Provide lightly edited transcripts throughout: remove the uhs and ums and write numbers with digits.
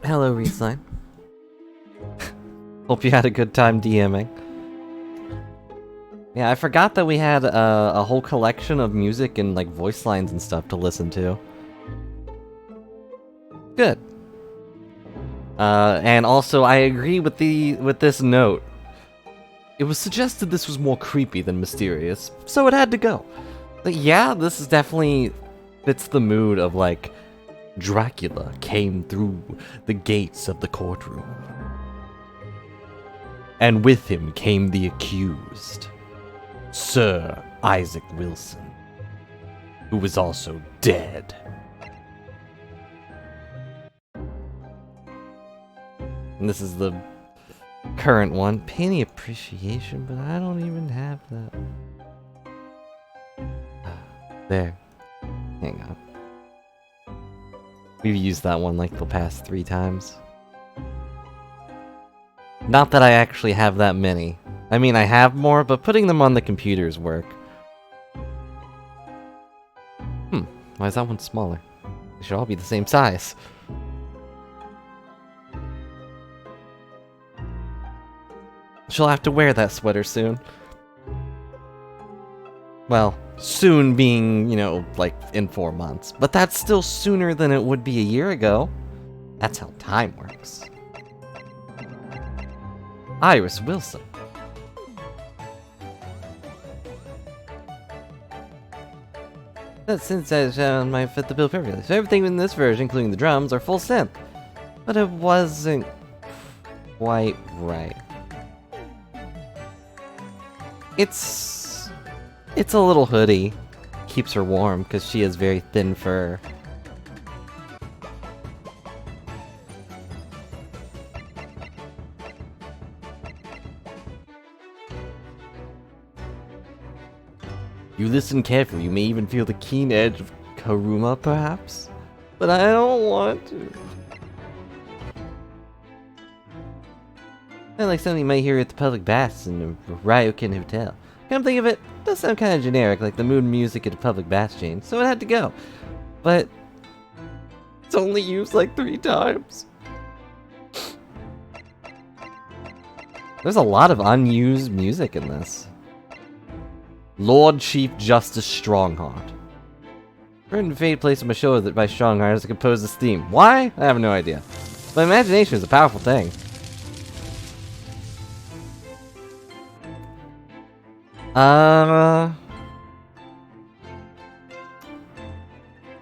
Hello, Rieslein. Hope you had a good time DMing. Yeah, I forgot that we had a whole collection of music and like voice lines and stuff to listen to. Good. And also I agree with this note. It was suggested this was more creepy than mysterious, so it had to go. But yeah, this is definitely fits the mood of like Dracula came through the gates of the courtroom. And with him came the accused, Sir Isaac Wilson, who was also dead. And this is the current one. Penny appreciation, but I don't even have that. There. Hang on. We've used that one like the past 3 times. Not that I actually have that many. I mean, I have more, but putting them on the computers work. Why is that one smaller? They should all be the same size. She'll have to wear that sweater soon. Well, soon being, you know, like in 4 months. But that's still sooner than it would be a year ago. That's how time works. Iris Wilson. Since I found my fit the bill perfectly. So everything in this version, including the drums, are full synth. But it wasn't quite right. It's a little hoodie. Keeps her warm because she has very thin fur. You listen carefully, you may even feel the keen edge of Karuma, perhaps? But I don't want to. Sounds like something you might hear at the public baths in a Ryokan hotel. Come think of it, it does sound kind of generic, like the mood music at a public bath chain, so it had to go. But it's only used like 3 times. There's a lot of unused music in this. Lord Chief Justice Strongheart. Written Fate placed on my shoulder by Strongheart as to compose this theme. Why? I have no idea. But imagination is a powerful thing.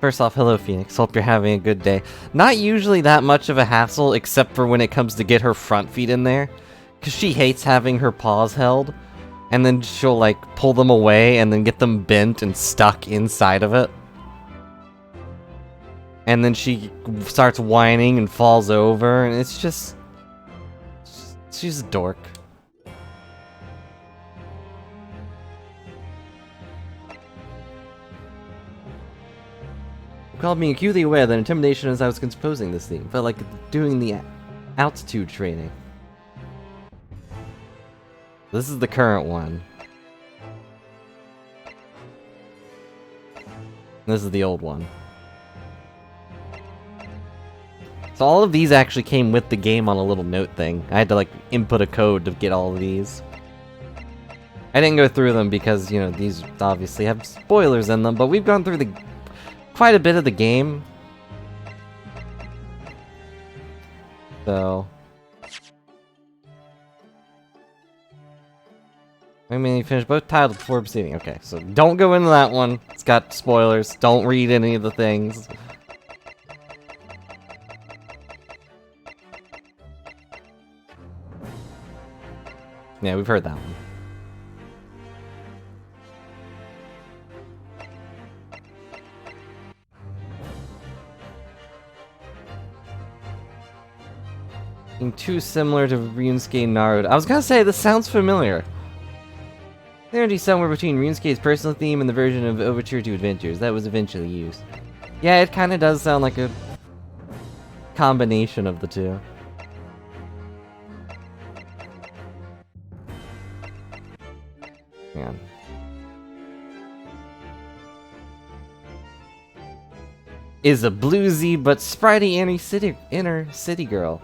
First off, hello Phoenix. Hope you're having a good day. Not usually that much of a hassle, except for when it comes to get her front feet in there. Because she hates having her paws held. And then she'll like pull them away and then get them bent and stuck inside of it. And then she starts whining and falls over, and it's just... she's a dork. You called me acutely aware that intimidation as I was composing this theme felt like doing the altitude training. This is the current one. This is the old one. So all of these actually came with the game on a little note thing. I had to like input a code to get all of these. I didn't go through them because, you know, these obviously have spoilers in them, but we've gone through quite a bit of the game. So... I mean, you finished both titles before proceeding. Okay, so don't go into that one. It's got spoilers. Don't read any of the things. Yeah, we've heard that one. Being too similar to RuneScape Naruto. I was gonna say, this sounds familiar. The energy somewhere between RuneScape's personal theme and the version of Overture to Adventures that was eventually used. Yeah, it kind of does sound like a combination of the two. Hang on. is a bluesy but spritey inner city girl.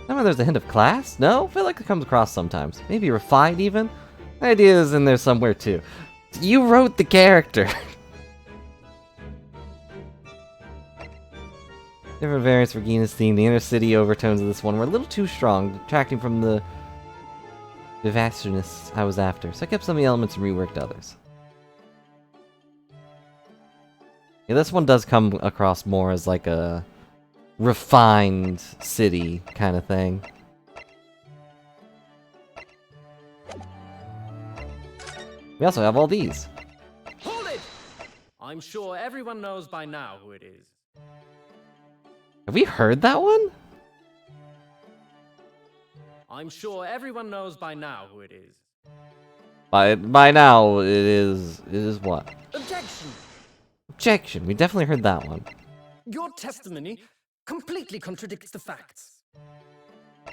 I mean, there's a hint of class? No? I feel like it comes across sometimes. Maybe refined, even? The idea is in there somewhere, too. You wrote the character! Different variants for Gina's theme. The inner city overtones of this one were a little too strong, detracting from the vivaciousness I was after. So I kept some of the elements and reworked others. Yeah, this one does come across more as like a refined city kind of thing. We also have all these. Hold it! I'm sure everyone knows by now who it is. Have we heard that one? I'm sure everyone knows by now who it is. By now, it is what? Objection! Objection. We definitely heard that one. Your testimony completely contradicts the facts.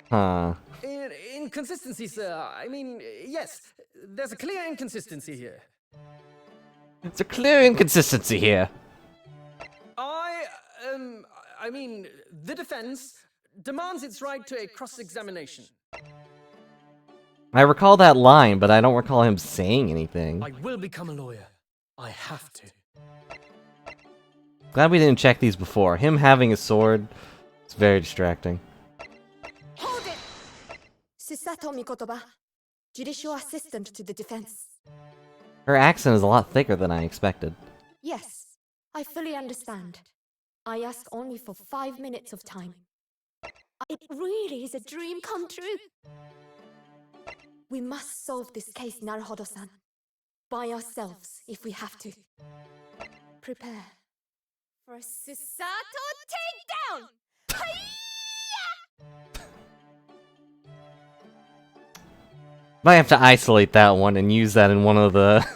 Huh. Inconsistency, sir. I mean, yes, there's a clear inconsistency here. It's a clear inconsistency here. I mean, the defense demands its right to a cross-examination. I recall that line, but I don't recall him saying anything. I will become a lawyer. I have to. Glad we didn't check these before. Him having a sword, it's very distracting. Hold it! Susato Mikotoba, judicial assistant to the defense. Her accent is a lot thicker than I expected. Yes, I fully understand. I ask only for 5 minutes of time. It really is a dream come true. We must solve this case, Naruhodo-san. By ourselves, if we have to. Prepare for a Susato takedown! Might have to isolate that one and use that in one of the...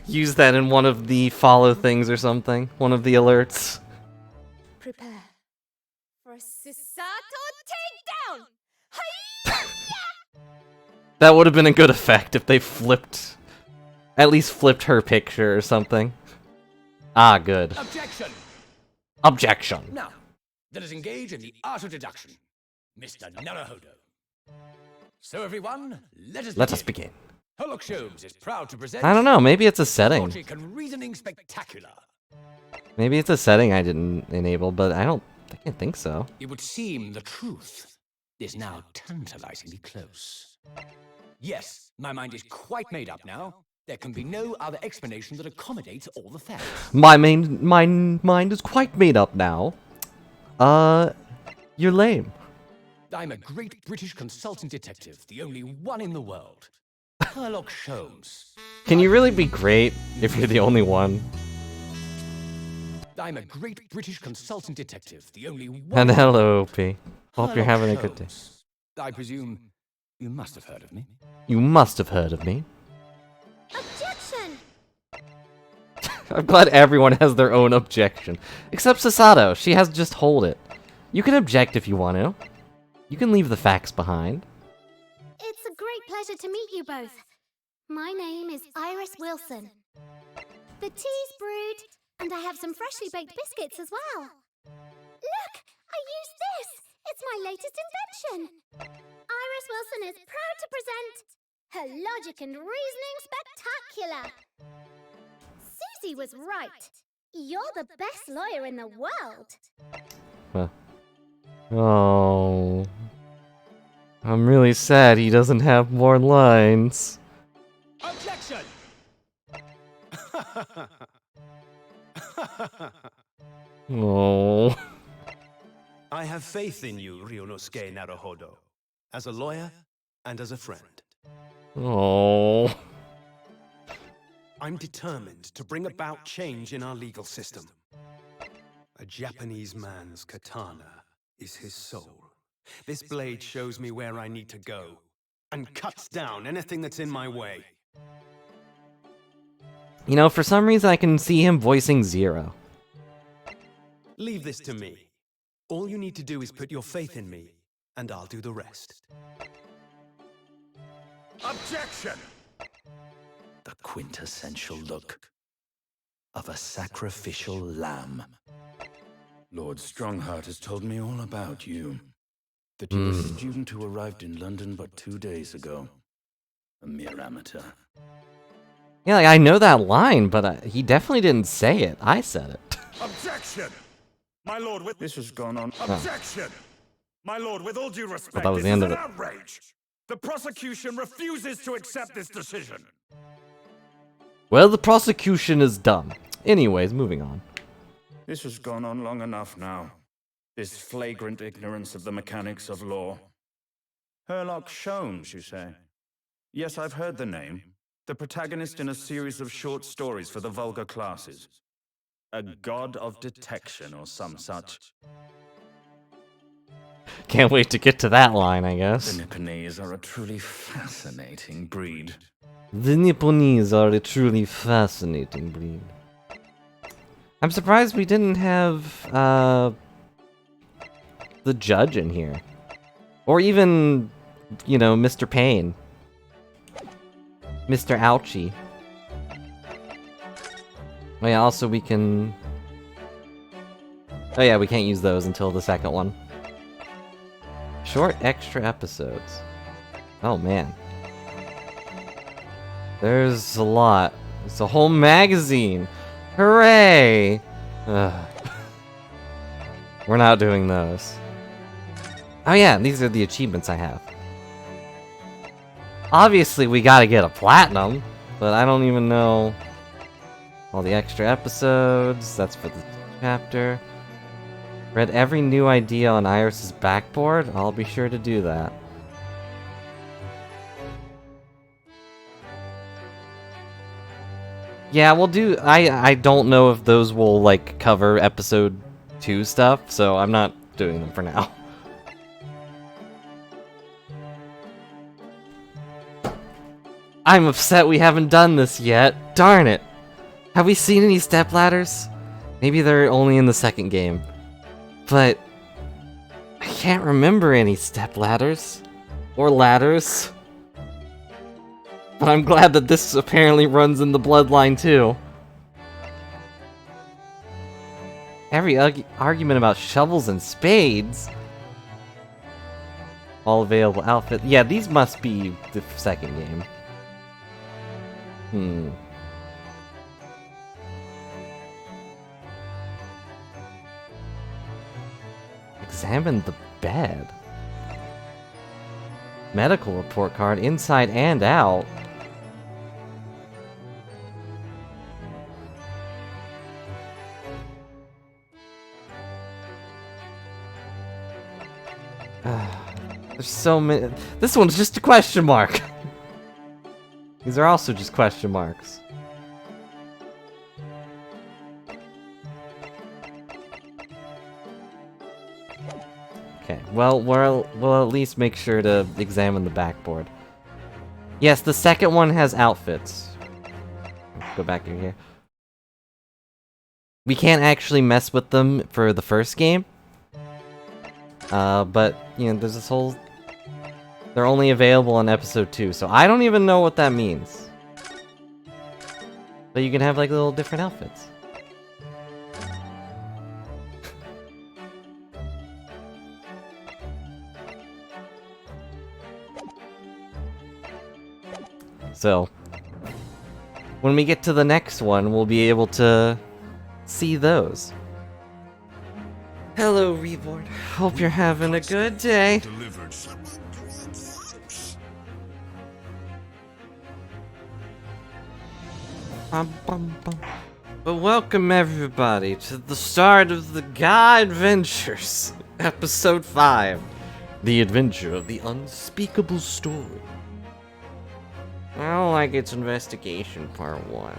use that in one of the follow things or something. One of the alerts. Prepare for a Susato takedown! That would have been a good effect if they flipped... At least flipped her picture or something. Ah, good. Objection! Objection. Now, let us engage in the art of deduction. Mr. Naruhodo. So everyone, let us begin. Sherlock Holmes is proud to present... I don't know, maybe it's a setting. Logic and reasoning spectacular. Maybe it's a setting I didn't enable, but I can't think so. It would seem the truth is now tantalizingly close. Yes, my mind is quite made up now. There can be no other explanation that accommodates all the facts. My mind is quite made up now. You're lame. I'm a great British consultant detective, the only one in the world. Sherlock Holmes. Can you really be great if you're the only one? I'm a great British consultant detective, the only one... And hello, OP. Hope you're Sherlock having a good day. Holmes. I presume you must have heard of me. You must have heard of me. Objection! I'm glad everyone has their own objection. Except Susato. She has just hold it. You can object if you want to. You can leave the facts behind. It's a great pleasure to meet you both. My name is Iris Wilson. The tea's brewed, and I have some freshly baked biscuits as well. Look, I used this. It's my latest invention. Iris Wilson is proud to present her logic and reasoning spectacular. Susie was right. You're the best lawyer in the world. Huh. Oh. I'm really sad he doesn't have more lines. Objection! Oh. I have faith in you, Ryunosuke Naruhodo, as a lawyer and as a friend. Oh. I'm determined to bring about change in our legal system. A Japanese man's katana is his soul. This blade shows me where I need to go, and cuts down anything that's in my way. You know, for some reason I can see him voicing Zero. Leave this to me. All you need to do is put your faith in me, and I'll do the rest. Objection! The quintessential look. of a sacrificial lamb. Lord Strongheart has told me all about you. That you were a student who arrived in London but 2 days ago. A mere amateur. Yeah, like, I know that line, but he definitely didn't say it. I said it. Objection! My lord, with This has gone on. objection! My lord, with all due respect, that was this the is end an of it. outrage. The prosecution refuses to accept this decision. Well, the prosecution is done. Anyways, moving on. This has gone on long enough now. This flagrant ignorance of the mechanics of law. Herlock Sholmes, you say? Yes, I've heard the name. The protagonist in a series of short stories for the vulgar classes. A god of detection or some such. Can't wait to get to that line, I The guess. Nipponese are a truly fascinating breed. The Nipponese are a truly fascinating breed. I'm surprised we didn't have, the judge in here. Or even, you know, Mr. Payne. Mr. Ouchie. Oh yeah, also we can... Oh yeah, we can't use those until the second one. Short extra episodes. Oh man. There's a lot. It's a whole magazine. Hooray! Ugh. We're not doing those. Oh yeah, these are the achievements I have. Obviously, we gotta get a platinum, but I don't even know all the extra episodes. That's for the chapter. Read every new idea on Iris's backboard. I'll be sure to do that. Yeah, we'll do... I don't know if those will, like, cover episode 2 stuff, so I'm not doing them for now. I'm upset we haven't done this yet. Darn it. Have we seen any stepladders? Maybe they're only in the second game. But... I can't remember any stepladders. Or ladders. But I'm glad that this apparently runs in the bloodline too. Every argument about shovels and spades. All available outfit. Yeah, these must be the second game. Examine the bed. Medical report card inside and out. There's so many. This one's just a question mark. These are also just question marks. Okay, well, we'll at least make sure to examine the backboard. Yes, the second one has outfits. Go back in here. We can't actually mess with them for the first game. But, you know, there's this whole... They're only available on episode 2, so I don't even know what that means. But you can have, like, little different outfits. So, when we get to the next one, we'll be able to see those. Hello, Reborn. Hope you're having a good day. But welcome everybody to the start of the Guy Adventures, episode 5. The Adventure of the Unspeakable Story. I don't like its investigation part 1.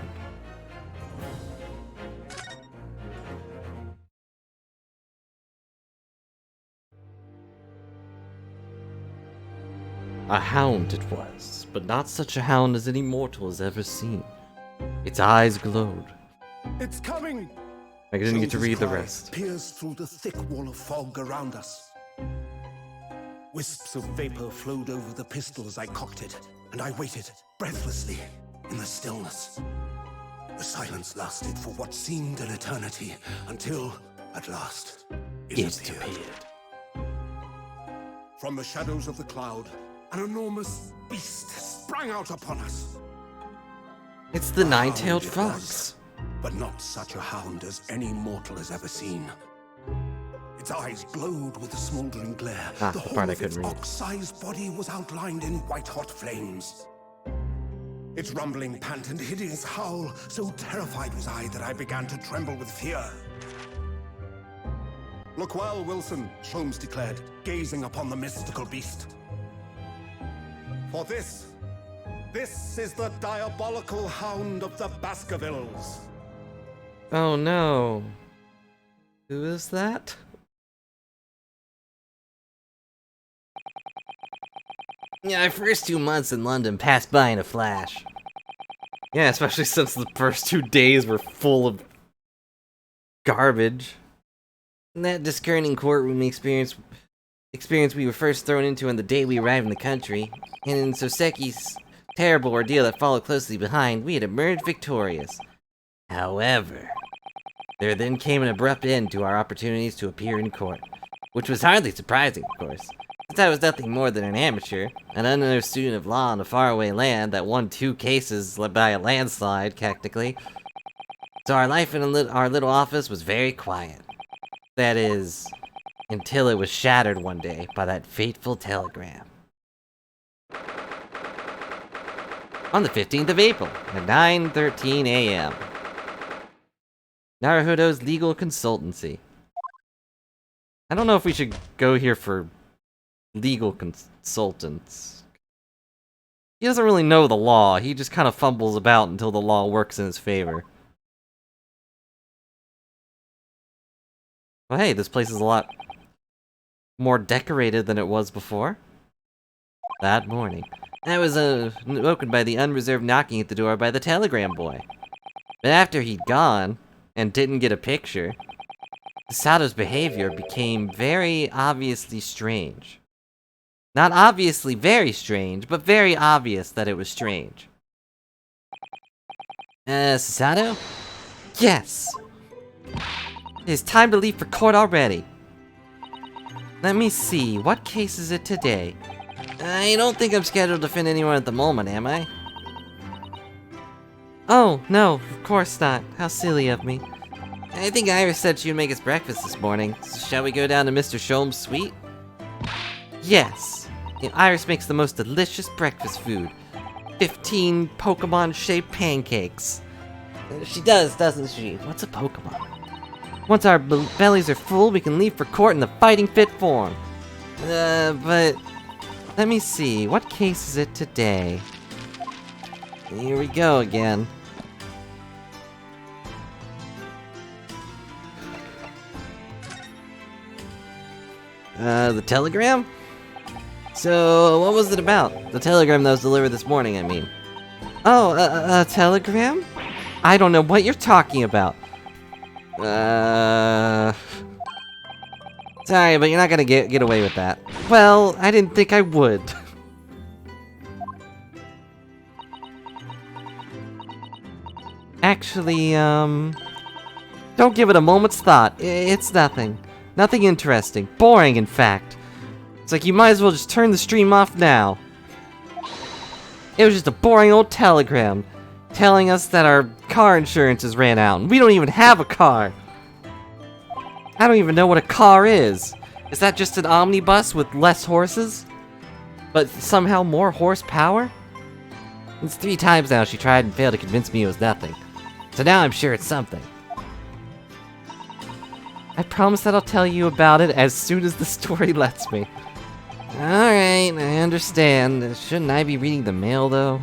A hound it was, but not such a hound as any mortal has ever seen. Its eyes glowed. It's coming! I didn't get to Jones's read the cry rest. pierced through the thick wall of fog around us. Wisps of vapor flowed over the pistol as I cocked it, and I waited, breathlessly, in the stillness. The silence lasted for what seemed an eternity, until, at last, It appeared. From the shadows of the cloud, an enormous beast sprang out upon us. It's the A nine-tailed hound it fox. was, but not such a hound as any mortal has ever seen. Its eyes glowed with a smoldering glare. Ah, The the whole part I of its couldn't read. ox-sized body was outlined in white-hot flames. Its rumbling pant and hideous howl, so terrified was I that I began to tremble with fear. Look well, Wilson, Sholmes declared, gazing upon the mystical beast. For this is the diabolical hound of the Baskervilles. Oh no. Who is that? Yeah, my first 2 months in London passed by in a flash. Yeah, especially since the first 2 days were full of garbage. And that discerning courtroom experience we were first thrown into on the day we arrived in the country, and in Soseki's terrible ordeal that followed closely behind, we had emerged victorious. However, there then came an abrupt end to our opportunities to appear in court, which was hardly surprising, of course, since I was nothing more than an amateur, an unknown student of law in a faraway land that won 2 cases by a landslide, technically. So our life in our little office was very quiet. That is, until it was shattered one day by that fateful telegram. On the 15th of April, at 9:13 a.m. Naruhodo's legal consultancy. I don't know if we should go here for legal consultants. He doesn't really know the law, he just kind of fumbles about until the law works in his favor. Well, hey, this place is a lot more decorated than it was before. That morning, I was woken by the unreserved knocking at the door by the telegram boy. But after he'd gone, and didn't get a picture, Sato's behavior became very obviously strange. Not obviously very strange, but very obvious that it was strange. Sato? Yes! It's time to leave for court already. Let me see, what case is it today? I don't think I'm scheduled to defend anyone at the moment, am I? Oh, no, of course not. How silly of me. I think Iris said she would make us breakfast this morning. So shall we go down to Mr. Sholmes' suite? Yes. You know, Iris makes the most delicious breakfast food. 15 Pokemon-shaped pancakes. She does, doesn't she? What's a Pokemon? Once our bellies are full, we can leave for court in the fighting fit form. But... let me see, what case is it today? Here we go again. The telegram? So, what was it about? The telegram that was delivered this morning, I mean. Oh, a telegram? I don't know what you're talking about. Sorry, but you're not gonna get away with that. Well, I didn't think I would. Actually, don't give it a moment's thought. It's nothing. Nothing interesting. Boring, in fact. It's like you might as well just turn the stream off now. It was just a boring old telegram telling us that our car insurances ran out, and we don't even have a car. I don't even know what a car is. Is that just an omnibus with less horses? But somehow more horsepower? It's 3 times now she tried and failed to convince me it was nothing. So now I'm sure it's something. I promise that I'll tell you about it as soon as the story lets me. Alright, I understand. Shouldn't I be reading the mail, though?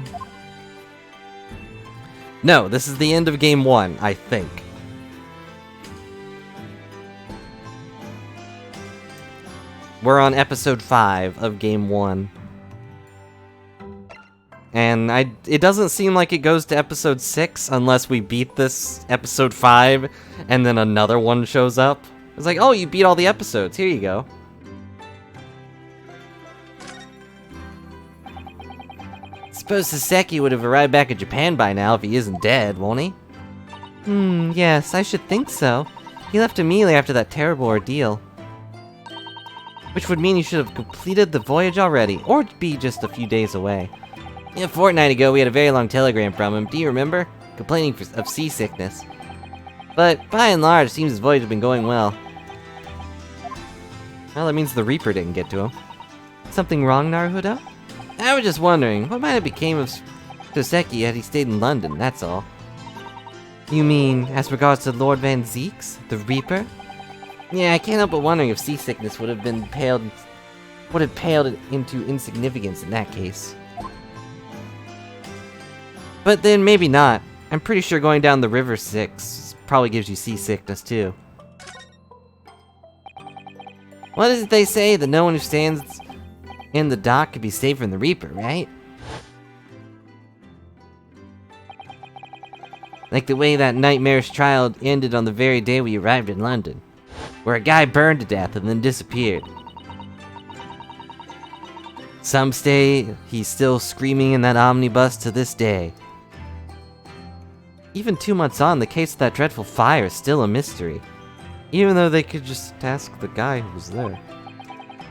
No, this is the end of Game 1, I think. We're on episode 5 of Game 1. And it doesn't seem like it goes to episode 6 unless we beat this episode 5 and then another one shows up. It's like, oh, you beat all the episodes, here you go. Suppose Saseki would have arrived back in Japan by now if he isn't dead, won't he? Yes, I should think so. He left immediately after that terrible ordeal. Which would mean you should have completed the voyage already, or be just a few days away. A fortnight ago, we had a very long telegram from him, do you remember? Complaining of seasickness. But, by and large, it seems his voyage has been going well. Well, that means the Reaper didn't get to him. Something wrong, Naruhodo? I was just wondering, what might have became of Soseki had he stayed in London, that's all. You mean, as regards to Lord Van Zeeks, the Reaper? Yeah, I can't help but wondering if seasickness would have paled into insignificance in that case. But then maybe not. I'm pretty sure going down the River Styx probably gives you seasickness too. What is it they say? That no one who stands in the dock could be saved from the Reaper, right? Like the way that nightmarish trial ended on the very day we arrived in London, where a guy burned to death and then disappeared. Some say he's still screaming in that omnibus to this day. Even 2 months on, the case of that dreadful fire is still a mystery. Even though they could just ask the guy who was there.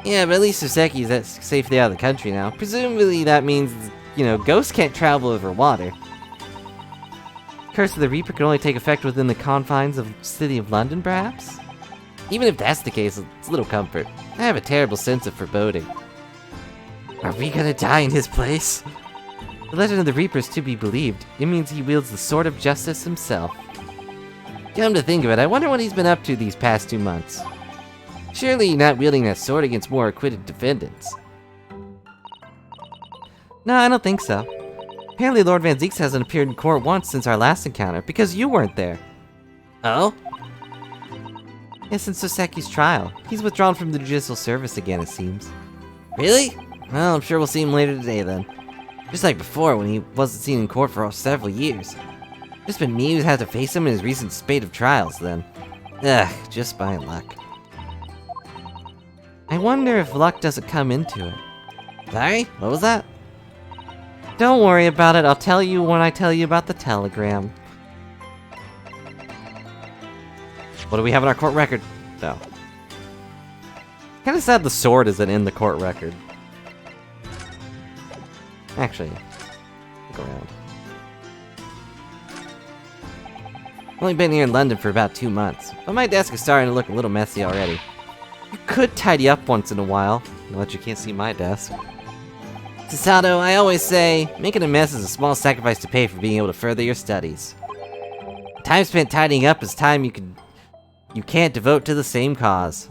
Yeah, but at least Soseki's safely out of the country now. Presumably that means, you know, ghosts can't travel over water. Curse of the Reaper can only take effect within the confines of the city of London, perhaps? Even if that's the case, it's little comfort. I have a terrible sense of foreboding. Are we gonna die in his place? The legend of the Reaper is to be believed. It means he wields the sword of justice himself. Come to think of it, I wonder what he's been up to these past 2 months. Surely not wielding that sword against more acquitted defendants. No, I don't think so. Apparently Lord Van Zeeks hasn't appeared in court once since our last encounter, because you weren't there. Oh? Yes, since Soseki's trial. He's withdrawn from the judicial service again, it seems. Really? Well, I'm sure we'll see him later today, then. Just like before, when he wasn't seen in court for several years. Just been me who's had to face him in his recent spate of trials, then. Ugh, just by luck. I wonder if luck doesn't come into it. Sorry? What was that? Don't worry about it, I'll tell you when I tell you about the telegram. What do we have in our court record? No. Kinda sad the sword isn't in the court record. Actually, look around. I've only been here in London for about 2 months, but my desk is starting to look a little messy already. You could tidy up once in a while, but you can't see my desk. Susato, I always say, making a mess is a small sacrifice to pay for being able to further your studies. Time spent tidying up is time you can't devote to the same cause.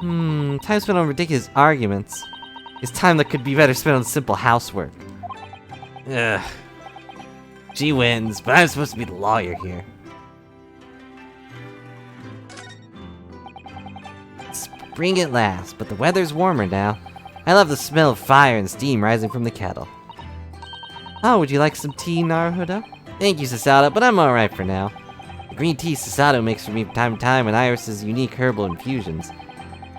Time spent on ridiculous arguments is time that could be better spent on simple housework. Ugh. She wins, but I'm supposed to be the lawyer here. Spring at last, but the weather's warmer now. I love the smell of fire and steam rising from the kettle. Oh, would you like some tea, Naruhodo? Thank you, Susato, but I'm alright for now. The green tea Susato makes for me from time to time and Iris's unique herbal infusions.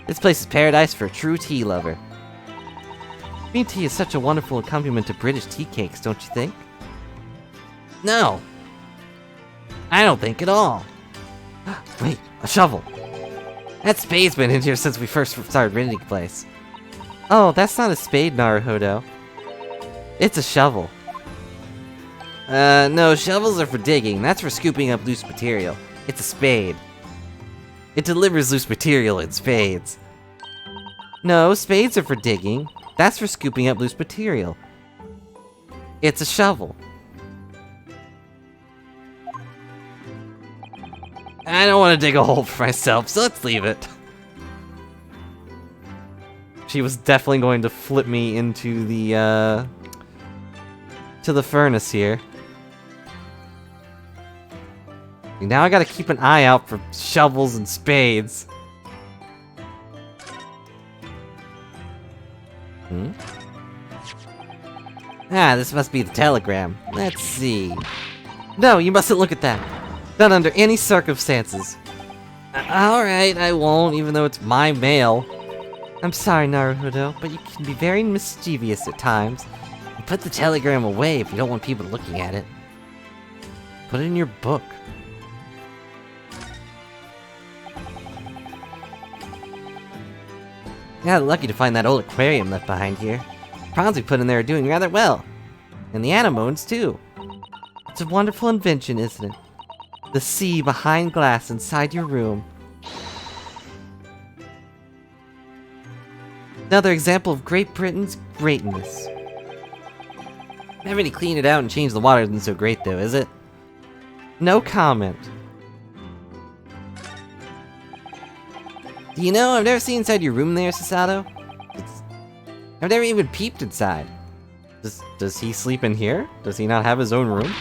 This place is paradise for a true tea lover. Green tea is such a wonderful accompaniment to British tea cakes, don't you think? No! I don't think at all. Wait, a shovel! That spade's been in here since we first started renting the place. Oh, that's not a spade, Naruhodo. It's a shovel. No, shovels are for digging. That's for scooping up loose material. It's a spade. It delivers loose material in spades. No, spades are for digging. That's for scooping up loose material. It's a shovel. I don't want to dig a hole for myself, so let's leave it. She was definitely going to flip me into the, to the furnace here. Now I gotta keep an eye out for shovels and spades. Ah, this must be the telegram. Let's see. No, you mustn't look at that. Not under any circumstances. Alright, I won't, even though it's my mail. I'm sorry, Naruhodo, but you can be very mischievous at times. Put the telegram away if you don't want people looking at it. Put it in your book. Yeah, lucky to find that old aquarium left behind here. Prawns we put in there are doing rather well. And the anemones, too. It's a wonderful invention, isn't it? The sea behind glass inside your room. Another example of Great Britain's greatness. Having to clean it out and change the water isn't so great, though, is it? No comment. Do you know, I've never seen inside your room there, Sasato. I've never even peeped inside. Does he sleep in here? Does he not have his own room?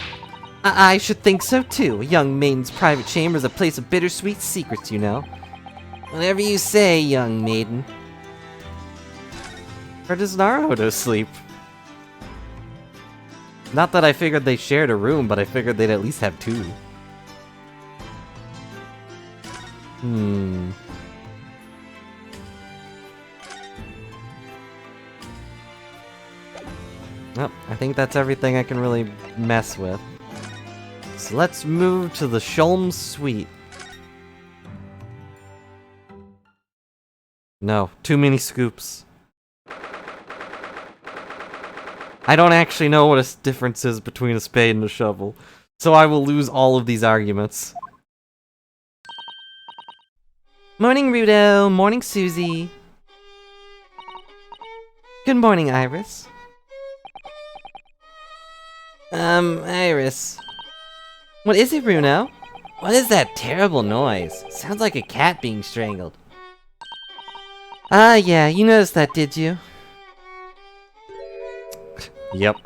I should think so too. A young maiden's private chamber is a place of bittersweet secrets, you know. Whatever you say, young maiden. Where does Naruto sleep? Not that I figured they shared a room, but I figured they'd at least have two. Well, I think that's everything I can really mess with. So let's move to the Sholmes suite. No, too many scoops. I don't actually know what a difference is between a spade and a shovel, so I will lose all of these arguments. Morning, Rudo. Morning, Susie. Good morning, Iris. Iris. What is it, Bruno? What is that terrible noise? Sounds like a cat being strangled. Ah, yeah, you noticed that, did you? Yep.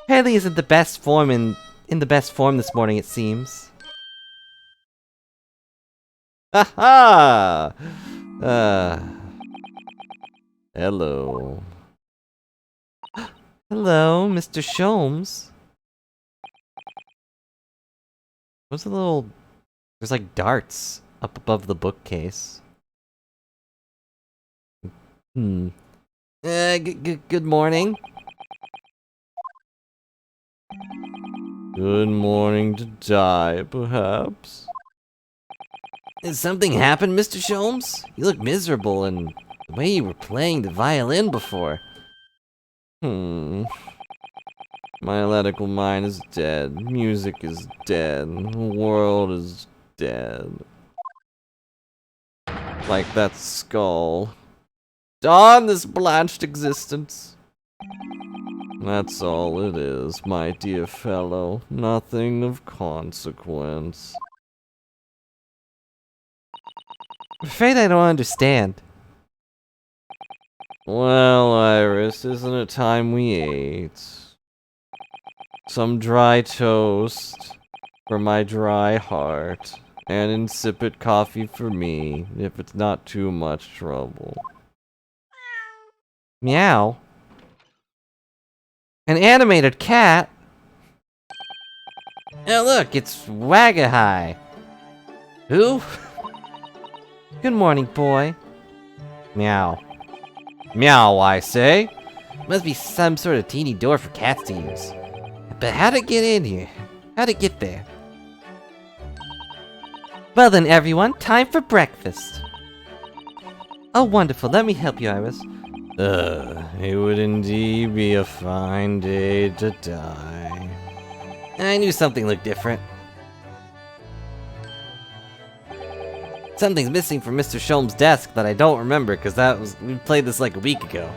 Haley isn't the best form in the best form this morning, it seems. Aha! Hello. Hello, Mr. Sholmes. What's the little... There's like darts up above the bookcase. Good morning. Good morning to die, perhaps. Has something happened, Mr. Sholmes? You look miserable, and the way you were playing the violin before. My electrical mind is dead. Music is dead. The world is dead. Like that skull. Darn this blanched existence. That's all it is, my dear fellow. Nothing of consequence. I'm afraid I don't understand. Well, Iris, isn't it time we ate? Some dry toast for my dry heart, and insipid coffee for me, if it's not too much trouble. Meow. An animated cat? Oh look, it's Wagahai. Who? Good morning, boy. Meow. Meow, I say. Must be some sort of teeny door for cats to use. But how'd it get in here? How'd it get there? Well then, everyone, time for breakfast. Oh, wonderful. Let me help you, Iris. It would indeed be a fine day to die. I knew something looked different. Something's missing from Mr. Sholmes' desk that I don't remember, because we played this like a week ago.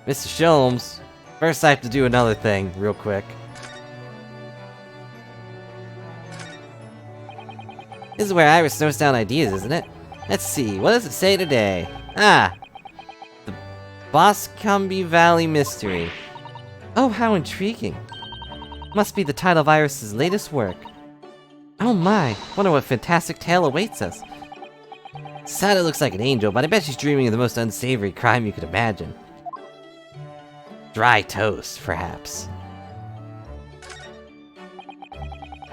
Mr. Sholmes, first I have to do another thing, real quick. This is where Iris notes down ideas, isn't it? Let's see, what does it say today? Ah! The Boscombe Valley Mystery. Oh, how intriguing. Must be the title of Iris's latest work. Oh my, wonder what fantastic tale awaits us. Sada looks like an angel, but I bet she's dreaming of the most unsavory crime you could imagine. Dry toast, perhaps.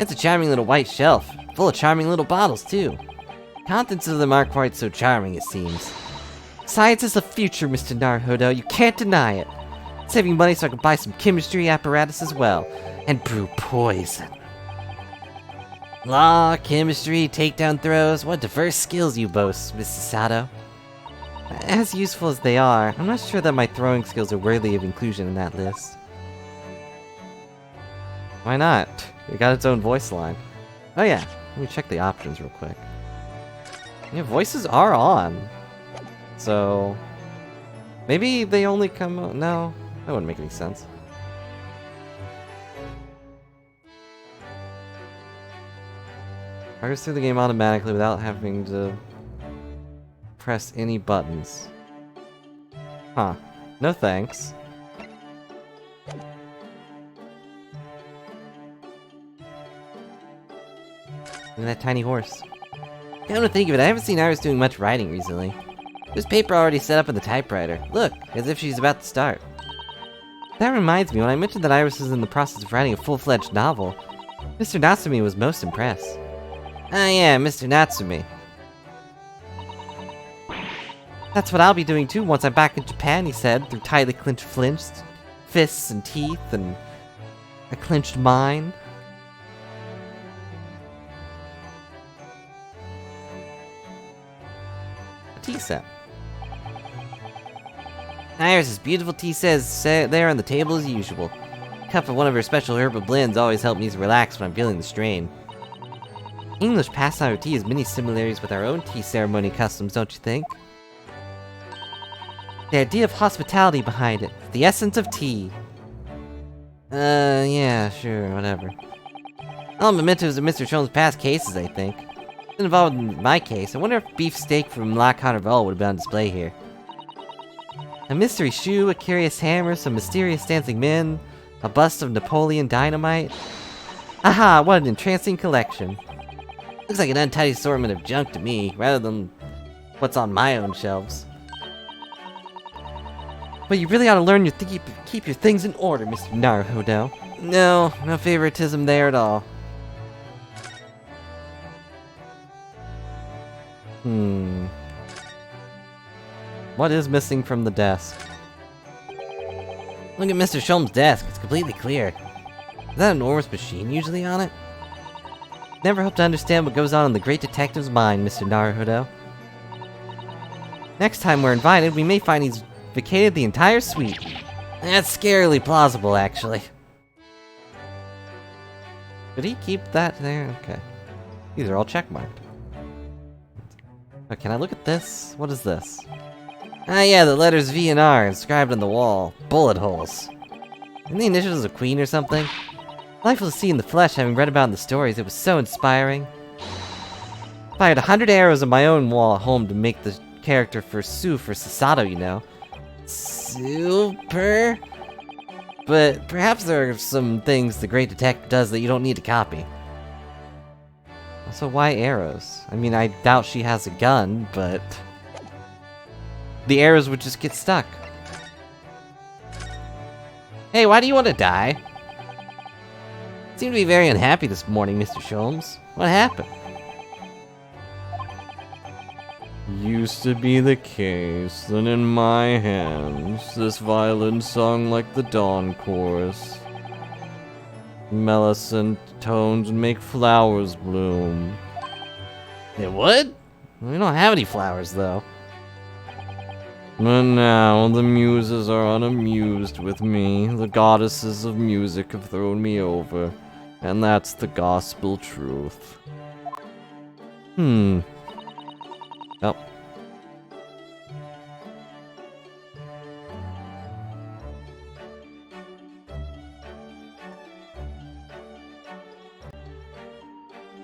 It's a charming little white shelf, full of charming little bottles, too. Contents of them aren't quite so charming, it seems. Science is the future, Mr. Naruhodo. You can't deny it. Saving money so I can buy some chemistry apparatus as well. And brew poison. Law, chemistry, takedown throws. What diverse skills you boast, Mrs. Sato. As useful as they are, I'm not sure that my throwing skills are worthy of inclusion in that list. Why not? It got its own voice line. Oh yeah, let me check the options real quick. Yeah, voices are on. So... maybe they only come... no, that wouldn't make any sense. Progress through the game automatically without having to press any buttons. Huh. No thanks. And that tiny horse. Come to think of it, I haven't seen Iris doing much writing recently. There's paper already set up in the typewriter. Look, as if she's about to start. That reminds me, when I mentioned that Iris is in the process of writing a full-fledged novel, Mr. Natsumi was most impressed. Ah yeah, Mr. Natsumi. That's what I'll be doing too once I'm back in Japan, he said, through tightly clenched fists and teeth and a clenched mind. A tea set. Iris's beautiful tea says there on the table as usual. A cup of one of her special herbal blends always help me to relax when I'm feeling the strain. English pastime of tea has many similarities with our own tea ceremony customs, don't you think? The idea of hospitality behind it. The essence of tea. Yeah, sure, whatever. All mementos of Mr. Chone's past cases, I think. Involved in my case, I wonder if beef steak from La Carnival would have been on display here. A mystery shoe, a curious hammer, some mysterious dancing men, a bust of Napoleon Dynamite. Aha, what an entrancing collection. Looks like an untidy assortment of junk to me, rather than what's on my own shelves. But you really ought to learn keep your things in order, Mr. Naruhodo. No favoritism there at all. What is missing from the desk? Look at Mr. Shulm's desk, it's completely clear. Is that an enormous machine usually on it? Never hope to understand what goes on in the great detective's mind, Mr. Naruhodo. Next time we're invited, we may find he's vacated the entire suite. That's scarily plausible, actually. Did he keep that there? Okay. These are all checkmarked. Oh, can I look at this? What is this? Ah yeah, the letters V and R inscribed on the wall. Bullet holes. Isn't the initials of Queen or something? Delightful to see in the flesh, having read about in the stories. It was so inspiring. If I had 100 arrows on my own wall at home to make the character for Sasato, you know. Super. But perhaps there are some things the great detective does that you don't need to copy. Also, why arrows? I mean, I doubt she has a gun, but the arrows would just get stuck. Hey, why do you want to die? Seem to be very unhappy this morning, Mr. Sholmes. What happened? Used to be the case that in my hands this violin sung like the dawn chorus. Mellicent tones make flowers bloom. It would? We don't have any flowers, though. But now the muses are unamused with me. The goddesses of music have thrown me over. And that's the gospel truth. Oh.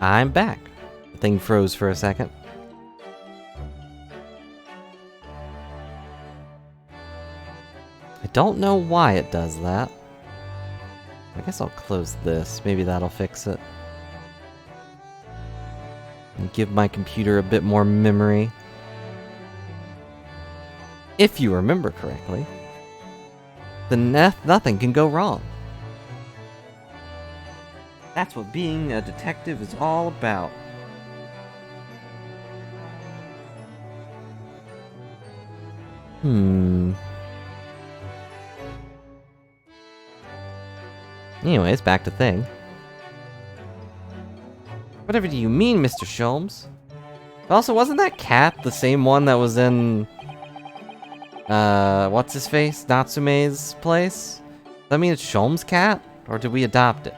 I'm back. The thing froze for a second. I don't know why it does that. I guess I'll close this. Maybe that'll fix it. And give my computer a bit more memory. If you remember correctly, then nothing can go wrong. That's what being a detective is all about. Anyways, back to thing. Whatever do you mean, Mr. Sholmes? Also, wasn't that cat the same one that was in... what's his face? Natsume's place? Does that mean it's Sholmes' cat? Or did we adopt it?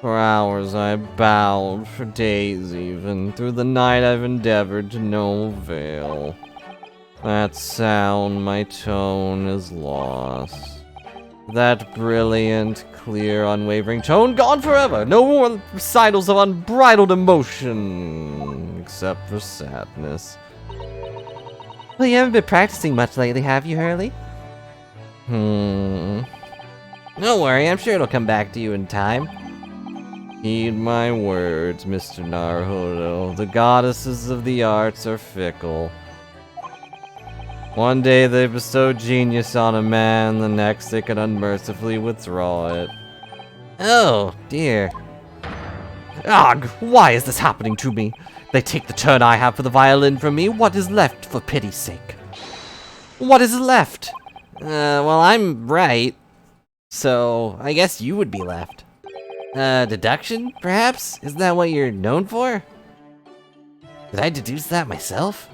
For hours I bowed, for days even. Through the night I've endeavored to no avail. That sound, my tone is lost. That brilliant, clear, unwavering tone gone forever! No more recitals of unbridled emotion, except for sadness. Well, you haven't been practicing much lately, have you, Hurley? Don't worry, I'm sure it'll come back to you in time. Heed my words, Mr. Naruhodo. The goddesses of the arts are fickle. One day they bestow genius on a man, the next they can unmercifully withdraw it. Oh, dear. Ugh, why is this happening to me? They take the turn I have for the violin from me. What is left, for pity's sake? What is left? Well, I'm right. So, I guess you would be left. Deduction, perhaps? Isn't that what you're known for? Did I deduce that myself?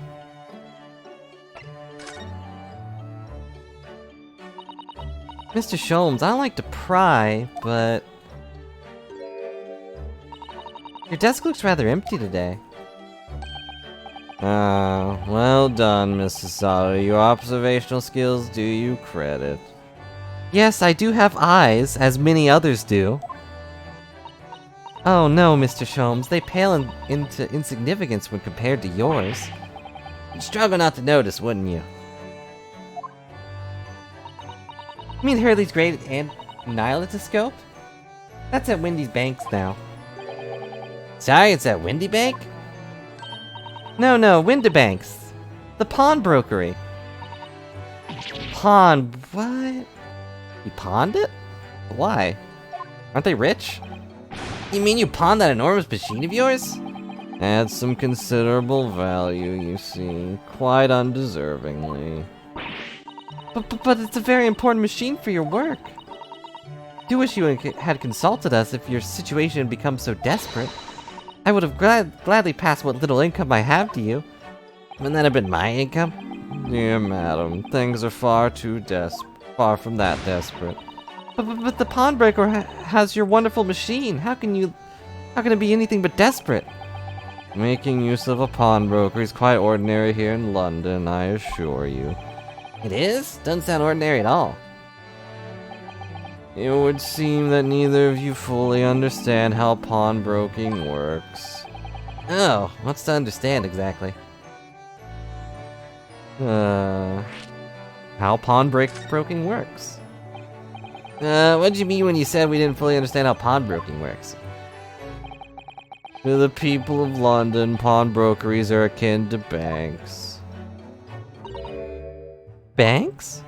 Mr. Sholmes, I don't like to pry, but... your desk looks rather empty today. Ah, well done, Mrs. Sato. Your observational skills do you credit. Yes, I do have eyes, as many others do. Oh no, Mr. Sholmes, they pale into insignificance when compared to yours. You'd struggle not to notice, wouldn't you? You mean Hurley's great Untitled? That's at Windy's Banks now. Sorry, it's at Windy Bank? No, Windibanks. The pawnbrokery. Pawn... what? You pawned it? Why? Aren't they rich? You mean you pawned that enormous machine of yours? Adds some considerable value, you see. Quite undeservingly. But it's a very important machine for your work. I do wish you had consulted us if your situation had become so desperate. I would have gladly passed what little income I have to you. Wouldn't that have been my income? Dear madam, things are far from that desperate. But the pawnbroker has your wonderful machine. How can it be anything but desperate? Making use of a pawnbroker is quite ordinary here in London, I assure you. It is? Doesn't sound ordinary at all. It would seem that neither of you fully understand how pawnbroking works. Oh, what's to understand exactly? How pawnbroking works? What did you mean when you said we didn't fully understand how pawnbroking works? To the people of London, pawnbrokeries are akin to banks. Banks?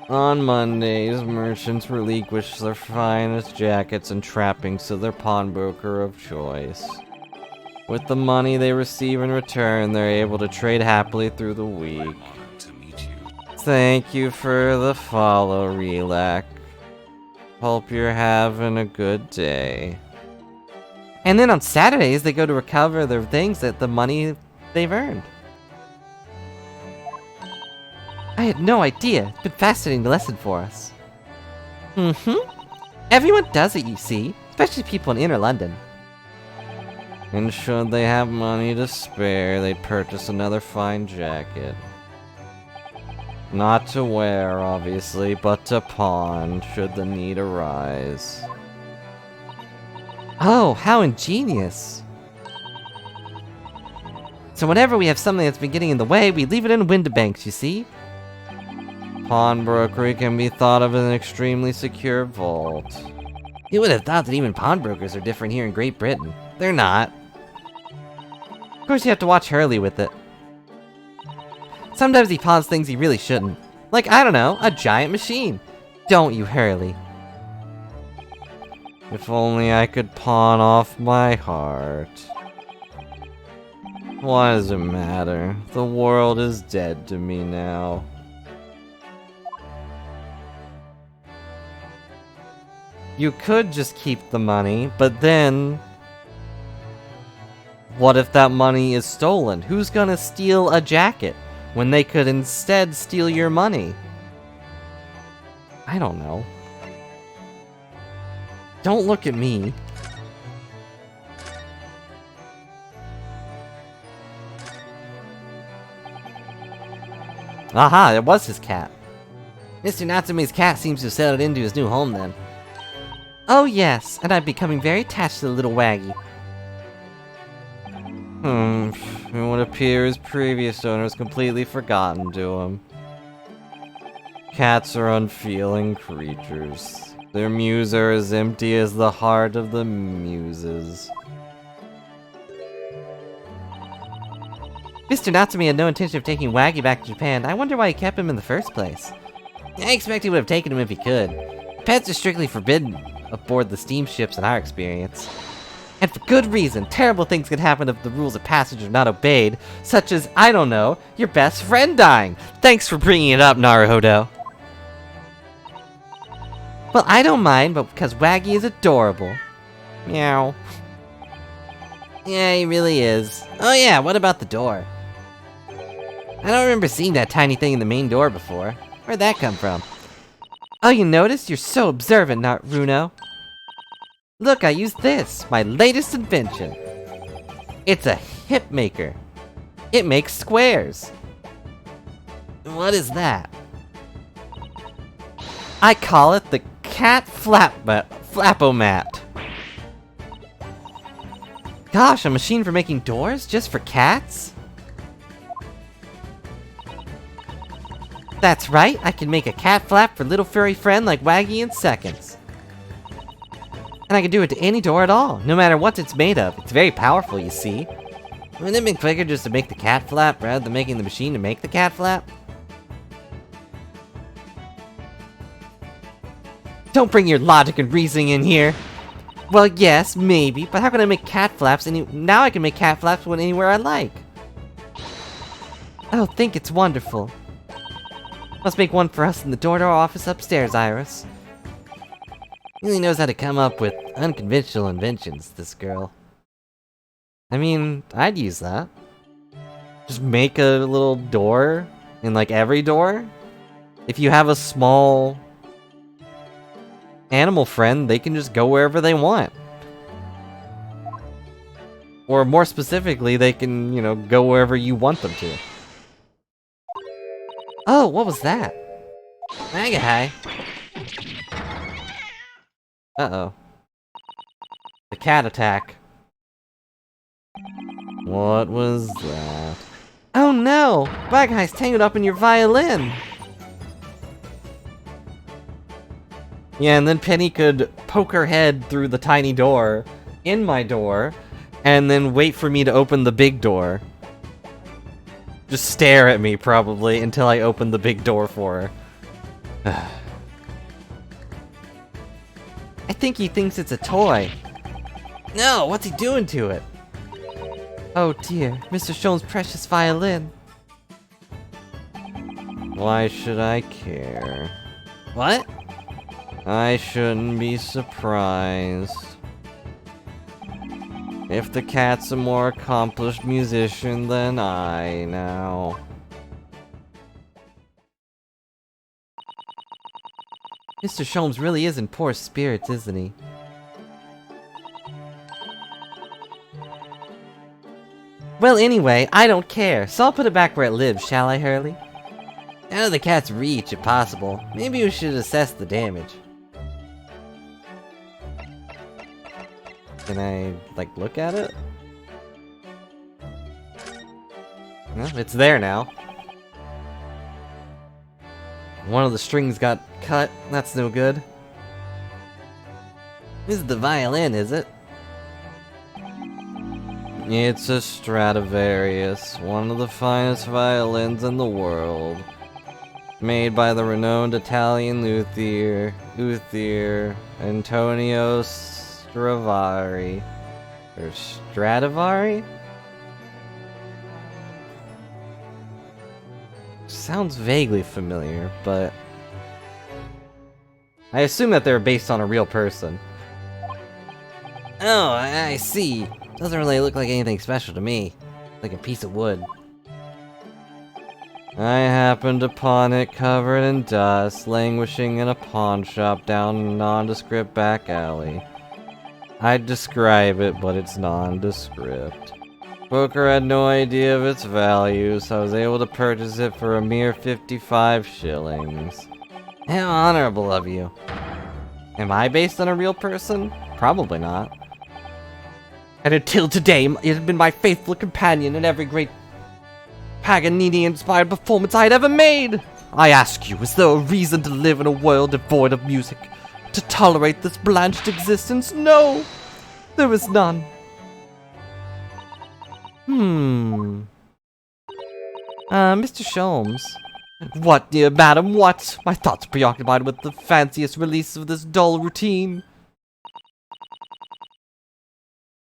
On Mondays, merchants relinquish their finest jackets and trappings to their pawnbroker of choice. With the money they receive in return, they're able to trade happily through the week. Thank you for the follow, Relac. Hope you're having a good day. And then on Saturdays, they go to recover their things at the money they've earned. I had no idea. It's been a fascinating lesson for us. Everyone does it, you see. Especially people in inner London. And should they have money to spare, they'd purchase another fine jacket. Not to wear, obviously, but to pawn, should the need arise. Oh, how ingenious. So whenever we have something that's been getting in the way, we leave it in Windibanks, you see? Pawnbrokery can be thought of as an extremely secure vault. You would have thought that even pawnbrokers are different here in Great Britain. They're not. Of course you have to watch Hurley with it. Sometimes he pawns things he really shouldn't. Like, I don't know, a giant machine. Don't you, Hurley? If only I could pawn off my heart. Why does it matter? The world is dead to me now. You could just keep the money, but then... what if that money is stolen? Who's gonna steal a jacket when they could instead steal your money? I don't know. Don't look at me. Aha, it was his cat. Mr. Natsume's cat seems to have settled into his new home then. Oh yes, and I'm becoming very attached to the little waggy. It would appear his previous owners completely forgotten to him. Cats are unfeeling creatures. Their mews are as empty as the heart of the muses. Mr. Natsume had no intention of taking Waggy back to Japan. I wonder why he kept him in the first place. I expect he would have taken him if he could. Pets are strictly forbidden aboard the steamships in our experience. And for good reason. Terrible things can happen if the rules of passage are not obeyed, such as, I don't know, your best friend dying. Thanks for bringing it up, Naruhodo. Well, I don't mind, but because Waggy is adorable. Meow. Yeah, he really is. Oh yeah, what about the door? I don't remember seeing that tiny thing in the main door before. Where'd that come from? Oh, you noticed? You're so observant, Runo. Look, I used this, my latest invention. It's a hip maker. It makes squares. What is that? I call it the cat flapomat. Gosh, a machine for making doors just for cats? That's right, I can make a cat flap for little furry friend like Waggy in seconds. And I can do it to any door at all, no matter what it's made of. It's very powerful, you see. Wouldn't it be quicker just to make the cat flap rather than making the machine to make the cat flap? Don't bring your logic and reasoning in here. Well, yes, maybe, but how can I make cat flaps now I can make cat flaps anywhere I like. Oh, think it's wonderful. Must make one for us in the door-to-door office upstairs, Iris. Really knows how to come up with unconventional inventions, this girl. I mean, I'd use that. Just make a little door in, like, every door. If you have a small animal friend, they can just go wherever they want. Or more specifically, they can, you know, go wherever you want them to. Oh, what was that? Mega high. Uh-oh. The cat attack. What was that? Oh no! Bad guy's tangled up in your violin! Yeah, and then Penny could poke her head through the tiny door, in my door, and then wait for me to open the big door. Just stare at me, probably, until I open the big door for her. I think he thinks it's a toy. No, what's he doing to it? Oh dear, Mr. Shone's precious violin. Why should I care? What? I shouldn't be surprised. If the cat's a more accomplished musician than I now. Mr. Sholmes really is in poor spirits, isn't he? Well, anyway, I don't care, so I'll put it back where it lives, shall I, Hurley? Out of the cat's reach, if possible. Maybe we should assess the damage. Can I, like, look at it? Well, it's there now. One of the strings got cut. That's no good. This is the violin, is it? It's a Stradivarius, one of the finest violins in the world. Made by the renowned Italian luthier Antonio Stradivari. Or Stradivari? Sounds vaguely familiar, but I assume that they're based on a real person. Oh, I see. Doesn't really look like anything special to me. Like a piece of wood. I happened upon it covered in dust, languishing in a pawn shop down a nondescript back alley. I'd describe it, but it's nondescript. Booker had no idea of its value, so I was able to purchase it for a mere 55 shillings. How honorable of you. Am I based on a real person? Probably not. And until today, it had been my faithful companion in every great Paganini-inspired performance I had ever made! I ask you, is there a reason to live in a world devoid of music? To tolerate this blanched existence? No! There is none. Mr. Sholmes. What, dear madam, what? My thoughts are preoccupied with the fanciest release of this dull routine.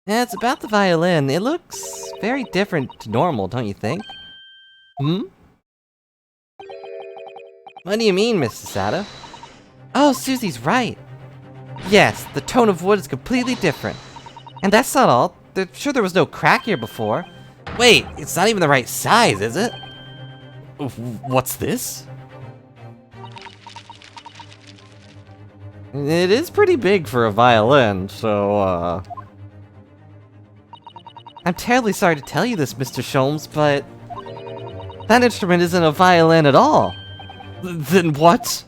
Yeah, it's about the violin. It looks very different to normal, don't you think? What do you mean, Mr. Sato? Oh, Susie's right. Yes, the tone of wood is completely different. And that's not all. They're sure there was no crack here before. Wait, it's not even the right size, is it? What's this? It is pretty big for a violin, so, I'm terribly sorry to tell you this, Mr. Sholmes, but that instrument isn't a violin at all. Then what?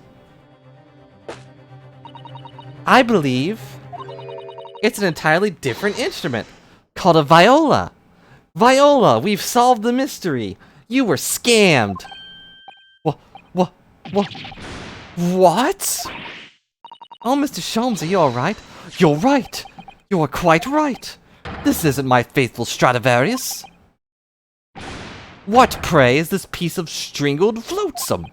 I believe it's an entirely different instrument called a viola. Viola, we've solved the mystery. You were scammed. What? What? Oh, Mr. Sholmes, are you alright? You're right. You are quite right. This isn't my faithful Stradivarius. What, pray, is this piece of stringled flotsam?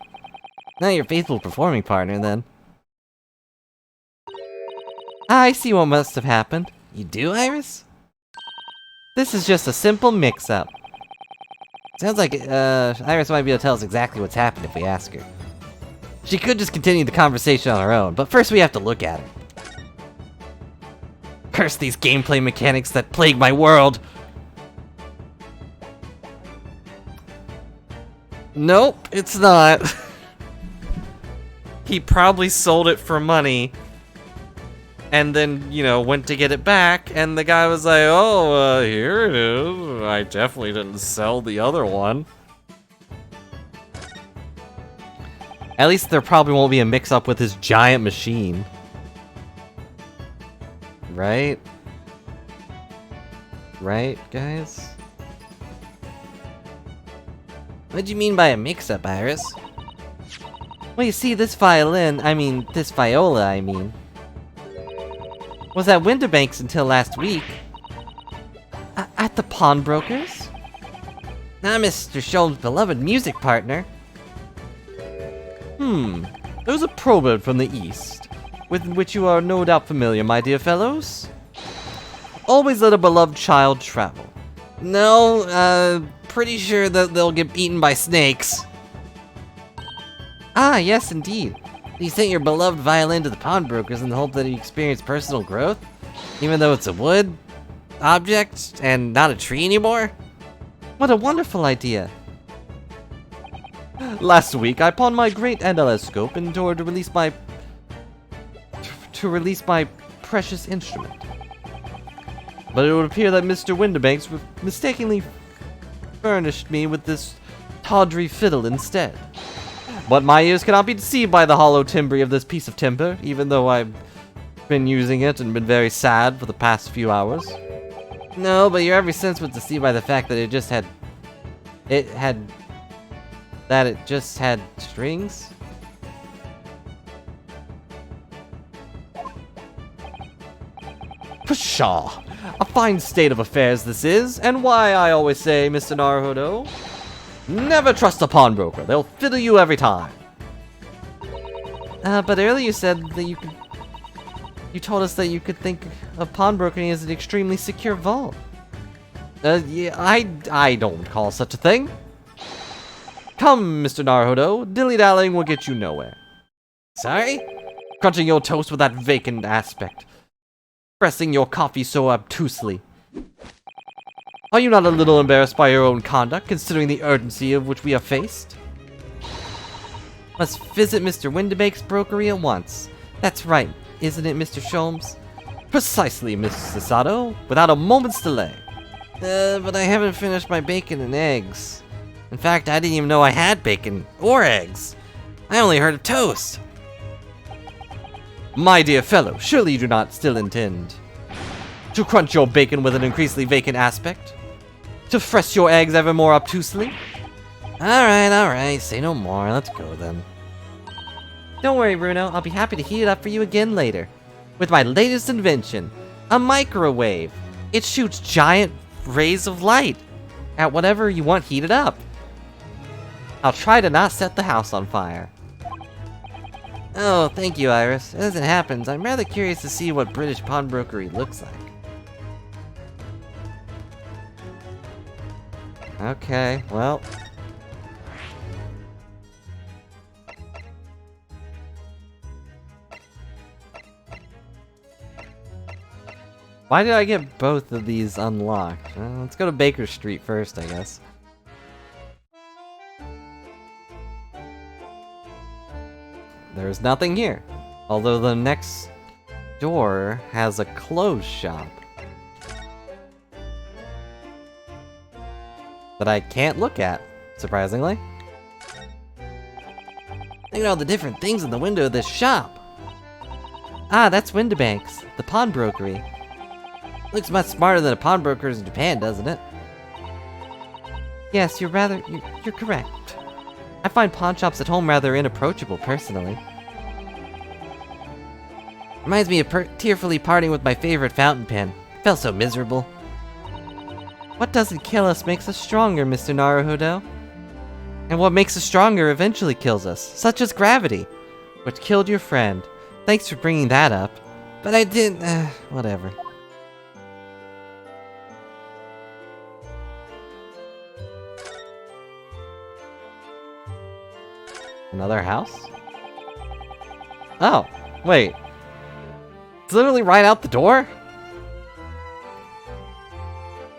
Not your faithful performing partner, then. I see what must have happened. You do, Iris? This is just a simple mix-up. Sounds like, Iris might be able to tell us exactly what's happened if we ask her. She could just continue the conversation on her own, but first we have to look at her. Curse these gameplay mechanics that plague my world! Nope, it's not. He probably sold it for money, and then, you know, went to get it back, and the guy was like, oh, here it is. I definitely didn't sell the other one. At least there probably won't be a mix-up with his giant machine. Right? Right, guys? What do you mean by a mix-up, Iris? Well, you see, this viola, was at Winterbank's until last week. At the pawnbroker's? Not Mr. Sholmes' beloved music partner. There's a proverb from the East, with which you are no doubt familiar, my dear fellows. Always let a beloved child travel. No, pretty sure that they'll get eaten by snakes. Ah, yes, indeed. You sent your beloved violin to the pawnbrokers in the hope that you experience personal growth? Even though it's a wood object and not a tree anymore? What a wonderful idea. Last week, I pawned my great Stereoscope in order to release my precious instrument. But it would appear that Mr. Winterbanks mistakenly furnished me with this tawdry fiddle instead. But my ears cannot be deceived by the hollow timbre of this piece of timber, even though I've been using it and been very sad for the past few hours. No, but your every sense was deceived by the fact that it just had strings? Pshaw! A fine state of affairs this is, and why I always say, Mr. Naruhodo, never trust a pawnbroker. They'll fiddle you every time. But earlier you said that you told us that you could think of pawnbrokering as an extremely secure vault. Yeah, I don't call such a thing. Come, Mr. Naruhodo, dilly-dallying will get you nowhere. Sorry? Crunching your toast with that vacant aspect. Pressing your coffee so obtusely. Are you not a little embarrassed by your own conduct, considering the urgency of which we are faced? Must visit Mr. Windibake's brokery at once. That's right, isn't it, Mr. Sholmes? Precisely, Miss Sasato, without a moment's delay. But I haven't finished my bacon and eggs. In fact, I didn't even know I had bacon or eggs. I only heard of toast. My dear fellow, surely you do not still intend to crunch your bacon with an increasingly vacant aspect? To fresh your eggs ever more obtusely? Alright, say no more. Let's go then. Don't worry, Bruno. I'll be happy to heat it up for you again later. With my latest invention, a microwave. It shoots giant rays of light at whatever you want heated up. I'll try to not set the house on fire. Oh, thank you, Iris. As it happens, I'm rather curious to see what British pawnbrokery looks like. Okay, well. Why did I get both of these unlocked? Let's go to Baker Street first, I guess. There's nothing here. Although the next door has a clothes shop that I can't look at, surprisingly. Look at all the different things in the window of this shop. Ah, that's Windibank's, the pawnbrokery. Looks much smarter than a pawnbroker's in Japan, doesn't it? Yes, you're correct. I find pawn shops at home rather inapproachable, personally. Reminds me of tearfully parting with my favorite fountain pen. Felt so miserable. What doesn't kill us makes us stronger, Mr. Naruhodo. And what makes us stronger eventually kills us, such as gravity, which killed your friend. Thanks for bringing that up. But I didn't, whatever. Another house? Oh, wait. It's literally right out the door?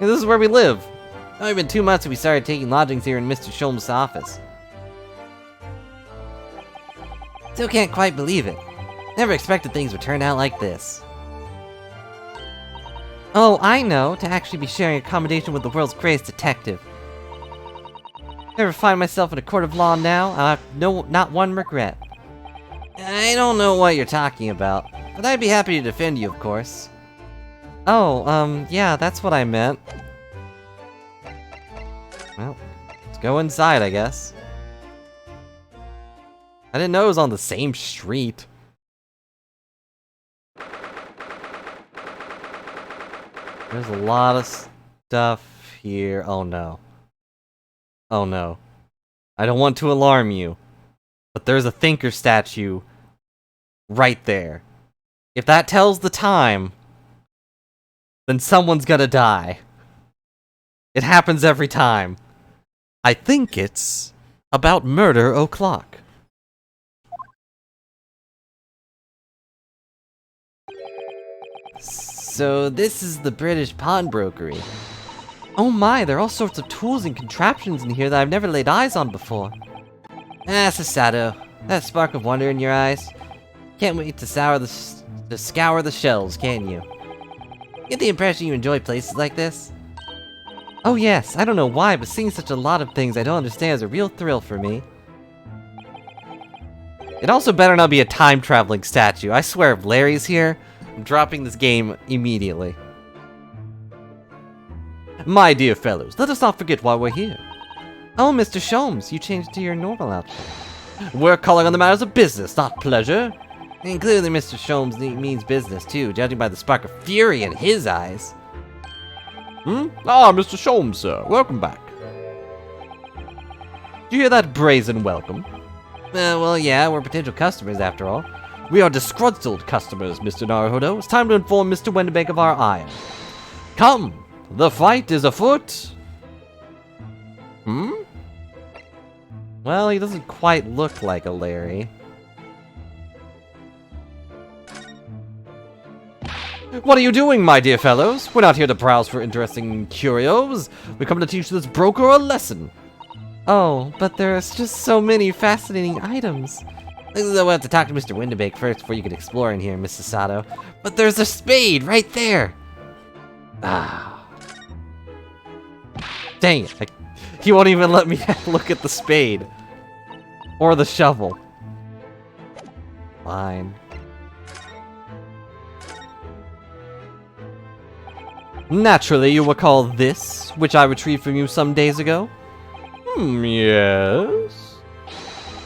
And this is where we live. It's only been 2 months since we started taking lodgings here in Mr. Sholmes' office. Still can't quite believe it. Never expected things would turn out like this. Oh, I know, to actually be sharing accommodation with the world's greatest detective. If I ever find myself in a court of law now, I'll have not one regret. I don't know what you're talking about, but I'd be happy to defend you, of course. Oh, yeah, that's what I meant. Well, let's go inside, I guess. I didn't know it was on the same street. There's a lot of stuff here. Oh no. Oh no. I don't want to alarm you, but there's a thinker statue right there. If that tells the time, then someone's gonna die. It happens every time. I think it's about murder o'clock. So this is the British pawnbrokery. Oh my, there are all sorts of tools and contraptions in here that I've never laid eyes on before. Ah, Sasato, that spark of wonder in your eyes. Can't wait to scour the shelves, can you? Get the impression you enjoy places like this? Oh yes, I don't know why, but seeing such a lot of things I don't understand is a real thrill for me. It also better not be a time-traveling statue. I swear, if Larry's here, I'm dropping this game immediately. My dear fellows, let us not forget why we're here. Oh, Mr. Sholmes, you changed to your normal outfit. We're calling on the matters of business, not pleasure. And clearly Mr. Sholmes means business too, judging by the spark of fury in his eyes. Ah, Mr. Sholmes, sir. Welcome back. Do you hear that brazen welcome? Well, yeah, we're potential customers after all. We are disgruntled customers, Mr. Naruhodo. It's time to inform Mr. Windibank of our iron. Come, the fight is afoot. Well, he doesn't quite look like a Larry. What are you doing, my dear fellows? We're not here to browse for interesting curios. We come to teach this broker a lesson. Oh, but there's just so many fascinating items. We'll have to talk to Mr. Windebake first before you can explore in here, Mrs. Sato. But there's a spade right there. Ah. Dang it. He won't even let me look at the spade. Or the shovel. Fine. Naturally, you will call this, which I retrieved from you some days ago. Yes?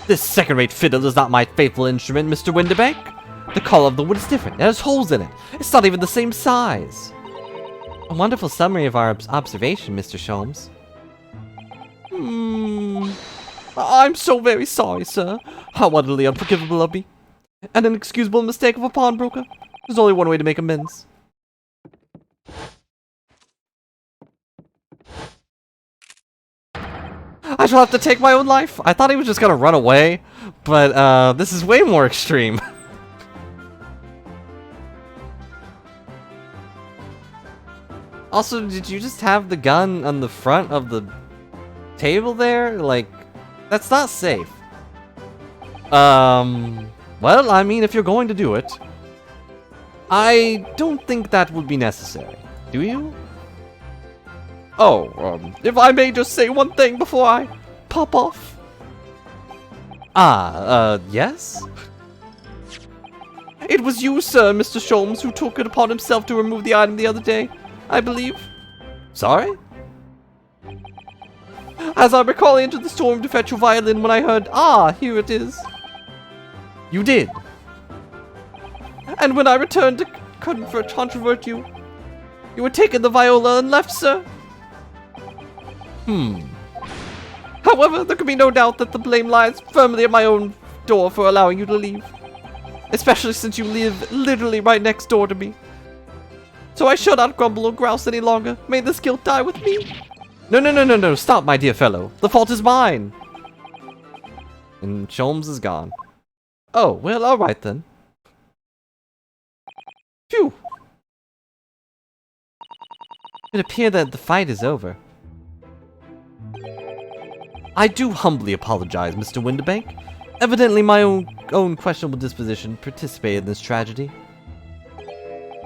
This second-rate fiddle is not my faithful instrument, Mr. Windebake. The color of the wood is different. It has holes in it. It's not even the same size. A wonderful summary of our observation, Mr. Sholmes. I'm so very sorry, sir. How utterly unforgivable of me. And an inexcusable mistake of a pawnbroker. There's only one way to make amends. I shall have to take my own life. I thought he was just gonna run away, but this is way more extreme. Also, did you just have the gun on the front of the table there? Like, that's not safe. Well, I mean, if you're going to do it, I don't think that would be necessary. Do you? Oh, if I may just say one thing before I pop off. Yes? It was you, sir, Mr. Sholmes, who took it upon himself to remove the item the other day, I believe. Sorry? As I recall, I entered the storm to fetch your violin when I heard, "Ah, here it is." You did. And when I returned to controvert you, you had taken the viola and left, sir. However, there can be no doubt that the blame lies firmly at my own door for allowing you to leave. Especially since you live literally right next door to me. So I shall not grumble or grouse any longer. May this guilt die with me. No, stop, my dear fellow. The fault is mine. And Sholmes is gone. Oh, well, alright then. Phew. It appears that the fight is over. I do humbly apologize, Mr. Windebake. Evidently my own questionable disposition participated in this tragedy.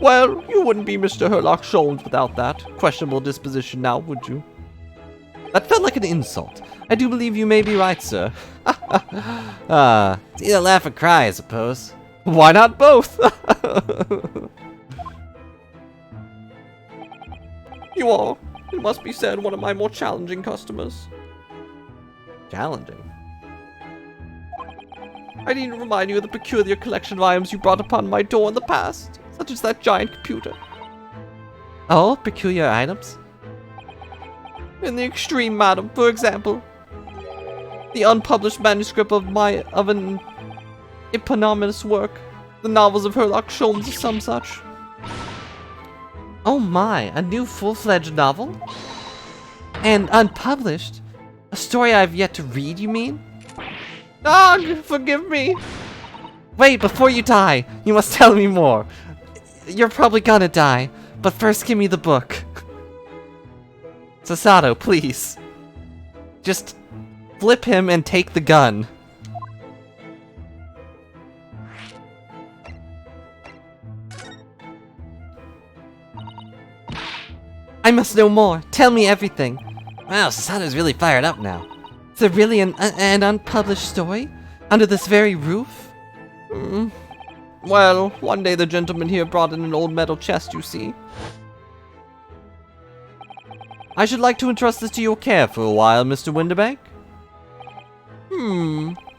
Well, you wouldn't be Mr. Herlock Sholmes without that questionable disposition now, would you? That felt like an insult. I do believe you may be right, sir. It's either laugh or cry, I suppose. Why not both? You are, it must be said, one of my more challenging customers. Challenging? I need to remind you of the peculiar collection of items you brought upon my door in the past, such as that giant computer. Oh, peculiar items? In the extreme, madam, for example. The unpublished manuscript of an eponymous work, the novels of Herlock Sholmes or some such. Oh my, a new full-fledged novel? And unpublished? A story I've yet to read, you mean? Ugh, forgive me! Wait, before you die, you must tell me more. You're probably gonna die, but first give me the book. Sasato, please. Just flip him and take the gun. I must know more. Tell me everything. Wow, Sasato's really fired up now. Is there really an unpublished story? Under this very roof? Well, one day the gentleman here brought in an old metal chest, you see. I should like to entrust this to your care for a while, Mr. Windebake.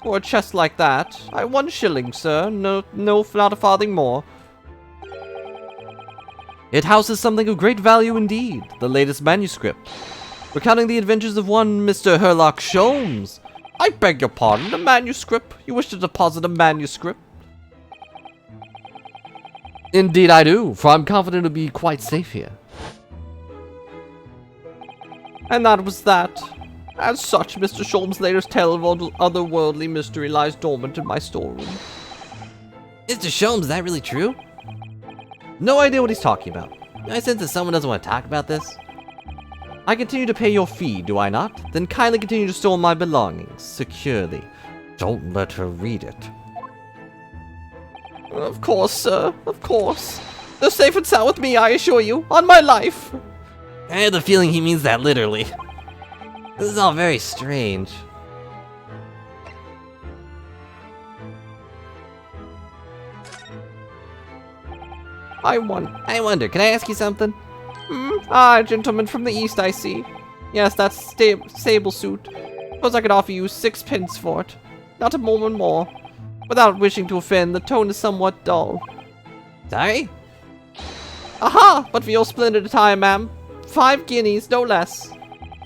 For a chest like that, 1 shilling, sir. No, not a farthing more. It houses something of great value indeed, the latest manuscript. Recounting the adventures of one Mr. Herlock Sholmes. I beg your pardon, a manuscript? You wish to deposit a manuscript? Indeed I do, for I'm confident it'll be quite safe here. And that was that. As such, Mr. Sholmes' latest tale of otherworldly mystery lies dormant in my storeroom. Mr. Sholmes, is that really true? No idea what he's talking about. I sense that someone doesn't want to talk about this. I continue to pay your fee, do I not? Then kindly continue to store my belongings securely. Don't let her read it. Of course, sir. Of course. They're safe and sound with me, I assure you. On my life. I have the feeling he means that literally. This is all very strange. I wonder, can I ask you something? Gentleman from the east, I see. Yes, that's sable suit. Suppose I could offer you 6 pence for it. Not a moment more. Without wishing to offend, the tone is somewhat dull. Sorry? Aha! But for your splendid attire, ma'am. 5 guineas, no less.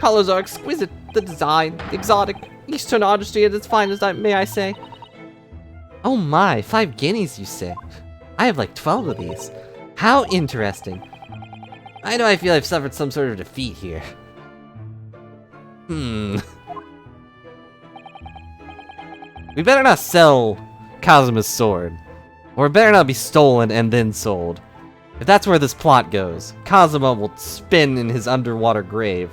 Colors are exquisite, the design, exotic, Eastern artistry at its finest, may I say. Oh my, 5 guineas, you say? I have like 12 of these. How interesting. I know I feel I've suffered some sort of defeat here. We better not sell Kazuma's sword. Or it better not be stolen and then sold. If that's where this plot goes, Kazuma will spin in his underwater grave.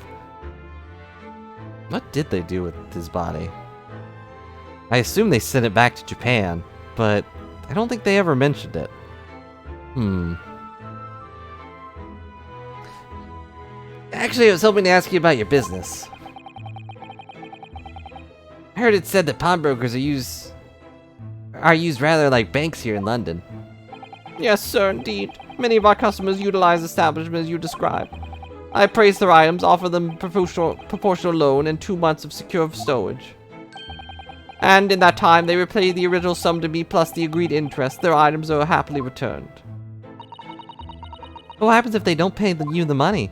What did they do with his body? I assume they sent it back to Japan, but I don't think they ever mentioned it. Actually, I was hoping to ask you about your business. I heard it said that pawnbrokers are used rather like banks here in London. Yes, sir, indeed. Many of our customers utilize establishments you describe. I appraise their items, offer them proportional loan, and 2 months of secure stowage. And in that time, they repay the original sum to me plus the agreed interest. Their items are happily returned. What happens if they don't pay you the money?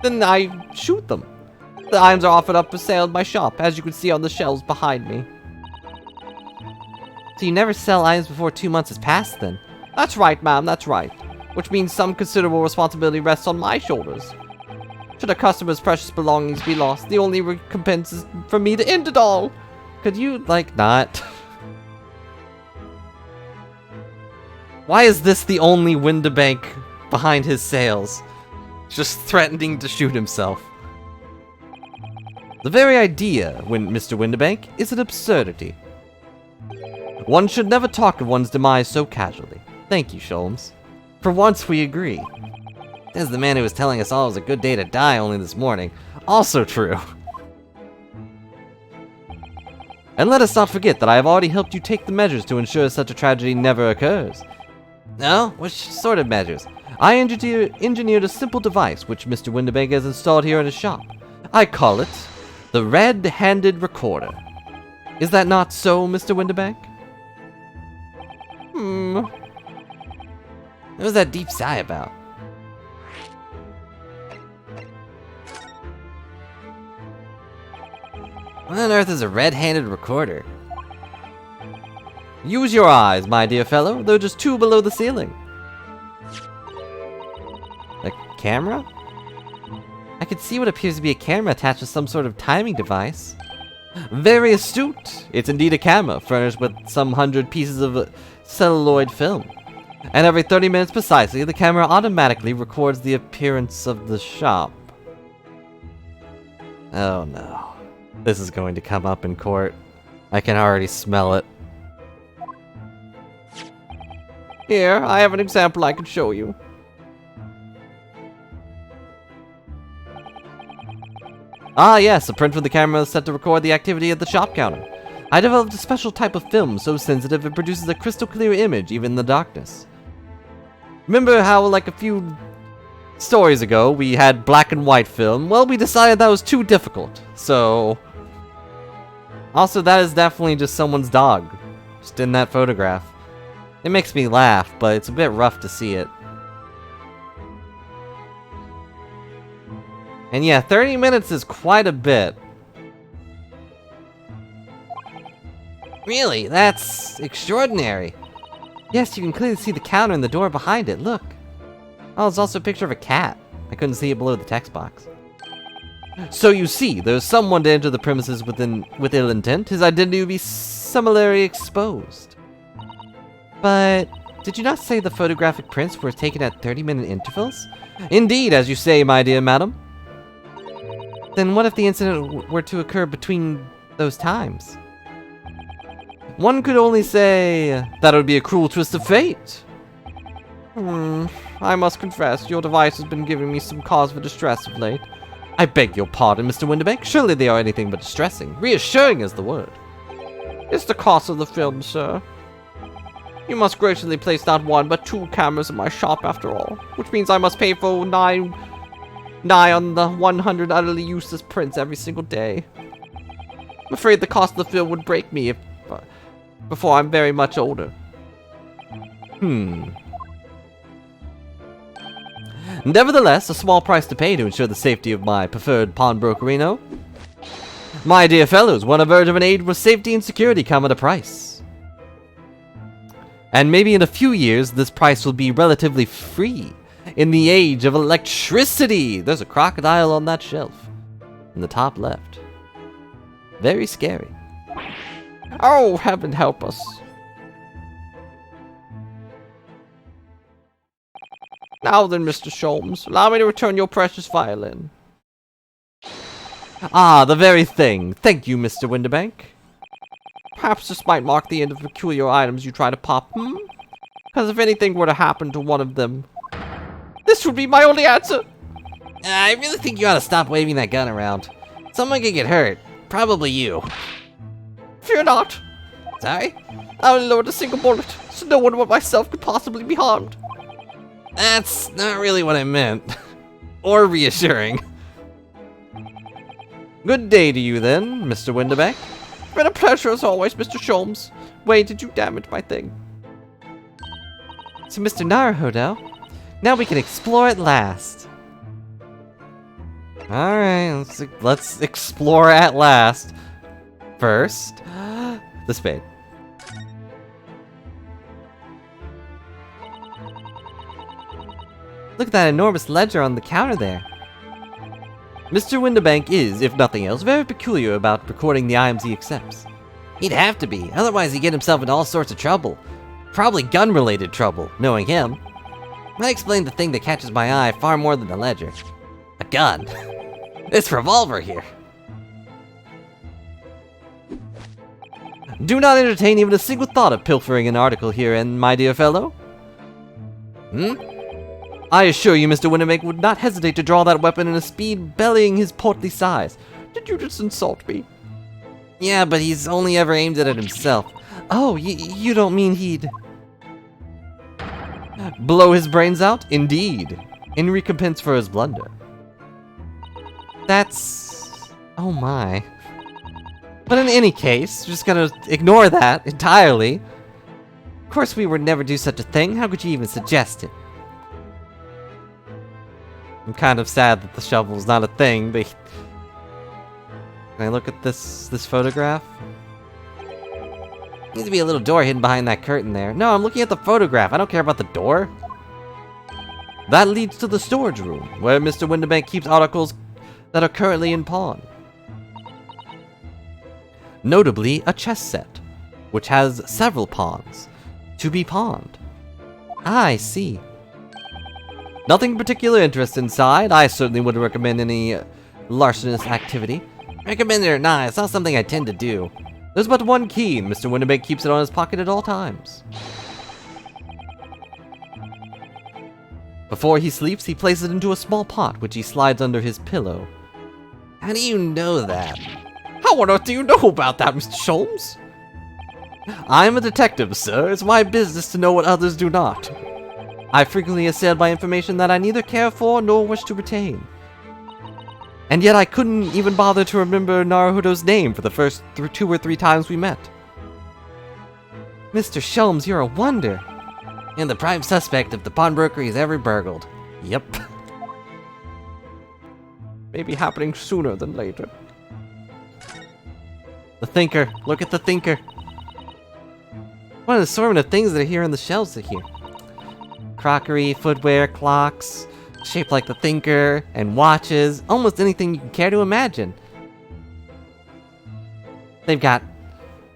Then I shoot them. The items are offered up for sale in my shop, as you can see on the shelves behind me. So you never sell items before 2 months has passed, then? That's right, ma'am, that's right. Which means some considerable responsibility rests on my shoulders. Should a customer's precious belongings be lost, the only recompense is for me to end it all. Could you, like, not? Why is this the only Windibank behind his sales? Just threatening to shoot himself. The very idea, Mr. Windibank, is an absurdity. One should never talk of one's demise so casually. Thank you, Sholmes. For once we agree. As the man who was telling us all it was a good day to die only this morning. Also true. And let us not forget that I have already helped you take the measures to ensure such a tragedy never occurs. No? Which sort of measures? I engineered a simple device which Mr. Windibank has installed here in his shop. I call it the Red-Handed Recorder. Is that not so, Mr. Windibank? What was that deep sigh about? What on earth is a red-handed recorder? Use your eyes, my dear fellow. They're just 2 below the ceiling. A camera? I can see what appears to be a camera attached to some sort of timing device. Very astute. It's indeed a camera, furnished with some 100 pieces of celluloid film. And every 30 minutes precisely, the camera automatically records the appearance of the shop. Oh no. This is going to come up in court. I can already smell it. Here, I have an example I can show you. Ah yes, a print from the camera is set to record the activity at the shop counter. I developed a special type of film so sensitive it produces a crystal clear image even in the darkness. Remember how like a few stories ago we had black and white film? Well, we decided that was too difficult, so... Also, that is definitely just someone's dog, just in that photograph. It makes me laugh, but it's a bit rough to see it. And yeah, 30 minutes is quite a bit. Really? That's extraordinary. Yes, you can clearly see the counter and the door behind it, look. Oh, there's also a picture of a cat. I couldn't see it below the text box. So you see, there's someone to enter the premises with ill intent. His identity will be similarly exposed. But did you not say the photographic prints were taken at 30-minute intervals? Indeed, as you say, my dear madam. Then what if the incident were to occur between those times? One could only say that it would be a cruel twist of fate. I must confess, your device has been giving me some cause for distress of late. I beg your pardon, Mr. Winterbank. Surely they are anything but distressing. Reassuring is the word. It's the cost of the film, sir. You must graciously place not one, but 2 cameras in my shop after all, which means I must pay for nigh on the 100 utterly useless prints every single day. I'm afraid the cost of the film would break me before I'm very much older. Nevertheless, a small price to pay to ensure the safety of my preferred pawnbrokerino. My dear fellows, one on the verge of an age where safety and security come at a price. And maybe in a few years, this price will be relatively free. In the age of electricity! There's a crocodile on that shelf. In the top left. Very scary. Oh, heaven help us. Now then, Mr. Sholmes, allow me to return your precious violin. Ah, the very thing. Thank you, Mr. Winterbank. Perhaps this might mark the end of peculiar items you try to pop, Because if anything were to happen to one of them, this would be my only answer. I really think you ought to stop waving that gun around. Someone could get hurt. Probably you. Fear not. Sorry? I only lowered a single bullet, so no one but myself could possibly be harmed. That's not really what I meant. Or reassuring. Good day to you then, Mr. Winterbank. It's been a pleasure as always, Mr. Sholmes. Wait, did you damage my thing? So, Mr. Naruhodo, now we can explore at last. Alright, let's explore at last. First, the spade. Look at that enormous ledger on the counter there. Mr. Winterbank is, if nothing else, very peculiar about recording the items he accepts. He'd have to be, otherwise he'd get himself in all sorts of trouble. Probably gun-related trouble, knowing him. Might explain the thing that catches my eye far more than the ledger. A gun. This revolver here. Do not entertain even a single thought of pilfering an article herein, my dear fellow. I assure you Mr. Winterbank would not hesitate to draw that weapon in a speed bellying his portly size. Did you just insult me? Yeah, but he's only ever aimed it at himself. Oh, you don't mean he'd... blow his brains out? Indeed. In recompense for his blunder. That's... oh my. But in any case, just gonna ignore that entirely. Of course we would never do such a thing. How could you even suggest it? I'm kind of sad that the shovel's not a thing, but... Can I look at this photograph? Needs to be a little door hidden behind that curtain there. No, I'm looking at the photograph. I don't care about the door. That leads to the storage room, where Mr. Winterbank keeps articles that are currently in pawn. Notably, a chess set, which has several pawns to be pawned. Ah, I see. Nothing particular interest inside. I certainly wouldn't recommend any larcenous activity. Recommend it or not, it's not something I tend to do. There's but one key, and Mr. Winterbank keeps it on his pocket at all times. Before he sleeps, he places it into a small pot, which he slides under his pillow. How do you know that? How on earth do you know about that, Mr. Sholmes? I'm a detective, sir. It's my business to know what others do not. I frequently assailed by information that I neither care for nor wish to retain. And yet I couldn't even bother to remember Naruhodo's name for the first 2 or 3 times we met. Mr. Sholmes, you're a wonder. And the prime suspect of the pawnbroker he's ever burgled. Yep. Maybe happening sooner than later. The Thinker. Look at the Thinker. What an assortment of things that are here on the shelves here. Crockery, footwear, clocks, shaped like the Thinker, and watches, almost anything you can care to imagine. They've got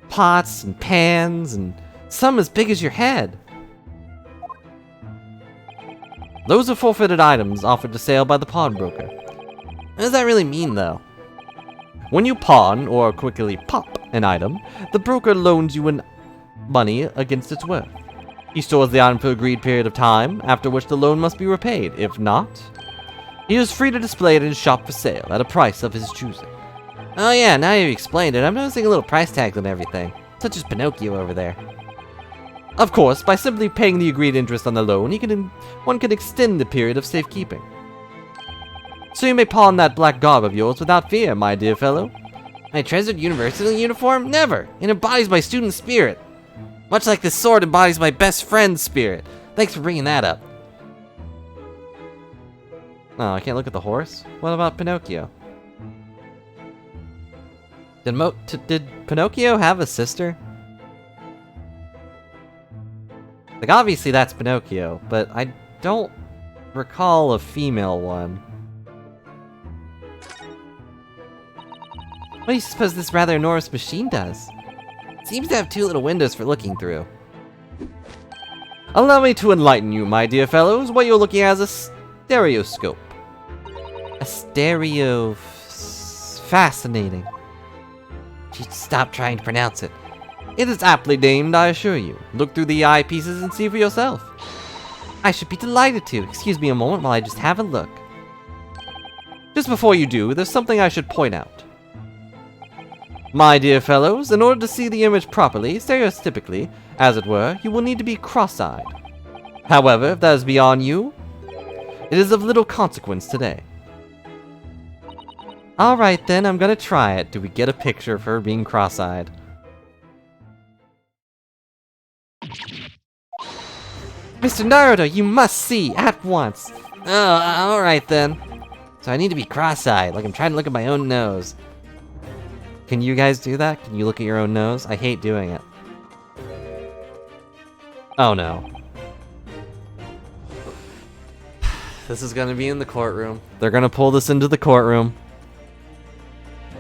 pots and pans, and some as big as your head. Those are forfeited items offered to sale by the pawnbroker. What does that really mean, though? When you pawn, or quickly pop, an item, the broker loans you money against its worth. He stores the item for an agreed period of time, after which the loan must be repaid. If not, he is free to display it in his shop for sale, at a price of his choosing. Oh yeah, now you've explained it, I'm noticing a little price tags on everything, such as Pinocchio over there. Of course, by simply paying the agreed interest on the loan, one can extend the period of safekeeping. So you may pawn that black garb of yours without fear, my dear fellow. My treasured university uniform? Never! It embodies my student spirit. Much like this sword embodies my best friend's spirit. Thanks for bringing that up. Oh, I can't look at the horse? What about Pinocchio? Did Pinocchio have a sister? Like, obviously that's Pinocchio, but I don't recall a female one. What do you suppose this rather enormous machine does? It seems to have two little windows for looking through. Allow me to enlighten you, my dear fellows. What you're looking at is a stereoscope. A stereo... Fascinating. Stop trying to pronounce it. It is aptly named, I assure you. Look through the eyepieces and see for yourself. I should be delighted to. Excuse me a moment while I just have a look. Just before you do, there's something I should point out. My dear fellows, in order to see the image properly, stereotypically, as it were, you will need to be cross-eyed. However, if that is beyond you, it is of little consequence today. Alright then, I'm gonna try it. Do we get a picture of her being cross-eyed? Mr. Naruto, you must see at once. Oh, alright then. So I need to be cross-eyed, like I'm trying to look at my own nose. Can you guys do that? Can you look at your own nose? I hate doing it. Oh no. This is gonna be in the courtroom. They're gonna pull this into the courtroom.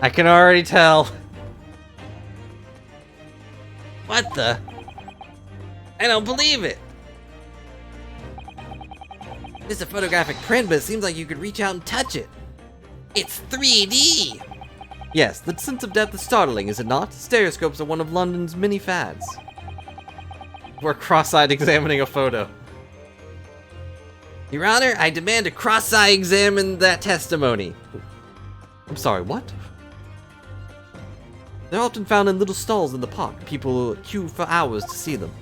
I can already tell. What the? I don't believe it. It's a photographic print, but it seems like you could reach out and touch it. It's 3D! Yes, the sense of depth is startling, is it not? Stereoscopes are one of London's many fads. We're cross-eyed examining a photo. Your Honor, I demand a cross-eye examine that testimony. I'm sorry, what? They're often found in little stalls in the park. People queue for hours to see them.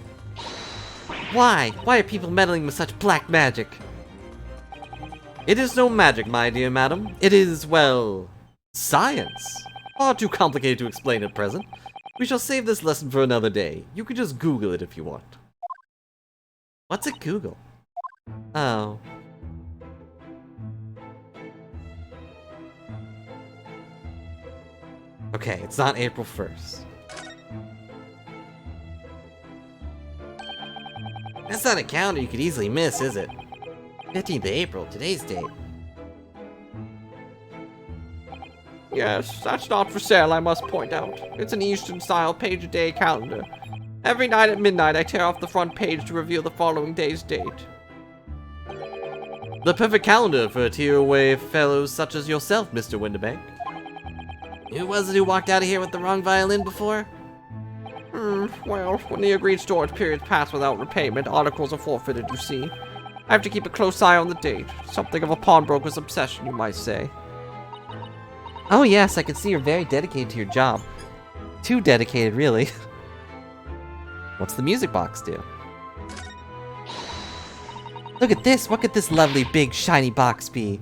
Why? Why are people meddling with such black magic? It is no magic, my dear madam. It is, well, science. Far too complicated to explain at present. We shall save this lesson for another day. You can just Google it if you want. What's a Google? Oh. Okay, it's not April 1st. That's not a calendar you could easily miss, is it? 15th of April, today's date. Yes, that's not for sale, I must point out. It's an Eastern-style page-a-day calendar. Every night at midnight, I tear off the front page to reveal the following day's date. The perfect calendar for tearaway fellows such as yourself, Mr. Winterbank. Who was it who walked out of here with the wrong violin before? Well, when the agreed storage periods pass without repayment, articles are forfeited, you see. I have to keep a close eye on the date. Something of a pawnbroker's obsession, you might say. Oh yes, I can see you're very dedicated to your job. Too dedicated, really. What's the music box do? Look at this! What could this lovely, big, shiny box be?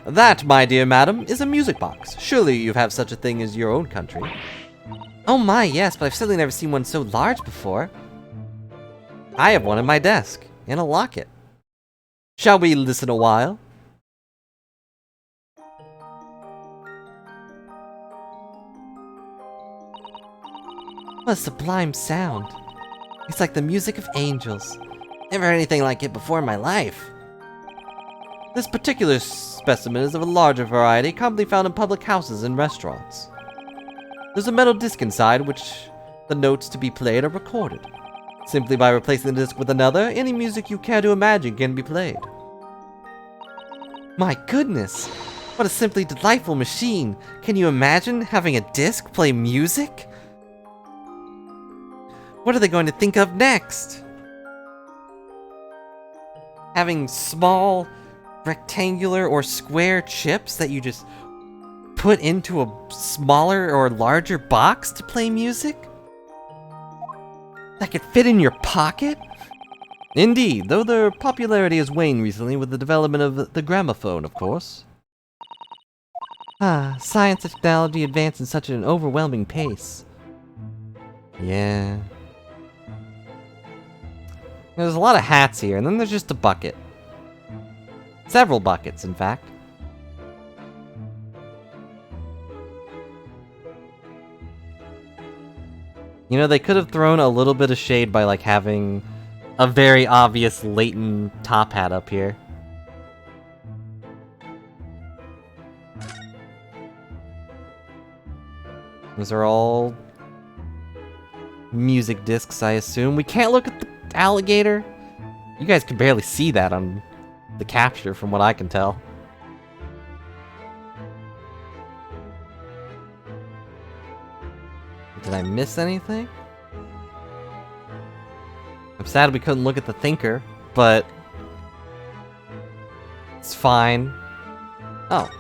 That, my dear madam, is a music box. Surely you have such a thing as your own country. Oh my, yes, but I've certainly never seen one so large before. I have one in my desk, in a locket. Shall we listen a while? What a sublime sound. It's like the music of angels. Never heard anything like it before in my life. This particular specimen is of a larger variety, commonly found in public houses and restaurants. There's a metal disc inside which the notes to be played are recorded. Simply by replacing the disc with another, any music you care to imagine can be played. My goodness! What a simply delightful machine! Can you imagine having a disc play music? What are they going to think of next? Having small, rectangular, or square chips that you just put into a smaller or larger box to play music? That could fit in your pocket? Indeed, though their popularity has waned recently with the development of the gramophone, of course. Science and technology advance in such an overwhelming pace. Yeah. There's a lot of hats here, and then there's just a bucket. Several buckets, in fact. You know, they could have thrown a little bit of shade by, like, having a very obvious Layton top hat up here. Those are all music discs, I assume. We can't look at the alligator. You guys can barely see that on the capture, from what I can tell. Did I miss anything? I'm sad we couldn't look at the thinker, but it's fine. Oh.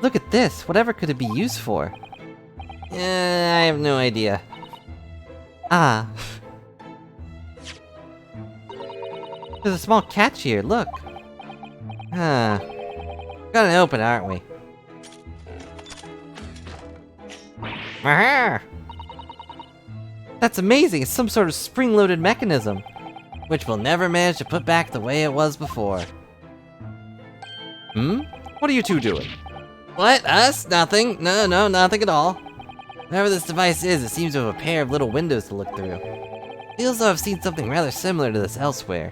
Look at this. Whatever could it be used for? I have no idea. Ah. There's a small catch here, look. Huh. Gonna open, aren't we? Aha! That's amazing! It's some sort of spring-loaded mechanism, which we'll never manage to put back the way it was before. Hmm? What are you two doing? What? Us? Nothing. No, nothing at all. Whatever this device is, it seems to have a pair of little windows to look through. Feels though I've seen something rather similar to this elsewhere.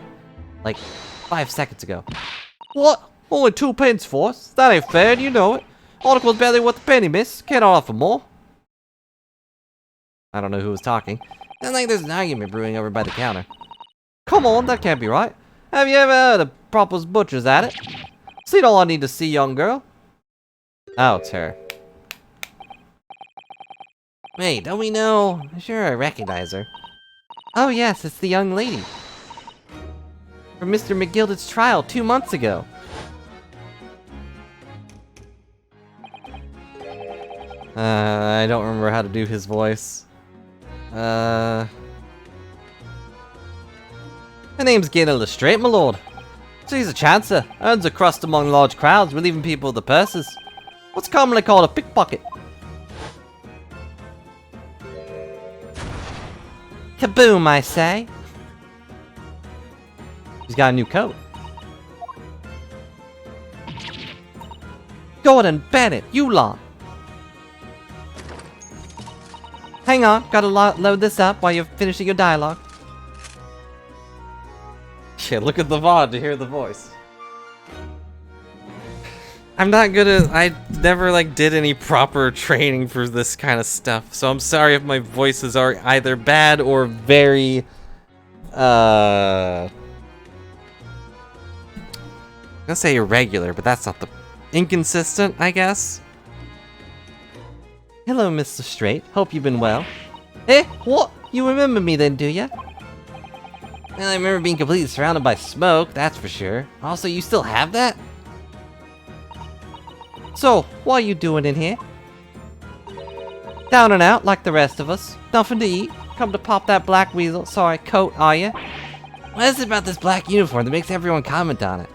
Like, 5 seconds ago. What? Only 2 pence for us? That ain't fair, you know it. Article's barely worth a penny, miss. Can't offer more. I don't know who was talking. Sounds like there's an argument brewing over by the counter. Come on, that can't be right. Have you ever heard of Proper's Butcher's at it? Seen all I need to see, young girl. Oh, it's her. Wait, don't we know? Sure, I recognize her. Oh yes, it's the young lady. From Mr. McGill's trial 2 months ago. I don't remember how to do his voice. Her name's Gaynor Lestrade, my lord. She's a chancer, earns a crust among large crowds, relieving people of the purses. What's commonly called a pickpocket. Kaboom, I say. She's got a new coat. Gordon, Bennett, you lot. Hang on, gotta load this up while you're finishing your dialogue. Yeah, look at the VOD to hear the voice. I'm not good at... I never, like, did any proper training for this kind of stuff, so I'm sorry if my voices are either bad or very... I'm gonna say irregular, but that's not the... inconsistent, I guess? Hello, Mr. Straight. Hope you've been well. Eh? What? You remember me then, do ya? Well, I remember being completely surrounded by smoke, that's for sure. Also, you still have that? So, what are you doing in here? Down and out, like the rest of us. Nothing to eat. Come to pop that black weasel, sorry, coat, are ya? What is it about this black uniform that makes everyone comment on it?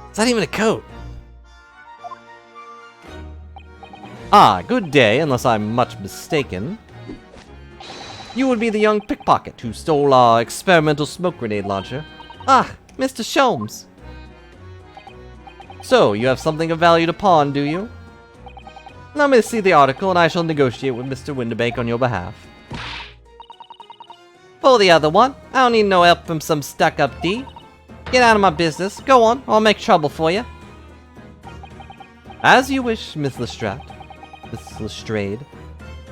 It's not even a coat. Ah, good day, unless I'm much mistaken. You would be the young pickpocket who stole our experimental smoke grenade launcher. Ah, Mr. Sholmes. So, you have something of value to pawn, do you? Let me see the article and I shall negotiate with Mr. Winterbank on your behalf. Pull the other one. I don't need no help from some stuck-up D. Get out of my business. Go on, I'll make trouble for you. As you wish, Miss Lestrade. Miss Lestrade.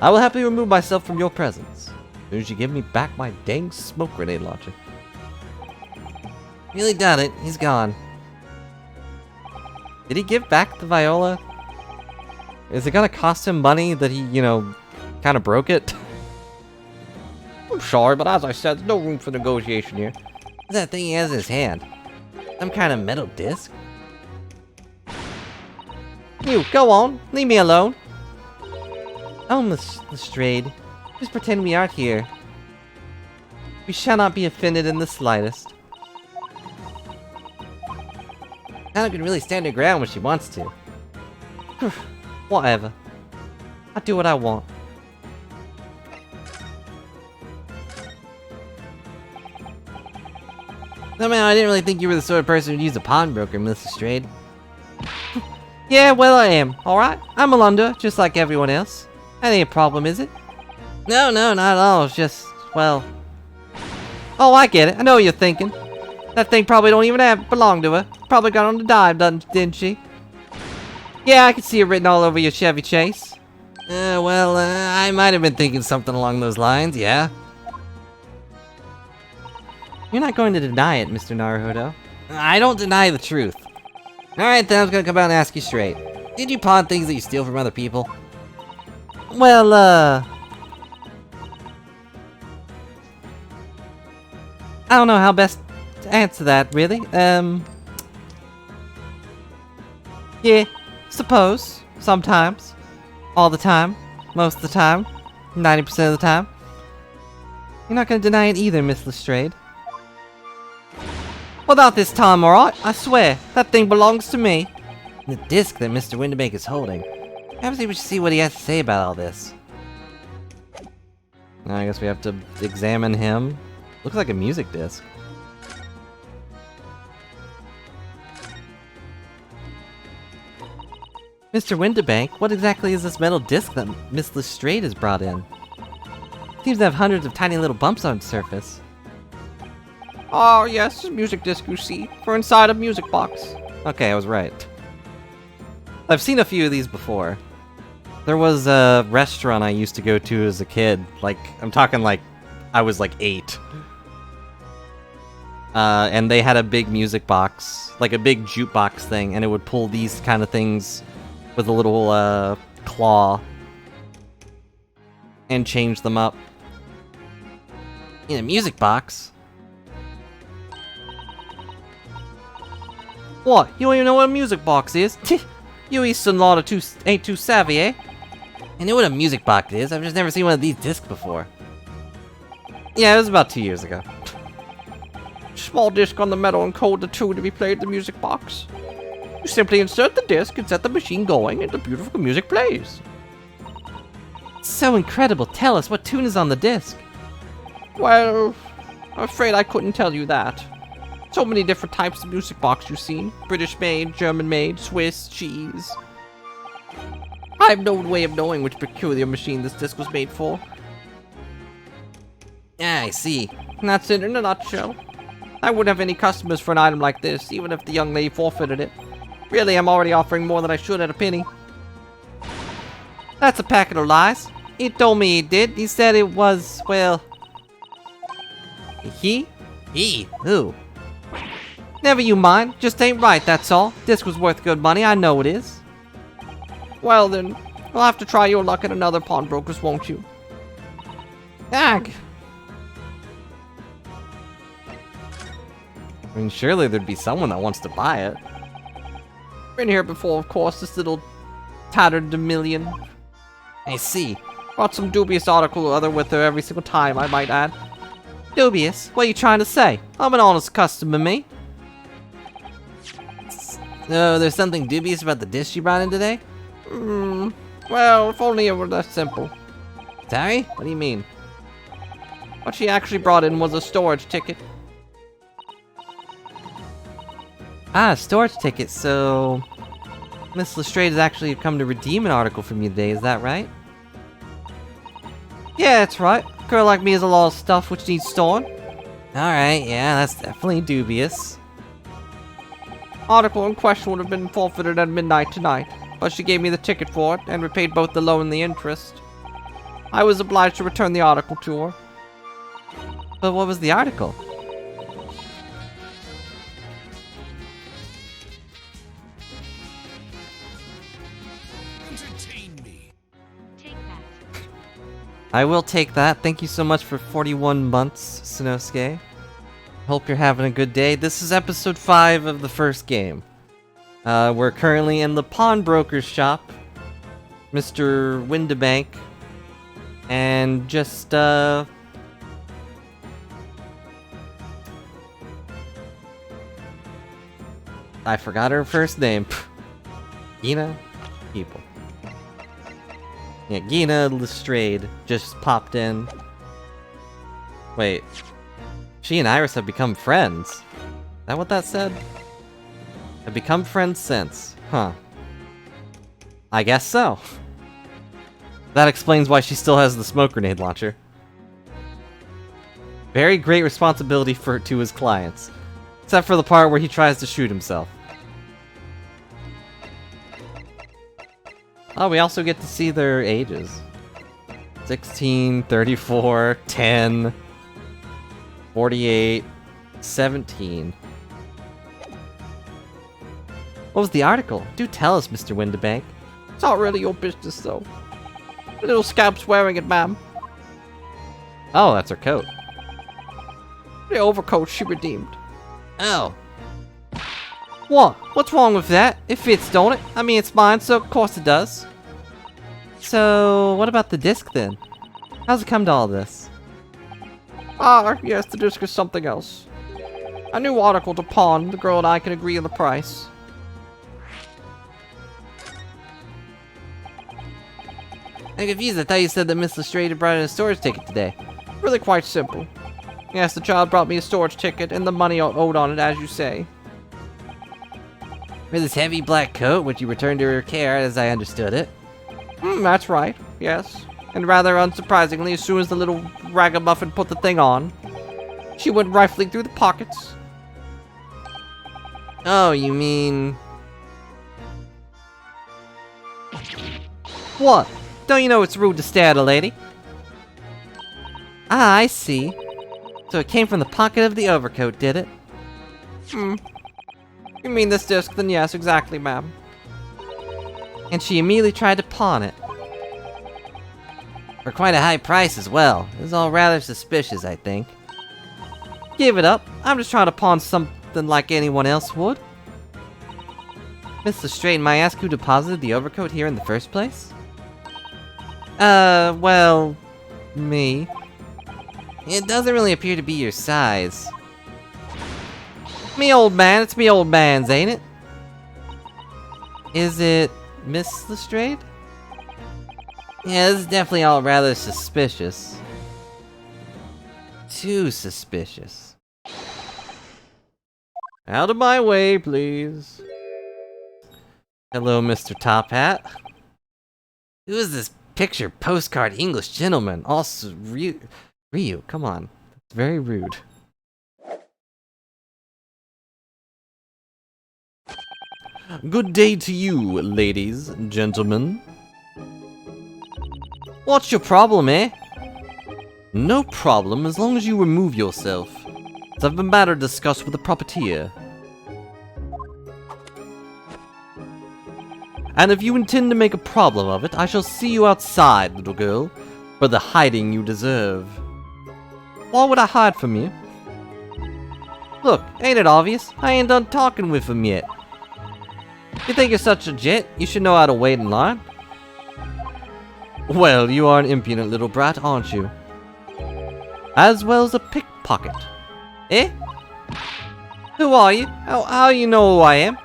I will happily remove myself from your presence. As soon as you give me back my dang smoke grenade launcher. Really done it. He's gone. Did he give back the viola? Is it gonna cost him money that he, you know, kind of broke it? I'm sorry, but as I said, there's no room for negotiation here. What's that thing he has in his hand? Some kind of metal disc? You, go on. Leave me alone. Oh, Miss Lestrade. Just pretend we aren't here. We shall not be offended in the slightest. Anna can really stand her ground when she wants to. Whatever. I do what I want. No, man, I didn't really think you were the sort of person who'd use a pawnbroker, Miss Lestrade. Yeah, well, I am, alright? I'm a Lunda, just like everyone else. That ain't a problem, is it? No, not at all. It's just, well... Oh, I get it. I know what you're thinking. That thing probably don't even belong to her. Probably got on the dive, didn't she? Yeah, I can see it written all over your Chevy Chase. I might have been thinking something along those lines, yeah. You're not going to deny it, Mr. Naruhodo. I don't deny the truth. Alright, then I was gonna come out and ask you straight. Did you pawn things that you steal from other people? Well, I don't know how best to answer that, really. Yeah, suppose. Sometimes. All the time. Most of the time. 90% of the time. You're not gonna deny it either, Miss Lestrade. Well, not this time, alright? I swear, that thing belongs to me. The disc that Mr. Winterbank is holding. Perhaps we should see what he has to say about all this. I guess we have to examine him. Looks like a music disc. Mr. Winterbank, what exactly is this metal disc that Miss Lestrade has brought in? It seems to have hundreds of tiny little bumps on its surface. Oh, yes, music disc, you see, for inside a music box. Okay, I was right. I've seen a few of these before. There was a restaurant I used to go to as a kid. Like, I'm talking like, I was like 8. And they had a big music box, like a big jukebox thing, and it would pull these kind of things with a little, claw. And change them up. In a music box? What? You don't even know what a music box is? You Eastern Law ain't too savvy, eh? I know what a music box is, I've just never seen one of these discs before. Yeah, it was about 2 years ago. Small disc on the metal and code the tune to be played in the music box. You simply insert the disc and set the machine going, and the beautiful music plays. So incredible. Tell us, what tune is on the disc? Well, I'm afraid I couldn't tell you that. So many different types of music box you've seen. British made, German made, Swiss, cheese. I have no way of knowing which peculiar machine this disc was made for. Ah, I see. And that's it in a nutshell. I wouldn't have any customers for an item like this, even if the young lady forfeited it. Really, I'm already offering more than I should at a penny. That's a packet of lies. He told me he did. He said it was, well... He? Who? Never you mind. Just ain't right, that's all. Disc was worth good money, I know it is. Well then, you'll have to try your luck at another pawnbroker's, won't you? Ag! I mean, surely there'd be someone that wants to buy it. Been here before, of course, this little tattered Dominion. I see. Brought some dubious article or other with her every single time, I might add. Dubious? What are you trying to say? I'm an honest customer, me. So, there's something dubious about the disc you brought in today? Well, if only it were that simple. Sorry? What do you mean? What she actually brought in was a storage ticket. Ah, a storage ticket, so... Miss Lestrade has actually come to redeem an article from you today, is that right? Yeah, that's right. A girl like me has a lot of stuff which needs storing. Alright, yeah, that's definitely dubious. Article in question would have been forfeited at midnight tonight, but she gave me the ticket for it and repaid both the loan and the interest. I was obliged to return the article to her. But what was the article? I will take that. Thank you so much for 41 months, Sanosuke. Hope you're having a good day. This is episode 5 of the first game. We're currently in the pawnbroker's shop. Mr. Windibank. And just, I forgot her first name. Gina? People. Yeah, Gina Lestrade just popped in. Wait. She and Iris have become friends. Is that what that said? Have become friends since. Huh. I guess so. That explains why she still has the smoke grenade launcher. Very great responsibility to his clients. Except for the part where he tries to shoot himself. Oh, we also get to see their ages. 16, 34, 10, 48, 17. What was the article? Do tell us, Mr. Windibank. It's not really your business, though. The little scab's wearing it, ma'am. Oh, that's her coat. The overcoat she redeemed. Oh. What? What's wrong with that? It fits, don't it? I mean, it's mine, so of course it does. So, what about the disc then? How's it come to all this? Ah, yes, the disc is something else. A new article to pawn. The girl and I can agree on the price. I'm confused. I thought you said that Miss Lestrade had brought in a storage ticket today. Really quite simple. Yes, the child brought me a storage ticket and the money owed on it, as you say. For this heavy black coat, which you returned to her care, as I understood it. That's right, yes. And rather unsurprisingly, as soon as the little ragamuffin put the thing on, she went rifling through the pockets. Oh, you mean... What? Don't you know it's rude to stare at a lady? Ah, I see. So it came from the pocket of the overcoat, did it? You mean this disc? Then yes, exactly, ma'am. And she immediately tried to pawn it. For quite a high price as well. It was all rather suspicious, I think. Give it up. I'm just trying to pawn something like anyone else would. Miss Lestrade, may I ask who deposited the overcoat here in the first place? Well... me. It doesn't really appear to be your size. Me old man, it's me old man's, ain't it? Is it Miss Lestrade? Yeah, this is definitely all rather suspicious. Too suspicious. Out of my way, please. Hello, Mr. Top Hat. Who is this picture postcard English gentleman? Also, Ryu, come on. That's very rude. Good day to you, ladies and gentlemen. What's your problem, eh? No problem, as long as you remove yourself. It's a matter discussed with the proprietor. And if you intend to make a problem of it, I shall see you outside, little girl, for the hiding you deserve. Why would I hide from you? Look, ain't it obvious? I ain't done talking with him yet. You think you're such a gent, you should know how to wait in line. Well, you are an impudent little brat, aren't you? As well as a pickpocket. Eh? Who are you? How you know who I am?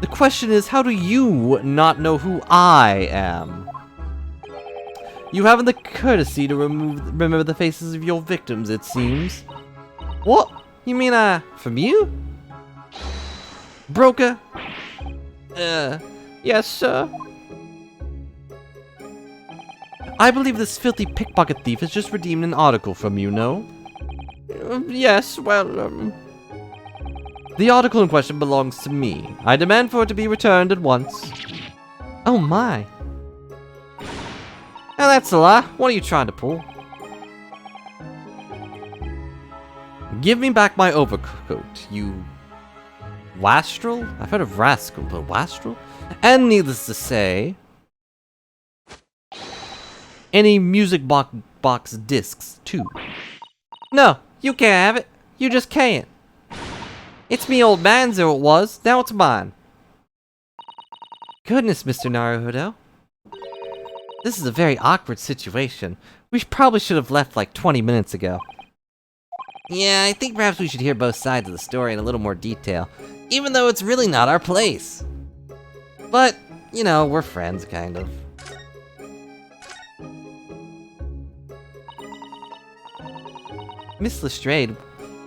The question is, how do you not know who I am? You haven't the courtesy to remember the faces of your victims, it seems. What? You mean, from you? Broker? Yes, sir. I believe this filthy pickpocket thief has just redeemed an article from you, no? Yes, well, The article in question belongs to me. I demand for it to be returned at once. Oh my. Now that's a lie. What are you trying to pull? Give me back my overcoat, you wastrel? I've heard of rascal, but wastrel? And needless to say, any music box discs too. No, you can't have it. You just can't. It's me old man's, or it was. Now it's mine. Goodness, Mr. Naruhodo. This is a very awkward situation. We probably should have left like 20 minutes ago. Yeah, I think perhaps we should hear both sides of the story in a little more detail, even though it's really not our place. But, you know, we're friends, kind of. Miss Lestrade,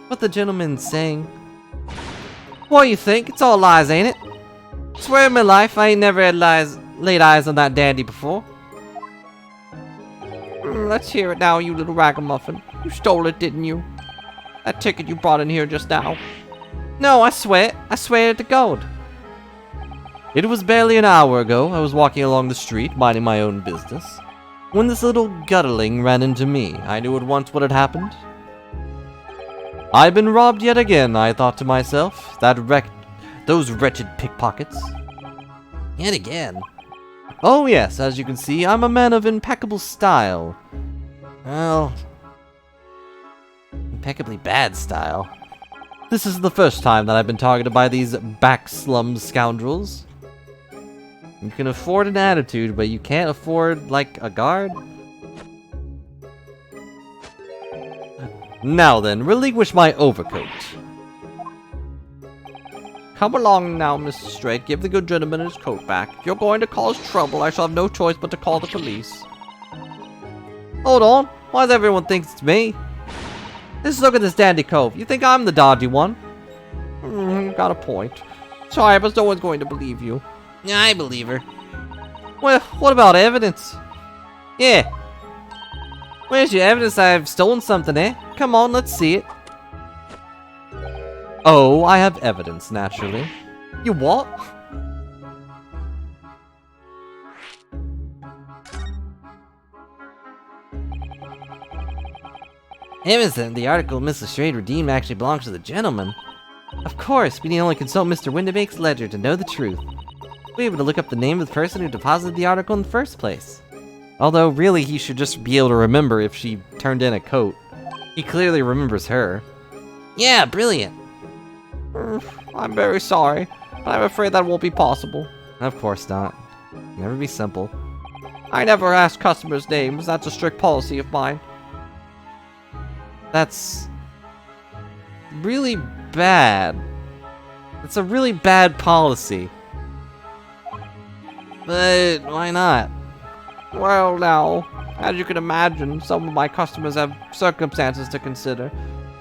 what the gentleman's saying? What do you think? It's all lies, ain't it? Swear in my life I ain't never had laid eyes on that dandy before. Let's hear it now, you little ragamuffin. You stole it, didn't you? That ticket you brought in here just now. No, I swear it to God. It was barely an hour ago. I was walking along the street, minding my own business, when this little gutterling ran into me. I knew at once what had happened. I've been robbed yet again, I thought to myself. Those wretched pickpockets. Yet again. Oh yes, as you can see, I'm a man of impeccable style. Well, impeccably bad style. This is the first time that I've been targeted by these back-slummed scoundrels. You can afford an attitude, but you can't afford, like, a guard? Now then, relinquish my overcoat. Come along now, Mr. Straight. Give the good gentleman his coat back. If you're going to cause trouble, I shall have no choice but to call the police. Hold on. Why does everyone think it's me? Just look at this dandy cove. You think I'm the dodgy one? Got a point. Sorry, but no one's going to believe you. Yeah, I believe her. Well, what about evidence? Yeah. Where's your evidence I've stolen something, eh? Come on, let's see it. Oh, I have evidence, naturally. You what? Evidence the article Mrs. Strayed redeemed actually belongs to the gentleman. Of course, we need only consult Mr. Windibake's ledger to know the truth. We'll be able to look up the name of the person who deposited the article in the first place. Although, really, he should just be able to remember if she turned in a coat. He clearly remembers her. Yeah, brilliant. I'm very sorry, but I'm afraid that won't be possible. Of course not. Never be simple. I never ask customers' names. That's a strict policy of mine. That's really bad. It's a really bad policy. But why not? Well, now, as you can imagine, some of my customers have circumstances to consider.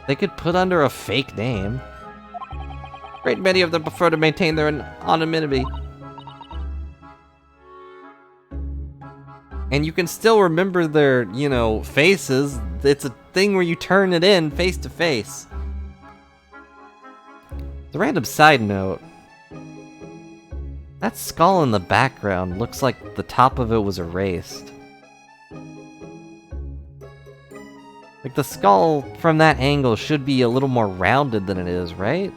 They could put under a fake name. Great many of them prefer to maintain their anonymity. And you can still remember their, faces. It's a thing where you turn it in face to face. The random side note. That skull in the background looks like the top of it was erased. Like the skull from that angle should be a little more rounded than it is, right?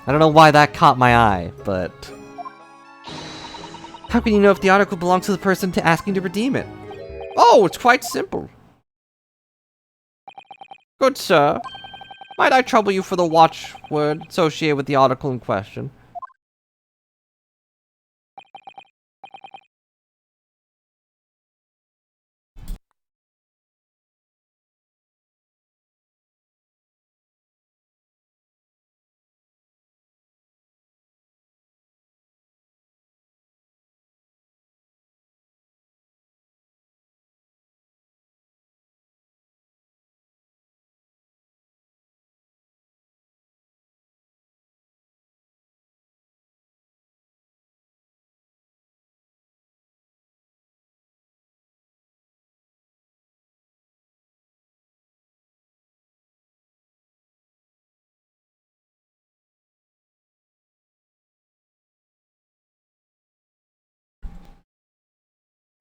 I don't know why that caught my eye, but... How can you know if the article belongs to the person asking to redeem it? Oh, it's quite simple. Good sir, might I trouble you for the watchword associated with the article in question?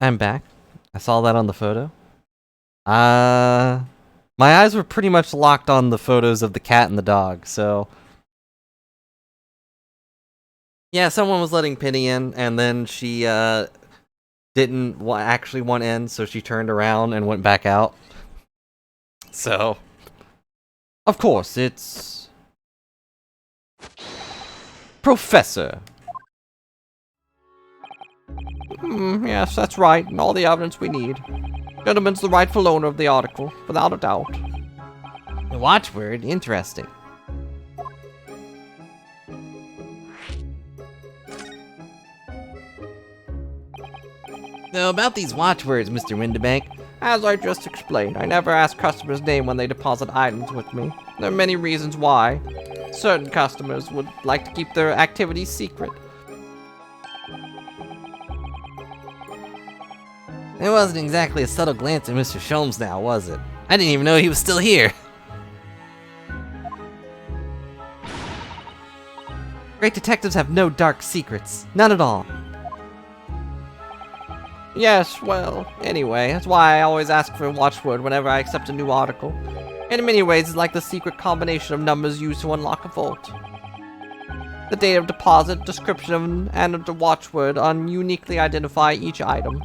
I'm back. I saw that on the photo. My eyes were pretty much locked on the photos of the cat and the dog, so... Yeah, someone was letting Penny in, and then she, didn't actually want in, so she turned around and went back out. So... Of course, it's... Professor. Yes, that's right, and all the evidence we need. Gentleman's the rightful owner of the article, without a doubt. The watchword? Interesting. So about these watchwords, Mr. Windibank. As I just explained, I never ask customers' name when they deposit items with me. There are many reasons why. Certain customers would like to keep their activities secret. It wasn't exactly a subtle glance at Mr. Sholmes now, was it? I didn't even know he was still here. Great detectives have no dark secrets. None at all. Yes, well, anyway, that's why I always ask for a watchword whenever I accept a new article. And in many ways, it's like the secret combination of numbers used to unlock a vault. The date of deposit, description, and the watchword uniquely identify each item.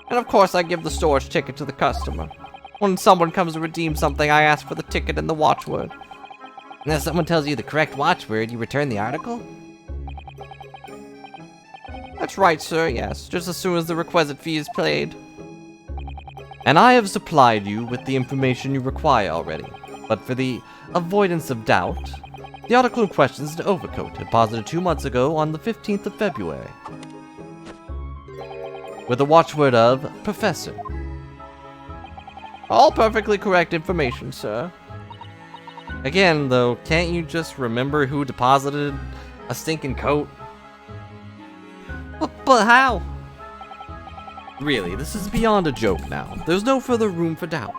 And of course, I give the storage ticket to the customer. When someone comes to redeem something, I ask for the ticket and the watchword. And if someone tells you the correct watchword, you return the article? That's right, sir, yes, just as soon as the requisite fee is paid. And I have supplied you with the information you require already. But for the avoidance of doubt, the article in question is an overcoat deposited 2 months ago on the 15th of February. With the watchword of Professor. All perfectly correct information, sir. Again, though, can't you just remember who deposited a stinking coat? But how? Really, this is beyond a joke now. There's no further room for doubt.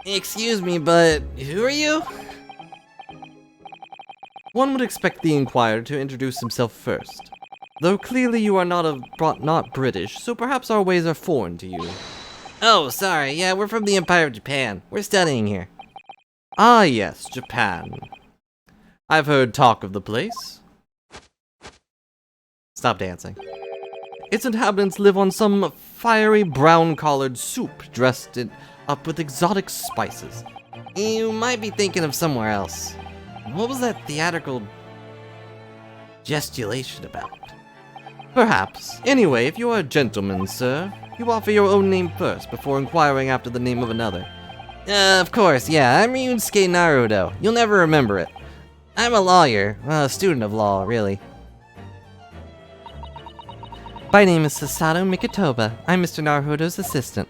Excuse me, but who are you? One would expect the inquirer to introduce himself first. Though clearly you are not British, so perhaps our ways are foreign to you. Oh, sorry, yeah, we're from the Empire of Japan. We're studying here. Ah, yes, Japan. I've heard talk of the place. Stop dancing. Its inhabitants live on some fiery brown-collared soup dressed up with exotic spices. You might be thinking of somewhere else. What was that theatrical gesticulation about? Perhaps. Anyway, if you are a gentleman, sir, you offer your own name first before inquiring after the name of another. Of course, yeah, I'm Ryusuke Naruto. You'll never remember it. I'm a lawyer. A student of law, really. My name is Sasato Mikitoba. I'm Mr. Naruto's assistant.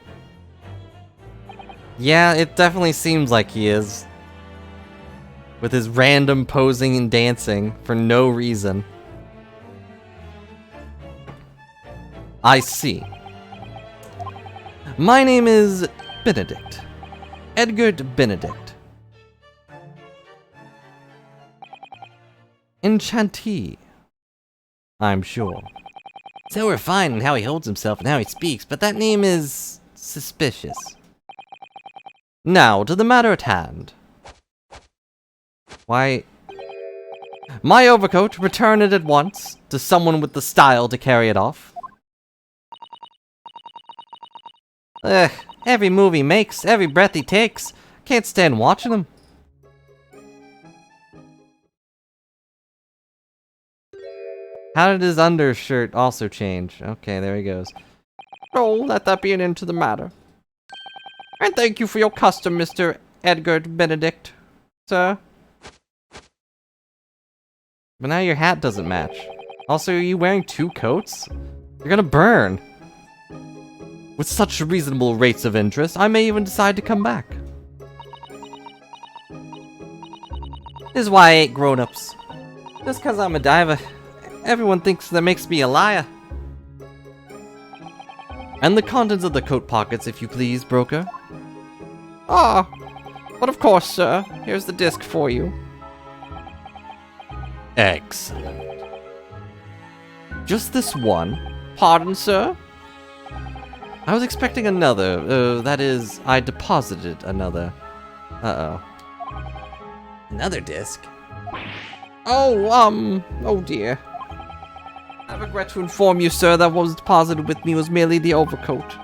Yeah, it definitely seems like he is. With his random posing and dancing for no reason. I see. My name is Benedict. Edgar Benedict. Enchantee. I'm sure. So refined in how he holds himself and how he speaks, but that name is suspicious. Now, to the matter at hand. Why... My overcoat, return it at once, to someone with the style to carry it off. Ugh, every move he makes, every breath he takes, can't stand watching him. How did his undershirt also change? Okay, there he goes. Oh, let that be an end to the matter. And thank you for your custom, Mr. Edgar Benedict, sir. But now your hat doesn't match. Also, are you wearing 2 coats? You're gonna burn. With such reasonable rates of interest, I may even decide to come back. This is why I hate grown-ups. Just cause I'm a diver, everyone thinks that makes me a liar. And the contents of the coat pockets, if you please, broker. Ah, but of course, sir. Here's the disc for you. Excellent. Just this one? Pardon, sir? I was expecting another. That is, I deposited another. Uh-oh. Another disc? Oh dear. I regret to inform you, sir, that what was deposited with me was merely the overcoat.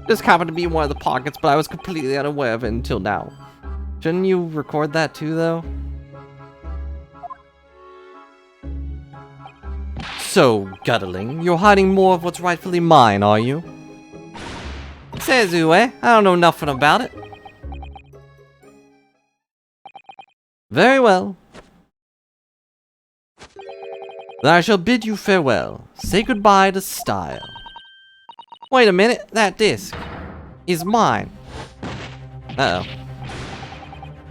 This happened to be in one of the pockets, but I was completely unaware of it until now. Shouldn't you record that too, though? So, Guttling, you're hiding more of what's rightfully mine, are you? Says who, eh? I don't know nothing about it. Very well. Then I shall bid you farewell. Say goodbye to style. Wait a minute, that disc is mine. Uh-oh.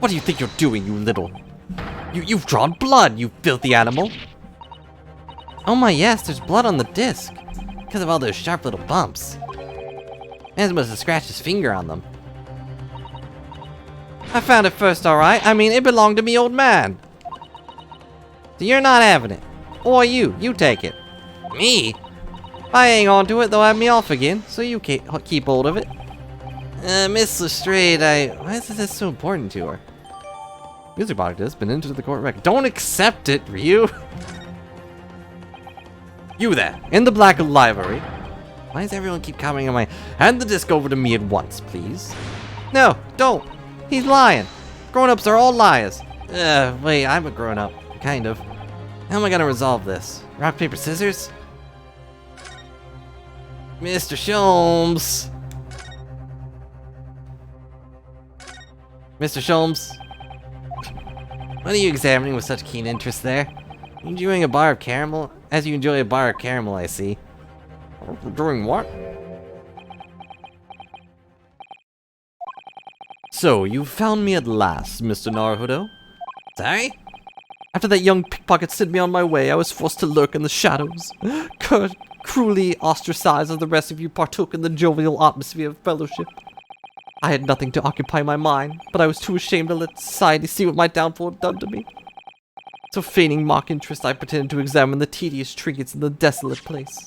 What do you think you're doing, you little... You've drawn blood, you filthy animal! Oh my yes, there's blood on the disc. Because of all those sharp little bumps. Man must have scratched his finger on them. I found it first, alright. I mean, it belonged to me old man. So you're not having it. Or you take it. Me? If I hang on to it, they'll have me off again, so you keep hold of it. Miss Lestrade, why is this so important to her? Music box has been into the court record. Don't accept it, Ryu! You there, in the black livery. Why does everyone keep commenting on my... Hand the disc over to me at once, please. No, don't. He's lying. Grown-ups are all liars. Wait, I'm a grown-up. Kind of. How am I gonna resolve this? Rock, paper, scissors? Mr. Sholmes! Mr. Sholmes? What are you examining with such keen interest there? You enjoying a bar of caramel? As you enjoy a bar of caramel, I see. Doing what? So, you found me at last, Mr. Naruhodo? Sorry? After that young pickpocket sent me on my way, I was forced to lurk in the shadows. Cruelly ostracized as the rest of you partook in the jovial atmosphere of fellowship. I had nothing to occupy my mind, but I was too ashamed to let society see what my downfall had done to me. So feigning mock interest, I pretended to examine the tedious trinkets in the desolate place.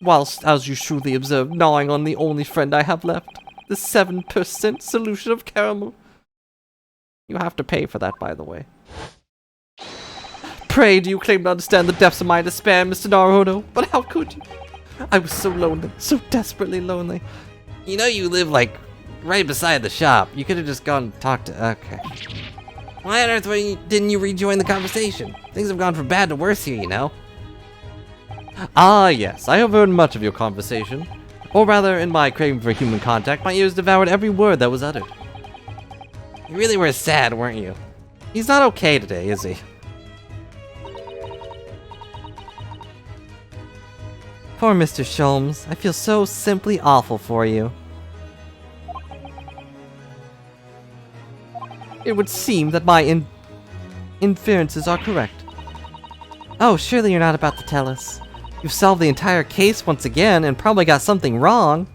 Whilst, as you shrewdly observed, gnawing on the only friend I have left, the 7% solution of caramel. You have to pay for that, by the way. Pray, do you claim to understand the depths of my despair, Mr. Naruhodo? But how could you? I was so lonely, so desperately lonely. You know you live, like, right beside the shop. You could have just gone and talked to... Okay. Why on earth didn't you rejoin the conversation? Things have gone from bad to worse here, you know? Ah, yes, I have heard much of your conversation. Or rather, in my craving for human contact, my ears devoured every word that was uttered. You really were sad, weren't you? He's not okay today, is he? Poor Mr. Sholmes. I feel so simply awful for you. It would seem that my inferences are correct. Oh, surely you're not about to tell us. You've solved the entire case once again and probably got something wrong.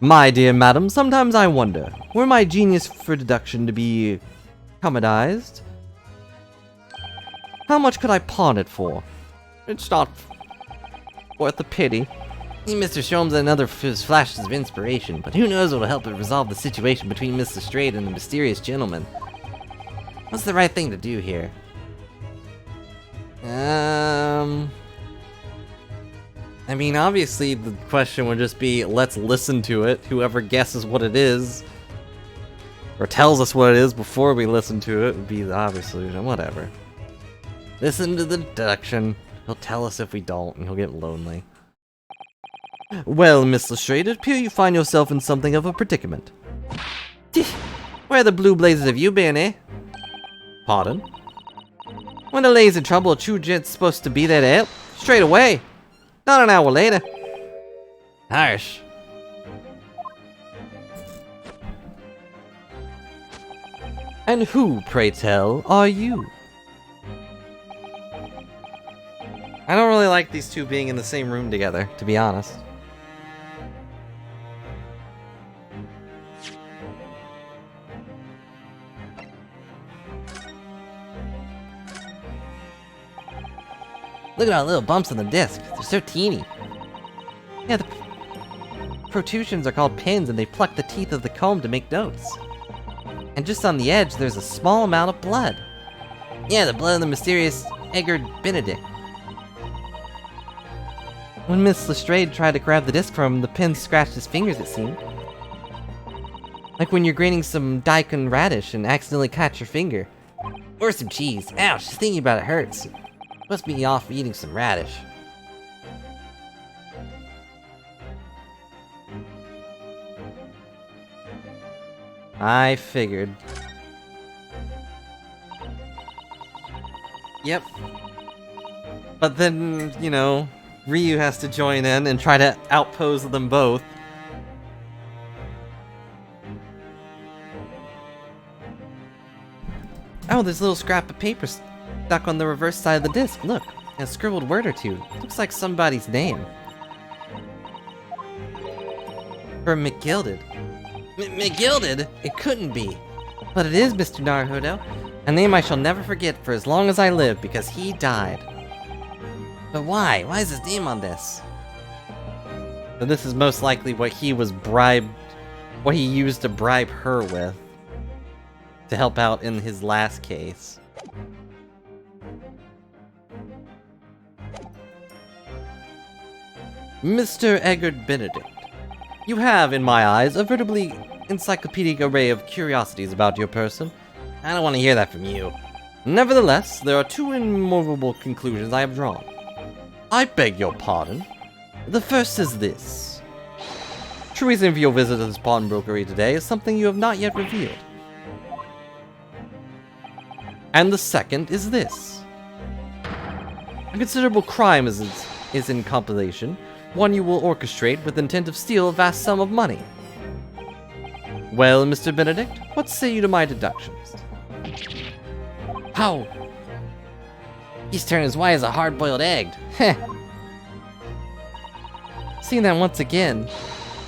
My dear madam, sometimes I wonder, were my genius for deduction to be commodized, how much could I pawn it for? It's not worth the pity. Mr. Sholmes had another flashes of inspiration, but who knows what'll help it resolve the situation between Miss Lestrade and the mysterious gentleman. What's the right thing to do here? I mean, obviously the question would just be, let's listen to it. Whoever guesses what it is, or tells us what it is before we listen to it, would be the obvious solution. Whatever. Listen to the deduction. He'll tell us if we don't, and he'll get lonely. Well, Miss Lestrade, it appears you find yourself in something of a predicament. Where the blue blazes have you been, eh? Pardon? When a lady's in trouble, a true gent's supposed to be there to help. Straight away. Not an hour later. Harsh. And who, pray tell, are you? I don't really like these two being in the same room together, to be honest. Look at all the little bumps on the disc. They're so teeny. Yeah, the protrusions are called pins, and they pluck the teeth of the comb to make notes. And just on the edge, there's a small amount of blood. Yeah, the blood of the mysterious Edgar Benedict. When Miss Lestrade tried to grab the disc from him, the pin scratched his fingers, it seemed. Like when you're grating some daikon radish and accidentally catch your finger. Or some cheese. Ouch, just thinking about it hurts. Must be off eating some radish. I figured. Yep. But then, you know, Ryu has to join in and try to outpose them both. Oh, there's a little scrap of paper stuck on the reverse side of the disc. Look, and a scribbled word or two. Looks like somebody's name. For McGilded. McGilded? It couldn't be. But it is, Mr. Naruhodo. A name I shall never forget for as long as I live, because he died. But why? Why is his name on this? So this is most likely what he was bribed... what he used to bribe her with. To help out in his last case. Mr. Edgar Benedict, you have, in my eyes, a veritably encyclopedic array of curiosities about your person. I don't want to hear that from you. Nevertheless, there are two immovable conclusions I have drawn. I beg your pardon. The first is this. True reason for your visit to this pawnbrokery today is something you have not yet revealed. And the second is this. A considerable crime is in compilation, one you will orchestrate with intent of steal a vast sum of money. Well, Mr. Benedict, what say you to my deductions? How? He's turned as white as a hard-boiled egg. Heh. Seeing that once again,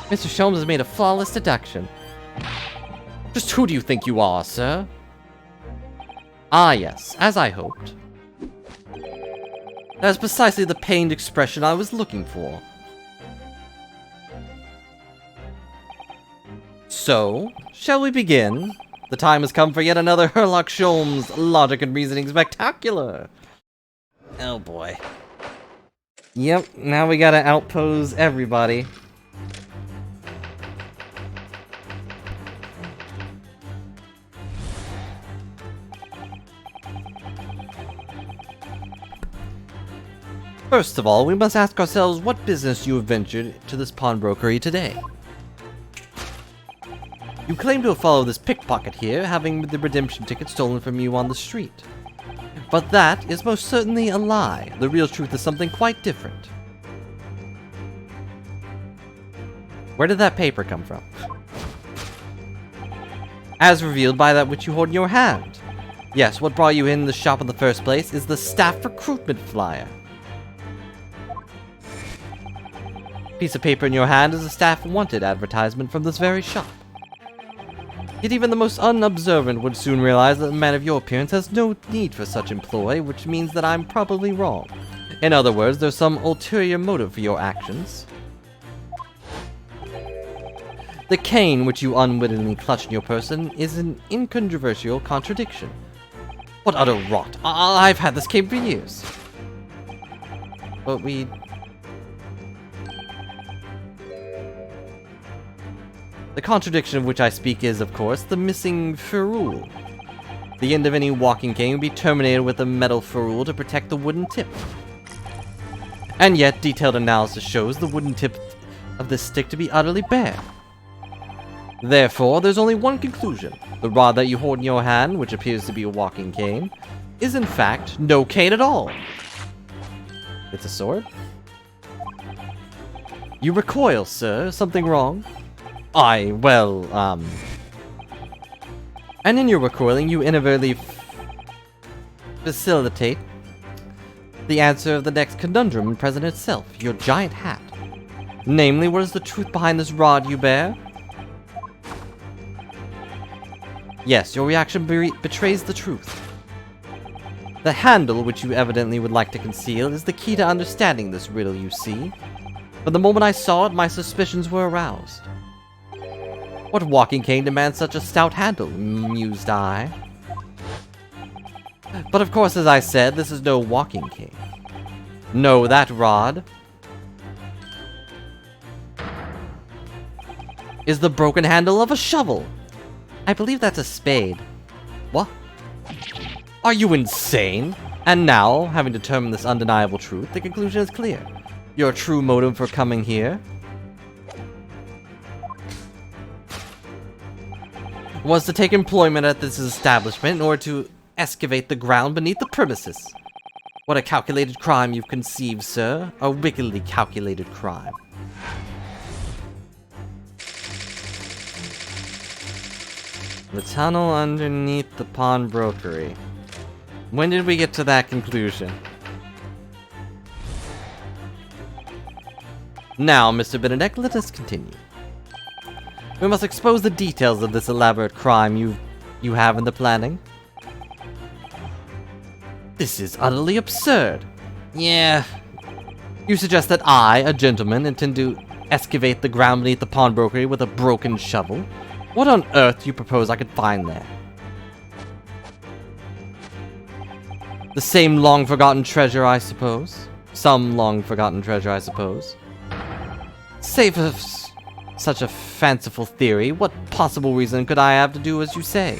Mr. Sholmes has made a flawless deduction. Just who do you think you are, sir? Ah yes, as I hoped. That is precisely the pained expression I was looking for. So, shall we begin? The time has come for yet another Sherlock Sholmes Logic and Reasoning Spectacular! Oh boy. Yep, now we gotta outpose everybody. First of all, we must ask ourselves what business you have ventured to this pawnbrokery today. You claim to have followed this pickpocket here, having the redemption ticket stolen from you on the street. But that is most certainly a lie. The real truth is something quite different. Where did that paper come from? As revealed by that which you hold in your hand. Yes, what brought you in the shop in the first place is the staff recruitment flyer. Piece of paper in your hand is a staff wanted advertisement from this very shop. Yet even the most unobservant would soon realize that a man of your appearance has no need for such employ, which means that I'm probably wrong. In other words, there's some ulterior motive for your actions. The cane which you unwittingly clutch in your person is an incontrovertible contradiction. What utter rot! I've had this cane for years. But the contradiction of which I speak is, of course, the missing ferrule. The end of any walking cane would be terminated with a metal ferrule to protect the wooden tip. And yet, detailed analysis shows the wooden tip of this stick to be utterly bare. Therefore, there's only one conclusion. The rod that you hold in your hand, which appears to be a walking cane, is in fact no cane at all. It's a sword? You recoil, sir. Something wrong? And in your recoiling, you inadvertently facilitate the answer of the next conundrum present itself, your giant hat. Namely, what is the truth behind this rod you bear? Yes, your reaction betrays the truth. The handle, which you evidently would like to conceal, is the key to understanding this riddle, you see. But the moment I saw it, my suspicions were aroused. What walking cane demands such a stout handle? Mused I. But of course, as I said, this is no walking cane. No, that rod is the broken handle of a shovel. I believe that's a spade. What? Are you insane? And now, having determined this undeniable truth, the conclusion is clear. Your true motive for coming here was to take employment at this establishment in order to excavate the ground beneath the premises. What a calculated crime you've conceived, sir. A wickedly calculated crime. The tunnel underneath the pawnbrokery. When did we get to that conclusion? Now, Mr. Benedict, let us continue. We must expose the details of this elaborate crime you have in the planning. This is utterly absurd. Yeah. You suggest that I, a gentleman, intend to excavate the ground beneath the pawnbrokery with a broken shovel? What on earth do you propose I could find there? The same long-forgotten treasure, I suppose. Some long-forgotten treasure, I suppose. Save for such a fanciful theory, what possible reason could I have to do as you say?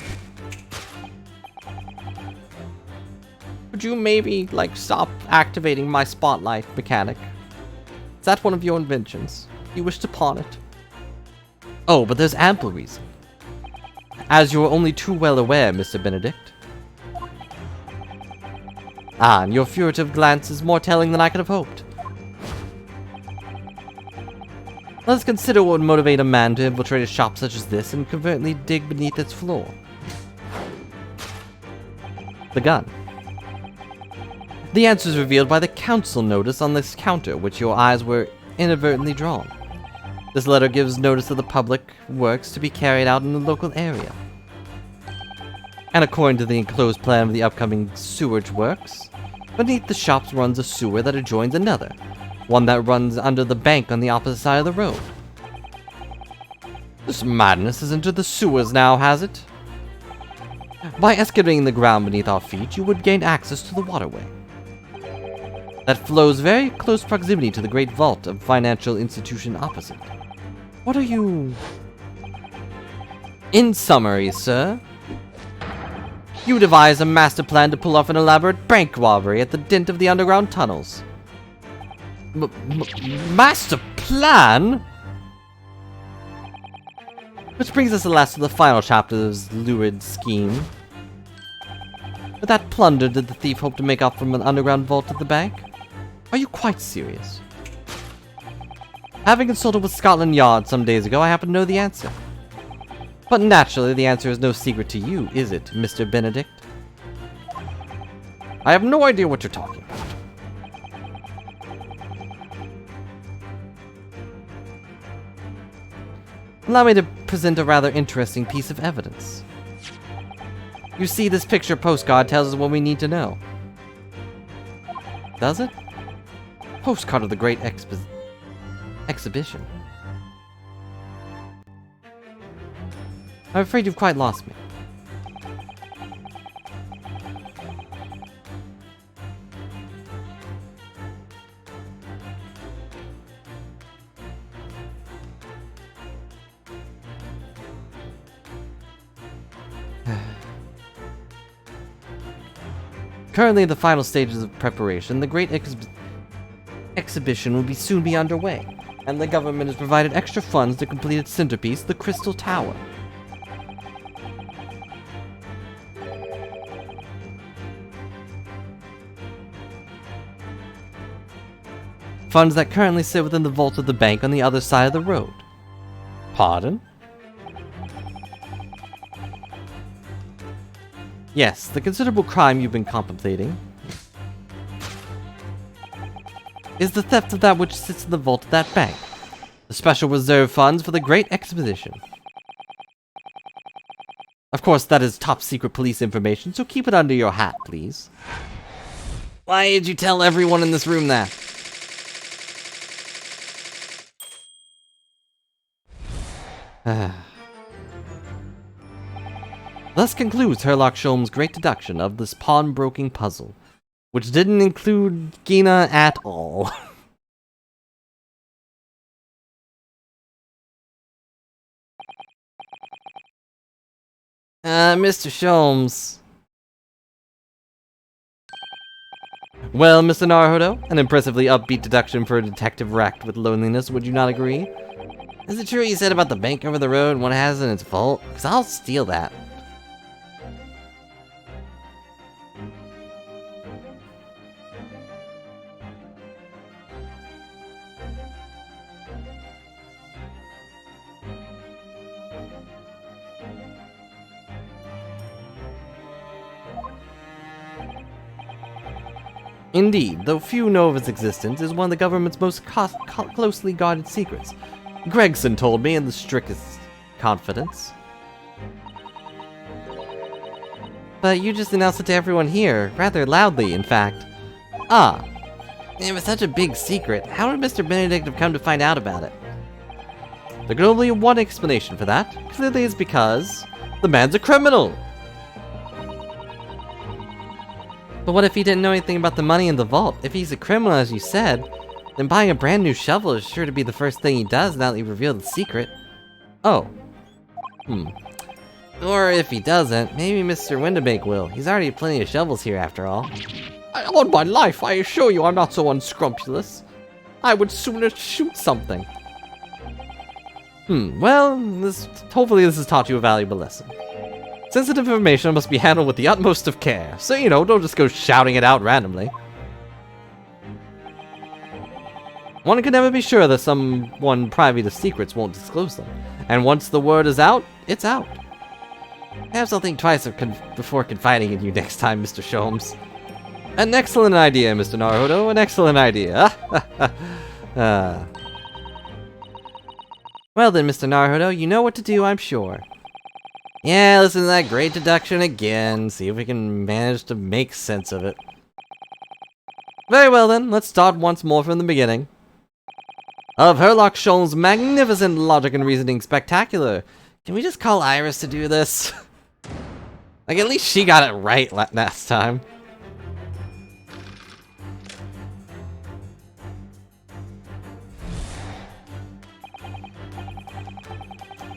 Would you maybe, like, stop activating my spotlight mechanic? Is that one of your inventions? You wish to pawn it? Oh, but there's ample reason. As you're only too well aware, Mr. Benedict. Ah, and your furtive glance is more telling than I could have hoped. Let us consider what would motivate a man to infiltrate a shop such as this and covertly dig beneath its floor. The gun. The answer is revealed by the council notice on this counter, which your eyes were inadvertently drawn. This letter gives notice of the public works to be carried out in the local area. And according to the enclosed plan of the upcoming sewage works, beneath the shops runs a sewer that adjoins another, one that runs under the bank on the opposite side of the road. This madness has entered the sewers now, has it? By excavating the ground beneath our feet, you would gain access to the waterway that flows very close proximity to the great vault of financial institution opposite. What are you... In summary, sir, you devise a master plan to pull off an elaborate bank robbery at the dint of the underground tunnels. Master plan? Which brings us at last to the final chapter of this lurid scheme. With that plunder, did the thief hope to make off from an underground vault at the bank? Are you quite serious? Having consulted with Scotland Yard some days ago, I happen to know the answer. But naturally, the answer is no secret to you, is it, Mr. Benedict? I have no idea what you're talking about. Allow me to present a rather interesting piece of evidence. You see, this picture postcard tells us what we need to know. Does it? Postcard of the Great Exhibition. I'm afraid you've quite lost me. Currently in the final stages of preparation, the Great Exhibition will soon be underway, and the government has provided extra funds to complete its centerpiece, the Crystal Tower. Funds that currently sit within the vault of the bank on the other side of the road. Pardon? Yes, the considerable crime you've been contemplating is the theft of that which sits in the vault of that bank. The special reserve funds for the Great Expedition. Of course, that is top secret police information, so keep it under your hat, please. Why did you tell everyone in this room that? Thus concludes Herlock Sholmes' great deduction of this pawnbroking puzzle, which didn't include Gina at all. Mr. Sholmes. Well, Mr. Naruhodo, an impressively upbeat deduction for a detective racked with loneliness, would you not agree? Is it true what you said about the bank over the road and what it has in its vault? Because I'll steal that. Indeed, though few know of its existence, it is one of the government's most closely guarded secrets. Gregson told me in the strictest confidence. But you just announced it to everyone here, rather loudly, in fact. Ah, it was such a big secret. How did Mr. Benedict have come to find out about it? There can only be one explanation for that. Clearly it's because the man's a criminal! But what if he didn't know anything about the money in the vault? If he's a criminal, as you said, then buying a brand new shovel is sure to be the first thing he does now that you revealed the secret. Oh. Or if he doesn't, maybe Mr. Windibank will. He's already plenty of shovels here after all. On my life, I assure you I'm not so unscrupulous. I would sooner shoot something. Well, hopefully this has taught you a valuable lesson. Sensitive information must be handled with the utmost of care, so don't just go shouting it out randomly. One can never be sure that someone privy to secrets won't disclose them, and once the word is out, it's out. Perhaps I'll think twice before confiding in you next time, Mr. Sholmes. An excellent idea, Mr. Naruhodo, an excellent idea. Well then, Mr. Naruhodo, you know what to do, I'm sure. Yeah, listen to that great deduction again, see if we can manage to make sense of it. Very well then, let's start once more from the beginning. Of Herlock Sholmes' magnificent logic and reasoning spectacular. Can we just call Iris to do this? Like, at least she got it right last time.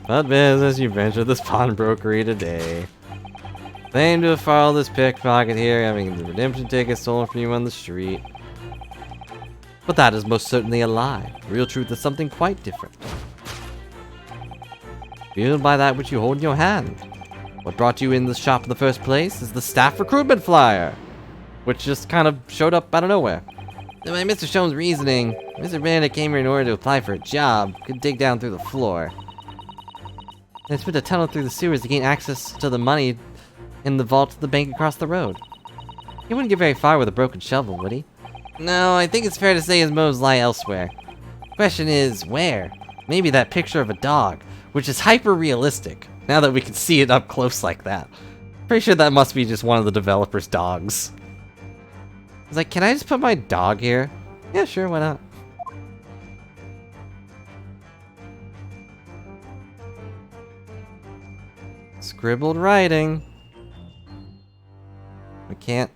What business you ventured this pawnbrokery today? Claim to have followed this pickpocket here, having the redemption ticket stolen from you on the street. But that is most certainly a lie. The real truth is something quite different. Fueled by that which you hold in your hand. What brought you in the shop in the first place is the staff recruitment flyer, which just kind of showed up out of nowhere. And by Mr. Sholmes' reasoning, Mr. Benedict came here in order to apply for a job, could dig down through the floor. And split a tunnel through the sewers to gain access to the money in the vault of the bank across the road. He wouldn't get very far with a broken shovel, would he? No, I think it's fair to say his motives lie elsewhere. Question is, where? Maybe that picture of a dog, which is hyper-realistic, now that we can see it up close like that. Pretty sure that must be just one of the developers' dogs. I was like, can I just put my dog here? Yeah, sure, why not? Scribbled writing. We can't.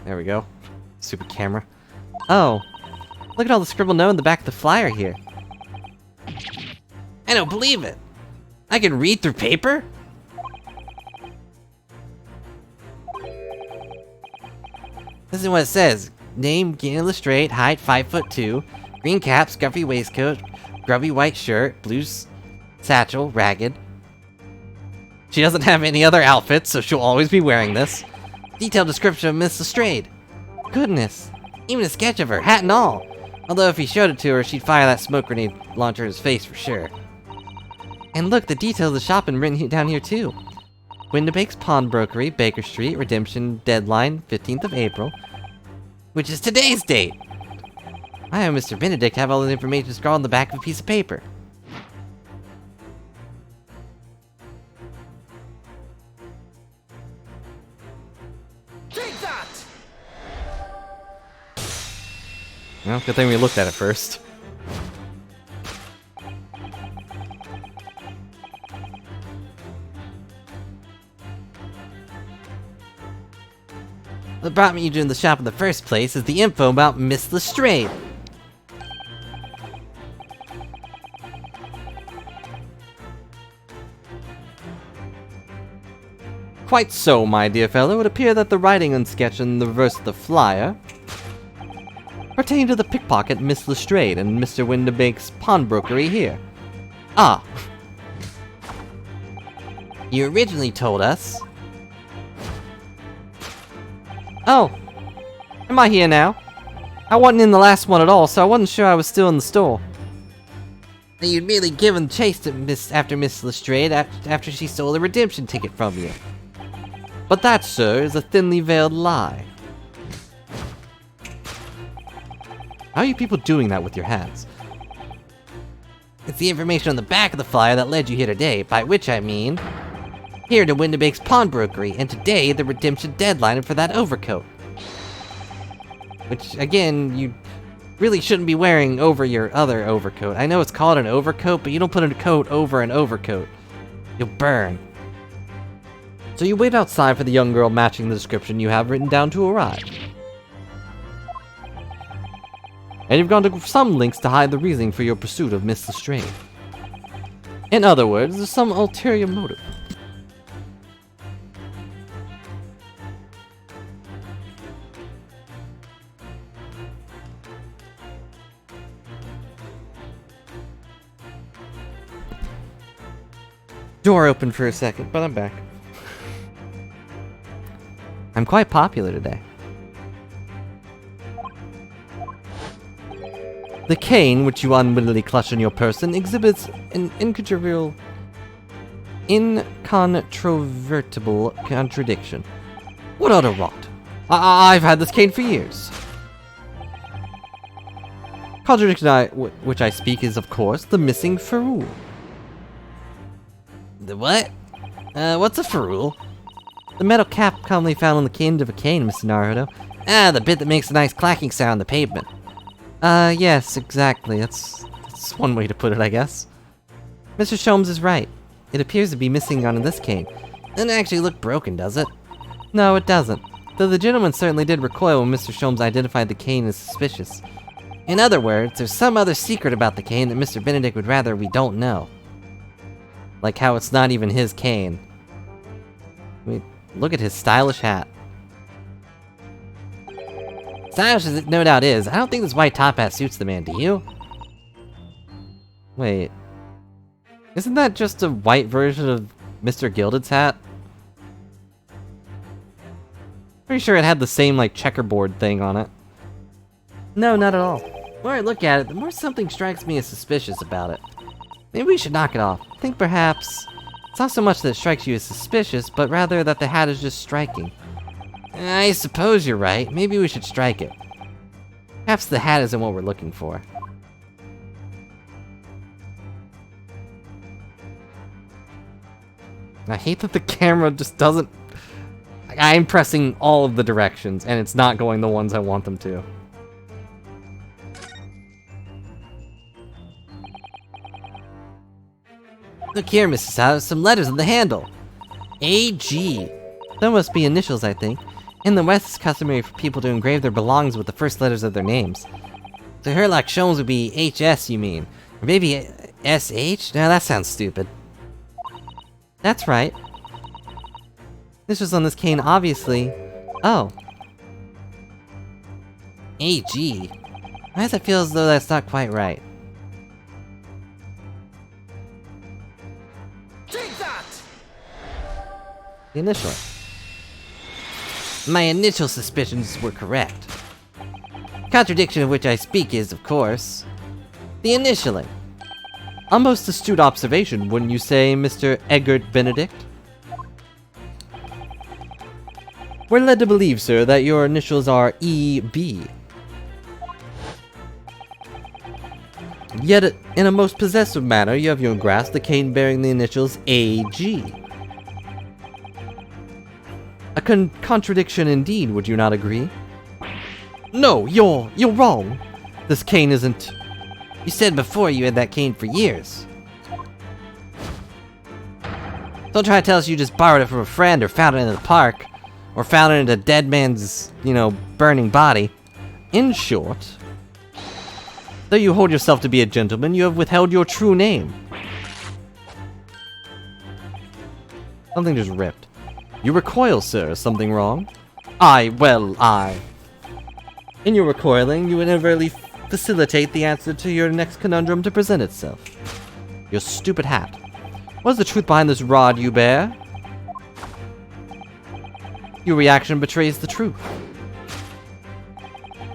There we go. Super camera. Oh, look at all the scribbled note in the back of the flyer here. I don't believe it. I can read through paper? This is what it says. Name, Gina Lestrade, height 5'2", green cap, scruffy waistcoat, grubby white shirt, blue satchel, ragged. She doesn't have any other outfits, so she'll always be wearing this. Detailed description of Miss Lestrade. Goodness, even a sketch of her, hat and all. Although if he showed it to her, she'd fire that smoke grenade launcher in his face for sure. And look, the details of the shop are written down here too. Windibake's Pawnbrokery, Baker Street, redemption deadline 15th of April, which is today's date. I and Mr. Benedict have all the information scrawled on the back of a piece of paper. Take that! Well, good thing we looked at it first. What brought me to the shop in the first place is the info about Miss Lestrade. Quite so, my dear fellow. It would appear that the writing on sketch in the reverse of the flyer pertain to the pickpocket Miss Lestrade and Mr. Windibake's pawnbrokery here. Ah. You originally told us... Oh. Am I here now? I wasn't in the last one at all, so I wasn't sure I was still in the store. That you'd merely given chase to after Miss Lestrade after she stole the redemption ticket from you. But that, sir, is a thinly veiled lie. How are you people doing that with your hands? It's the information on the back of the flyer that led you here today, by which I mean... Here to Windibake's Pawnbrokery, and today the redemption deadline for that overcoat. Which, again, you really shouldn't be wearing over your other overcoat. I know it's called an overcoat, but you don't put a coat over an overcoat. You'll burn. So you wait outside for the young girl matching the description you have written down to arrive. And you've gone to some lengths to hide the reasoning for your pursuit of Miss Lestrade. In other words, there's some ulterior motive. Door open for a second, but I'm back. I'm quite popular today. The cane, which you unwittingly clutch in your person, exhibits an incontrovertible contradiction. What utter rot! I've had this cane for years. Contradiction which I speak is, of course, the missing ferrule. The what? What's a ferrule? The metal cap commonly found on the end of a cane, Mr. Naruto. Ah, the bit that makes a nice clacking sound on the pavement. Yes, exactly. That's one way to put it, I guess. Mr. Sholmes is right. It appears to be missing on this cane. Doesn't actually look broken, does it? No, it doesn't. Though the gentleman certainly did recoil when Mr. Sholmes identified the cane as suspicious. In other words, there's some other secret about the cane that Mr. Benedict would rather we don't know. Like how it's not even his cane. I mean, look at his stylish hat. Stylish as it no doubt is, I don't think this white top hat suits the man, do you? Wait. Isn't that just a white version of Mr. Gilded's hat? Pretty sure it had the same, like, checkerboard thing on it. No, not at all. The more I look at it, the more something strikes me as suspicious about it. Maybe we should knock it off. I think perhaps it's not so much that it strikes you as suspicious, but rather that the hat is just striking. I suppose you're right. Maybe we should strike it. Perhaps the hat isn't what we're looking for. I hate that the camera just doesn't... I'm pressing all of the directions, and it's not going the ones I want them to. Look here, Mrs. House, some letters on the handle. A.G. There must be initials, I think. In the West, it's customary for people to engrave their belongings with the first letters of their names. So Herlock Sholmes would be H.S., you mean? Or maybe S.H.? No, that sounds stupid. That's right. Initials on this cane, obviously. Oh. A.G. Why does it feel as though that's not quite right? Take that! The initial. My initial suspicions were correct. Contradiction of which I speak is, of course, the initialing. A most astute observation, wouldn't you say, Mr. Egbert Benedict? We're led to believe, sir, that your initials are EB. Yet, in a most possessive manner, you have your own grasp the cane bearing the initials AG. A contradiction indeed, would you not agree? No, you're wrong. This cane isn't... You said before you had that cane for years. Don't try to tell us you just borrowed it from a friend or found it in the park. Or found it in a dead man's, burning body. In short, though you hold yourself to be a gentleman, you have withheld your true name. Something just ripped. You recoil, sir. Is something wrong? I. In your recoiling, you inadvertently facilitate the answer to your next conundrum to present itself. Your stupid hat. What is the truth behind this rod you bear? Your reaction betrays the truth.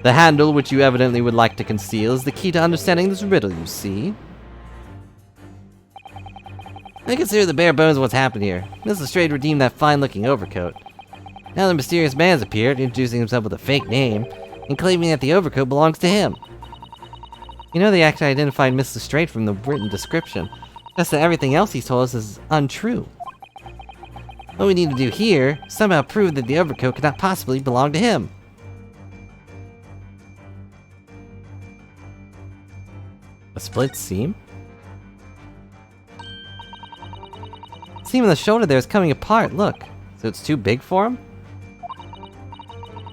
The handle, which you evidently would like to conceal, is the key to understanding this riddle, you see. I consider the bare bones of what's happened here. Mr. Straight redeemed that fine-looking overcoat. Now the mysterious man's appeared, introducing himself with a fake name, and claiming that the overcoat belongs to him. You know, they actually identified Mr. Straight from the written description. Just that everything else he's told us is untrue. What we need to do here is somehow prove that the overcoat could not possibly belong to him. A split seam? The seam on the shoulder there is coming apart, look. So it's too big for him?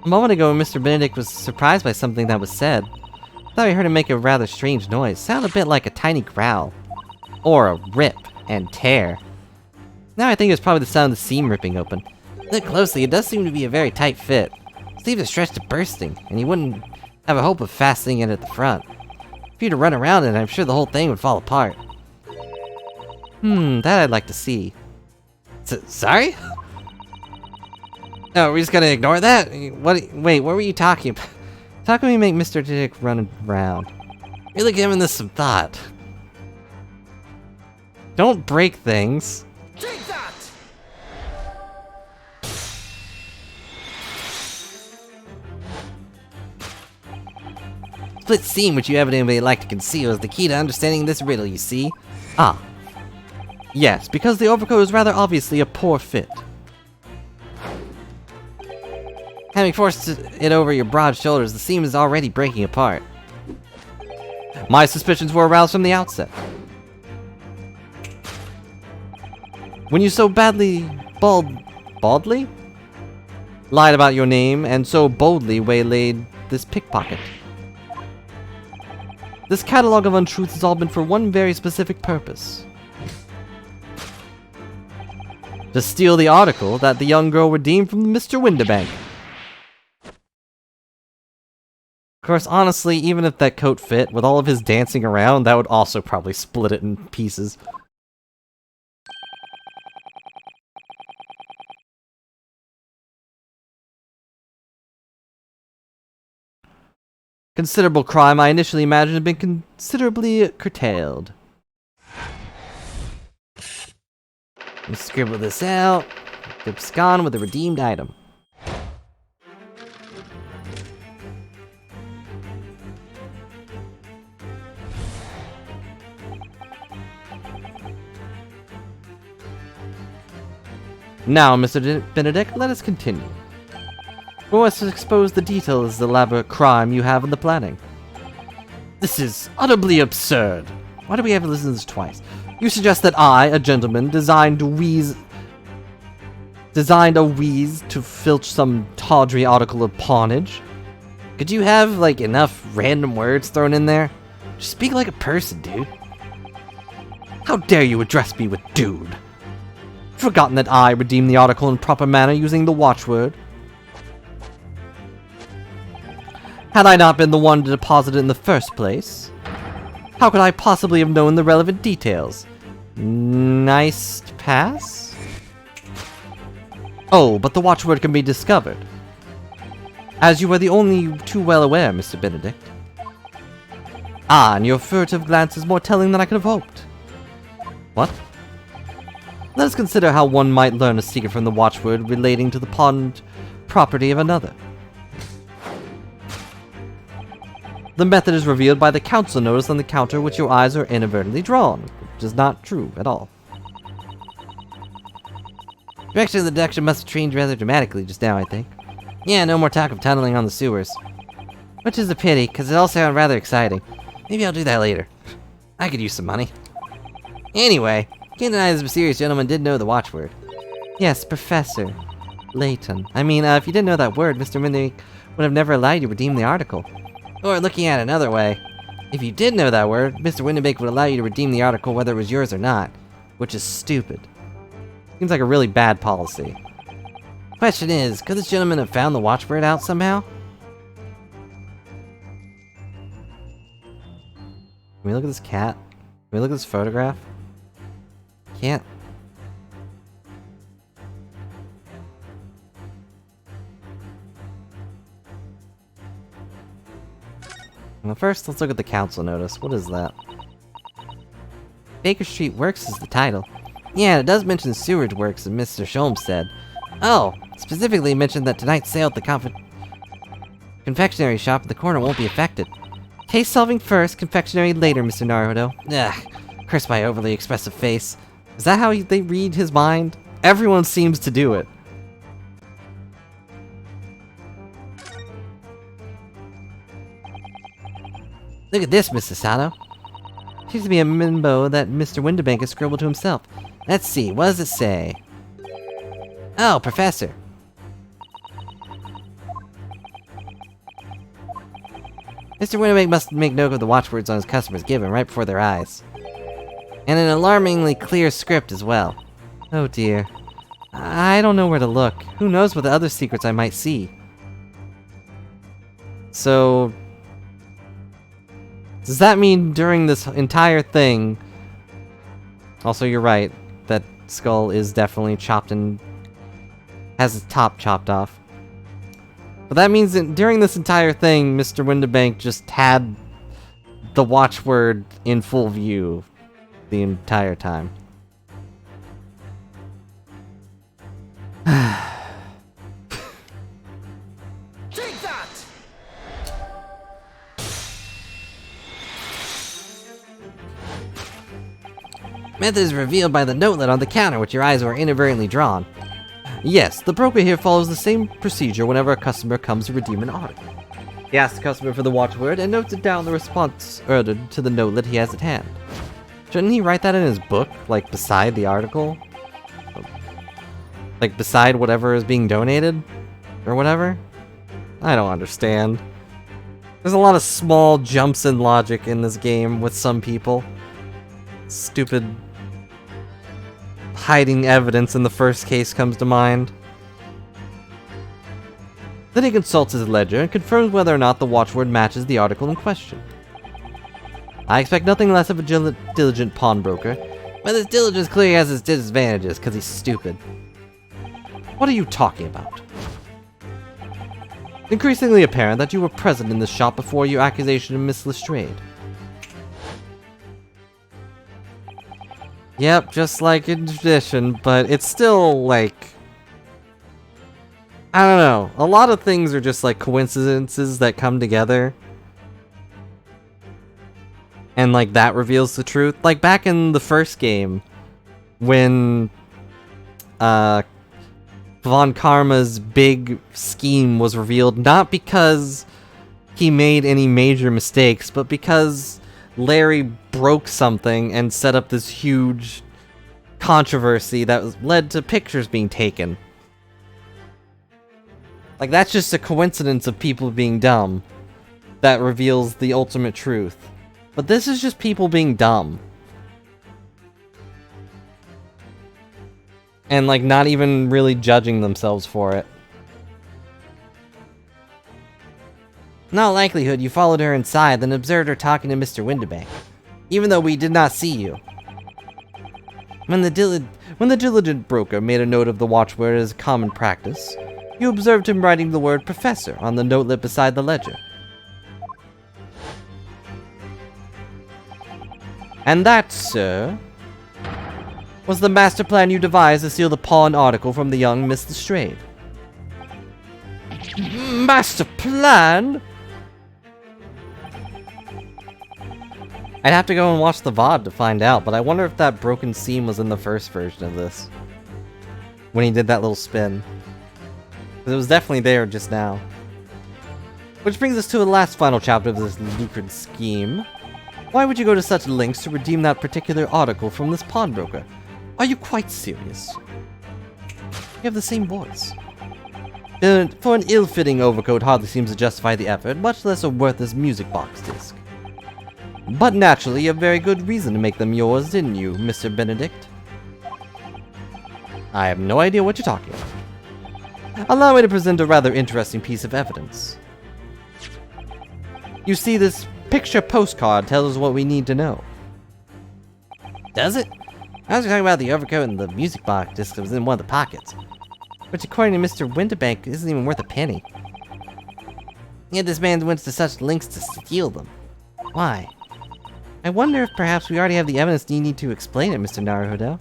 A moment ago when Mr. Benedict was surprised by something that was said, I thought he heard him make a rather strange noise. Sounded a bit like a tiny growl. Or a rip and tear. Now I think it was probably the sound of the seam ripping open. Look closely, it does seem to be a very tight fit. Sleeves are stretched to bursting, and you wouldn't have a hope of fastening it at the front. If you were to run around it, I'm sure the whole thing would fall apart. That I'd like to see. Sorry? Oh, we're just gonna ignore that? Wait, what were you talking about? How can we make Mr. Dick run around? Really giving this some thought. Don't break things. Take that! Split seam, which you evidently like to conceal, is the key to understanding this riddle, you see? Ah. Yes, because the overcoat is rather obviously a poor fit. Having forced it over your broad shoulders, the seam is already breaking apart. My suspicions were aroused from the outset. When you so baldly? Lied about your name, and so boldly waylaid this pickpocket. This catalog of untruths has all been for one very specific purpose. To steal the article that the young girl redeemed from Mr. Windibank. Of course, honestly, even if that coat fit, with all of his dancing around, that would also probably split it in pieces. Considerable crime I initially imagined had been considerably curtailed. Let's scribble this out. It's gone with a redeemed item. Now, Mr. Benedict, let us continue. We must expose the details of the elaborate crime you have in the planning. This is utterly absurd. Why do we have to listen to this twice? You suggest that I, a gentleman, designed a wheeze to filch some tawdry article of pawnage? Could you have, like, enough random words thrown in there? Just speak like a person, dude. How dare you address me with dude? Forgotten that I redeemed the article in proper manner using the watchword? Had I not been the one to deposit it in the first place? How could I possibly have known the relevant details? Nice pass? Oh, but the watchword can be discovered. As you were the only too well aware, Mr. Benedict. Ah, and your furtive glance is more telling than I could have hoped. What? Let us consider how one might learn a secret from the watchword relating to the property of another. The method is revealed by the council notice on the counter which your eyes are inadvertently drawn, which is not true at all. Direction of the deduction must have changed rather dramatically just now, I think. Yeah, no more talk of tunneling on the sewers. Which is a pity, because it all sounded rather exciting. Maybe I'll do that later. I could use some money. Anyway, can't deny this mysterious gentleman did know the watchword. Yes, Professor Layton. I mean, if you didn't know that word, Mr. Windibank would have never allowed you to redeem the article. Or, looking at it another way, if you did know that word, Mr. Windibank would allow you to redeem the article whether it was yours or not. Which is stupid. Seems like a really bad policy. Question is, could this gentleman have found the watchword out somehow? Can we look at this cat? Can we look at this photograph? Can't. Well, first, let's look at the council notice. What is that? Baker Street Works is the title. Yeah, it does mention sewage works, as Mr. Sholmes said. Oh, specifically mentioned that tonight's sale at the confectionery shop at the corner won't be affected. Case solving first, confectionery later, Mr. Naruto. Ugh, curse my overly expressive face. Is that how they read his mind? Everyone seems to do it. Look at this, Mr. Sato. Seems to be a memo that Mr. Windibank has scribbled to himself. Let's see, what does it say? Oh, Professor. Mr. Windibank must make note of the watchwords on his customers given right before their eyes. And an alarmingly clear script as well. Oh dear. I don't know where to look. Who knows what other secrets I might see. So... does that mean during this entire thing... Also, you're right. That skull is definitely chopped and... has its top chopped off. But that means that during this entire thing, Mr. Windibank just had the watchword in full view the entire time. Take that! Method is revealed by the notelet on the counter which your eyes were inadvertently drawn. Yes, the broker here follows the same procedure whenever a customer comes to redeem an article. He asks the customer for the watchword and notes it down the response ordered to the notelet he has at hand. Shouldn't he write that in his book, like beside the article? Like beside whatever is being donated? Or whatever? I don't understand. There's a lot of small jumps in logic in this game with some people. Stupid hiding evidence in the first case comes to mind. Then he consults his ledger and confirms whether or not the watchword matches the article in question. I expect nothing less of a diligent pawnbroker, but his diligence clearly has its disadvantages because he's stupid. What are you talking about? Increasingly apparent that you were present in this shop before your accusation of Miss Lestrade. Yep, just like in tradition, but it's still, like... I don't know. A lot of things are just, like, coincidences that come together. And, like, that reveals the truth. Like, back in the first game, when, Von Karma's big scheme was revealed, not because he made any major mistakes, but because Larry broke something and set up this huge controversy that led to pictures being taken. Like, that's just a coincidence of people being dumb that reveals the ultimate truth. But this is just people being dumb. And, like, not even really judging themselves for it. In all likelihood, you followed her inside, then observed her talking to Mr. Windibank, even though we did not see you. When the diligent broker made a note of the watchword as common practice, you observed him writing the word Professor on the notelet beside the ledger. And that, sir, was the master plan you devised to steal the pawn article from the young Miss Lestrade. master plan? I'd have to go and watch the VOD to find out, but I wonder if that broken seam was in the first version of this. When he did that little spin. 'Cause it was definitely there just now. Which brings us to the last final chapter of this lucrative scheme. Why would you go to such lengths to redeem that particular article from this pawnbroker? Are you quite serious? You have the same voice. For an ill-fitting overcoat hardly seems to justify the effort, much less a worthless music box disc. But naturally, you have very good reason to make them yours, didn't you, Mr. Benedict? I have no idea what you're talking about. Allow me to present a rather interesting piece of evidence. You see, this picture postcard tells us what we need to know. Does it? I was talking about the overcoat and the music box disc that was in one of the pockets. Which, according to Mr. Winterbank, isn't even worth a penny. Yet this man went to such lengths to steal them. Why? I wonder if perhaps we already have the evidence you need to explain it, Mr. Naruhodo.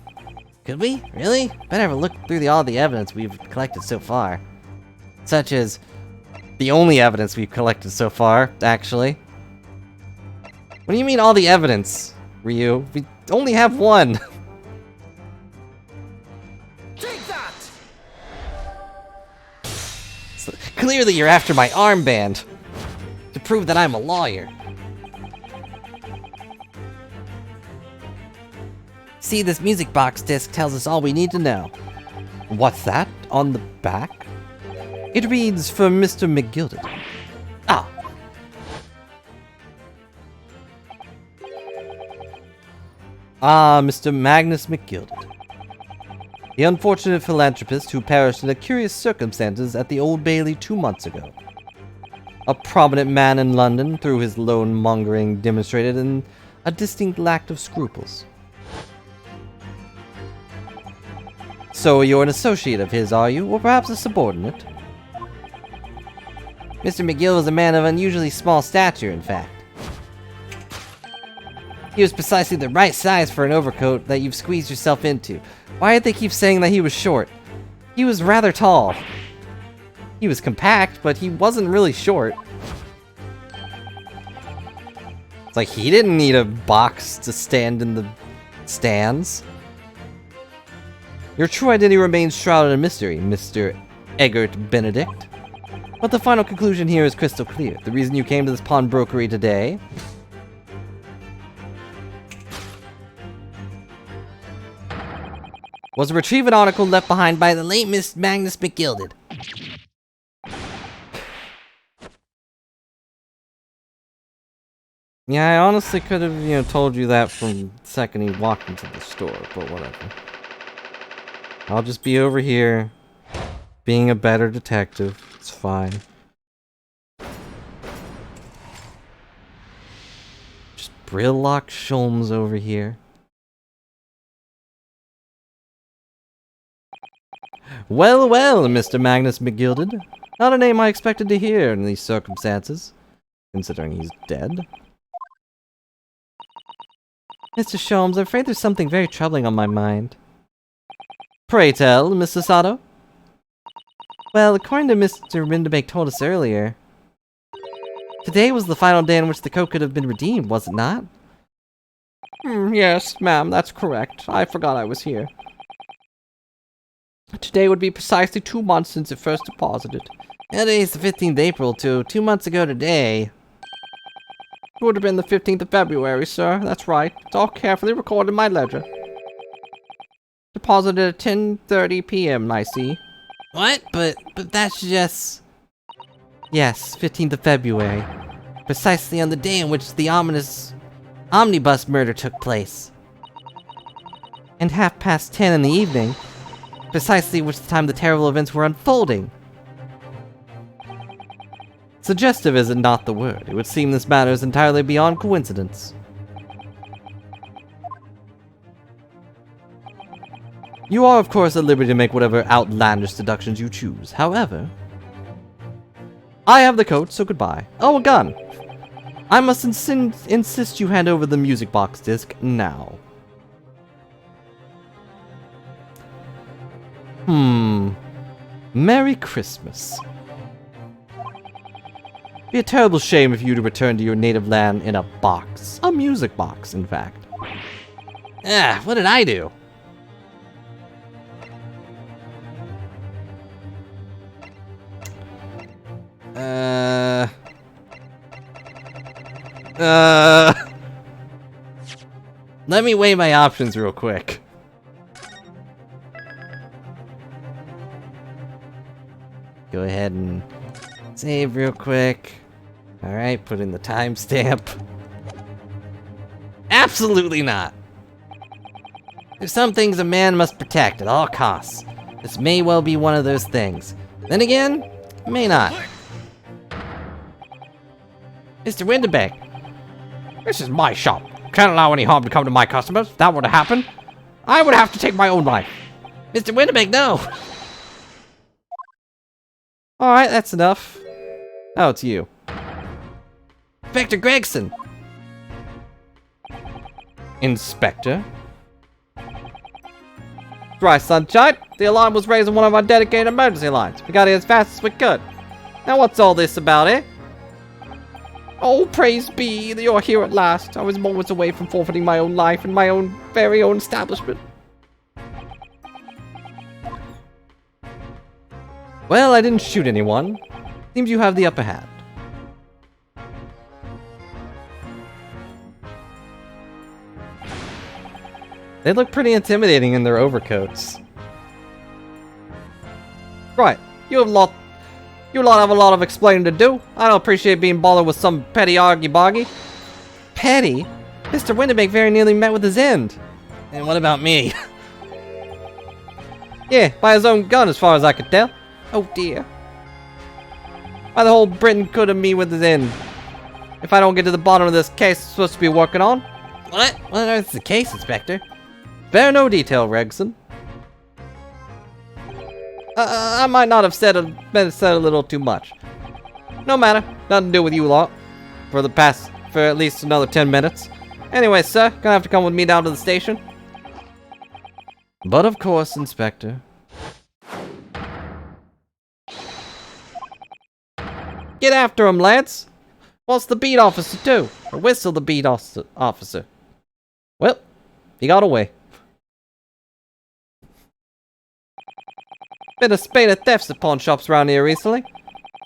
Could we? Really? Better have a look through all the evidence we've collected so far. Such as the only evidence we've collected so far, actually. What do you mean all the evidence, Ryu? We only have one. Take that! So, clearly you're after my armband. To prove that I'm a lawyer. See, this music box disc tells us all we need to know. What's that? On the back? It reads, for Mr. Mcgill. Ah. Mr. Magnus Mcgill. The unfortunate philanthropist who perished in curious circumstances at the Old Bailey 2 months ago. A prominent man in London, through his loan-mongering, demonstrated a distinct lack of scruples. So you're an associate of his, are you? Or perhaps a subordinate? Mr. Mcgill was a man of unusually small stature, in fact. He was precisely the right size for an overcoat that you've squeezed yourself into. Why did they keep saying that he was short? He was rather tall. He was compact, but he wasn't really short. It's like he didn't need a box to stand in the stands. Your true identity remains shrouded in mystery, Mr. Eggert Benedict. But the final conclusion here is crystal clear. The reason you came to this pawnbrokery today was to retrieve an article left behind by the late Miss Magnus Mcgilded. Yeah, I honestly could have, told you that from the second he walked into the store, but whatever. I'll just be over here, being a better detective. It's fine. Just Brillock Sholmes over here. Well, well, Mr. Magnus Mcgilded. Not a name I expected to hear in these circumstances, considering he's dead. Mr. Sholmes, I'm afraid there's something very troubling on my mind. Pray tell, Mr. Sato. Well, according to Mr. Winterbank told us earlier, today was the final day on which the coat could have been redeemed, was it not? Yes, ma'am, that's correct. I forgot I was here. Today would be precisely 2 months since it first deposited. Today is the 15th of April, 2 months ago today. It would have been the 15th of February, sir. That's right. It's all carefully recorded in my ledger. Deposited at 10:30 p.m., I see. What? But that's just... Yes, 15th of February. Precisely on the day in which the ominous omnibus murder took place. And 10:30 in the evening, precisely which time the terrible events were unfolding. Suggestive is not the word. It would seem this matter is entirely beyond coincidence. You are, of course, at liberty to make whatever outlandish deductions you choose. However, I have the coat, so goodbye. Oh, a gun! I must insist you hand over the music box disc now. Merry Christmas. Be a terrible shame if you to return to your native land in a box. A music box, in fact. Ah, what did I do? Let me weigh my options real quick. Go ahead and save real quick. Alright, put in the timestamp. Absolutely not! There's some things a man must protect at all costs. This may well be one of those things. Then again, it may not. Mr. Winterbeck, This is my shop. Can't allow any harm to come to my customers. If that were to happen, I would have to take my own life. Mr. Winterbeck, no! Alright, that's enough. Oh, it's you. Inspector Gregson! Inspector? Right, Sunshine. The alarm was raised on one of our dedicated emergency lines. We got here as fast as we could. Now what's all this about, eh? Oh, praise be that you're here at last. I was moments away from forfeiting my own life and my own very own establishment. Well, I didn't shoot anyone. Seems you have the upper hand. They look pretty intimidating in their overcoats. Right, you lot have a lot of explaining to do. I don't appreciate being bothered with some petty argy-bargy. Petty? Mr. Winterbeck very nearly met with his end. And what about me? Yeah, by his own gun as far as I could tell. Oh dear. Why the whole Britain could have me with his end. If I don't get to the bottom of this case I'm supposed to be working on. What? What on earth is the case, Inspector? Spare no detail, Gregson. I might not have said a little too much. No matter, nothing to do with you lot. For at least another 10 minutes. Anyway, sir, gonna have to come with me down to the station. But of course, Inspector. Get after him, lads. What's the beat officer do? Or whistle the beat officer. Well, he got away. Been a spate of thefts at pawn shops around here recently.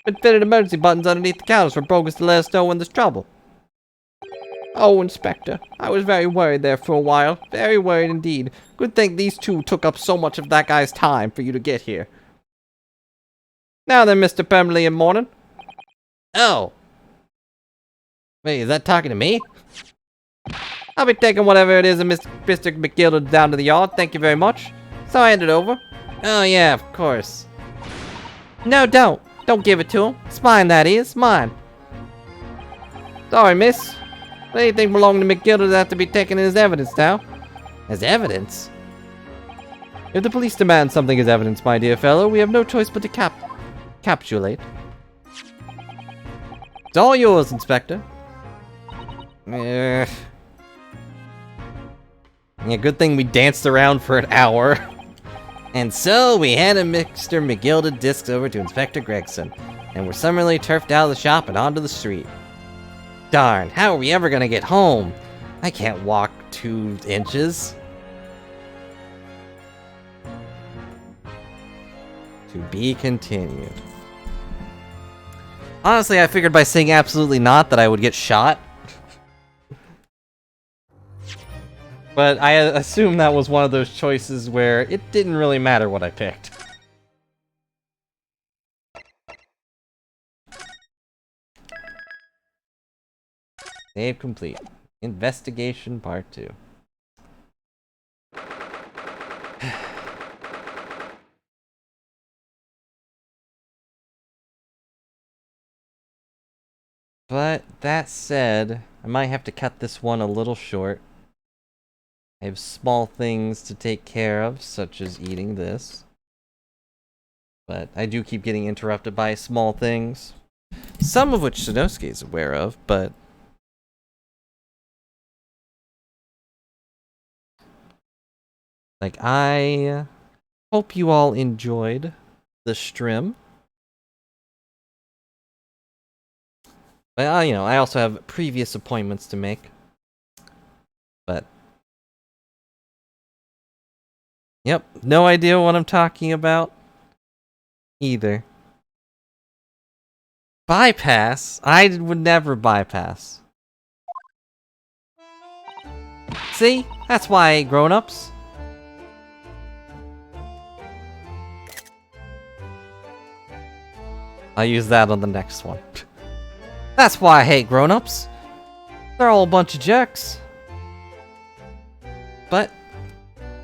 Been fitted emergency buttons underneath the counters for brokers to let us know when there's trouble. Oh, Inspector, I was very worried there for a while. Very worried indeed. Good thing these two took up so much of that guy's time for you to get here. Now then, Mr. Pemberley and Morning. Oh! Wait, is that talking to me? I'll be taking whatever it is and Mr. Mcgill down to the yard. Thank you very much. So I hand it over. Oh yeah, of course. No, don't. Don't give it to him. It's mine, that is. Mine. Sorry, miss. Anything belonging to Mcgill does have to be taken as evidence now. As evidence? If the police demand something as evidence, my dear fellow, we have no choice but to capitulate. It's all yours, Inspector. Yeah, good thing we danced around for an hour. And so we handed Mr. Mcgill the discs over to Inspector Gregson, and were summarily turfed out of the shop and onto the street. Darn, how are we ever gonna get home? I can't walk 2 inches. To be continued. Honestly, I figured by saying absolutely not that I would get shot. But I assume that was one of those choices where it didn't really matter what I picked. Save complete. Investigation part 2. But that said, I might have to cut this one a little short. I have small things to take care of, such as eating this. But I do keep getting interrupted by small things. Some of which Shinosuke is aware of, but... I hope you all enjoyed the stream. But, I also have previous appointments to make. But... Yep, no idea what I'm talking about. Either. Bypass? I would never bypass. See? That's why I hate grown-ups. I'll use that on the next one. That's why I hate grown-ups. They're all a bunch of jerks. But,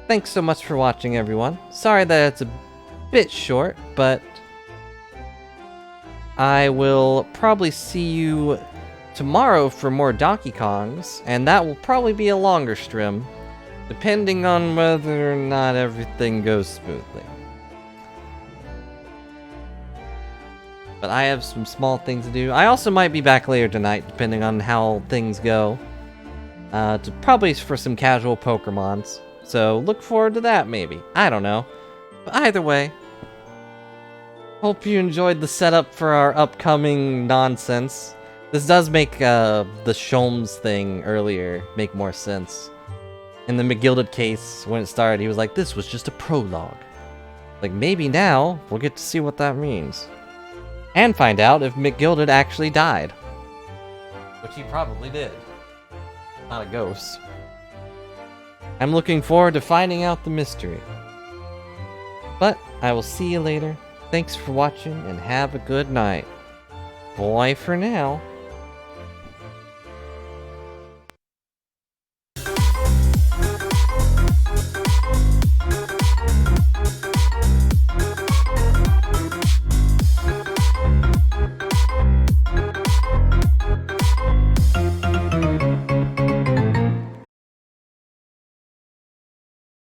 thanks so much for watching, everyone. Sorry that it's a bit short, but I will probably see you tomorrow for more Donkey Kongs, and that will probably be a longer stream, depending on whether or not everything goes smoothly. But I have some small things to do. I also might be back later tonight, depending on how things go. Probably for some casual Pokemons. So look forward to that, maybe. I don't know. But either way, hope you enjoyed the setup for our upcoming nonsense. This does make the Sholmes thing earlier make more sense. In the Mcgilded case, when it started, he was like, this was just a prologue. Like, maybe now, we'll get to see what that means. And find out if Mcgilded actually died. Which he probably did. Not a ghost. I'm looking forward to finding out the mystery. But, I will see you later. Thanks for watching, and have a good night. Bye for now.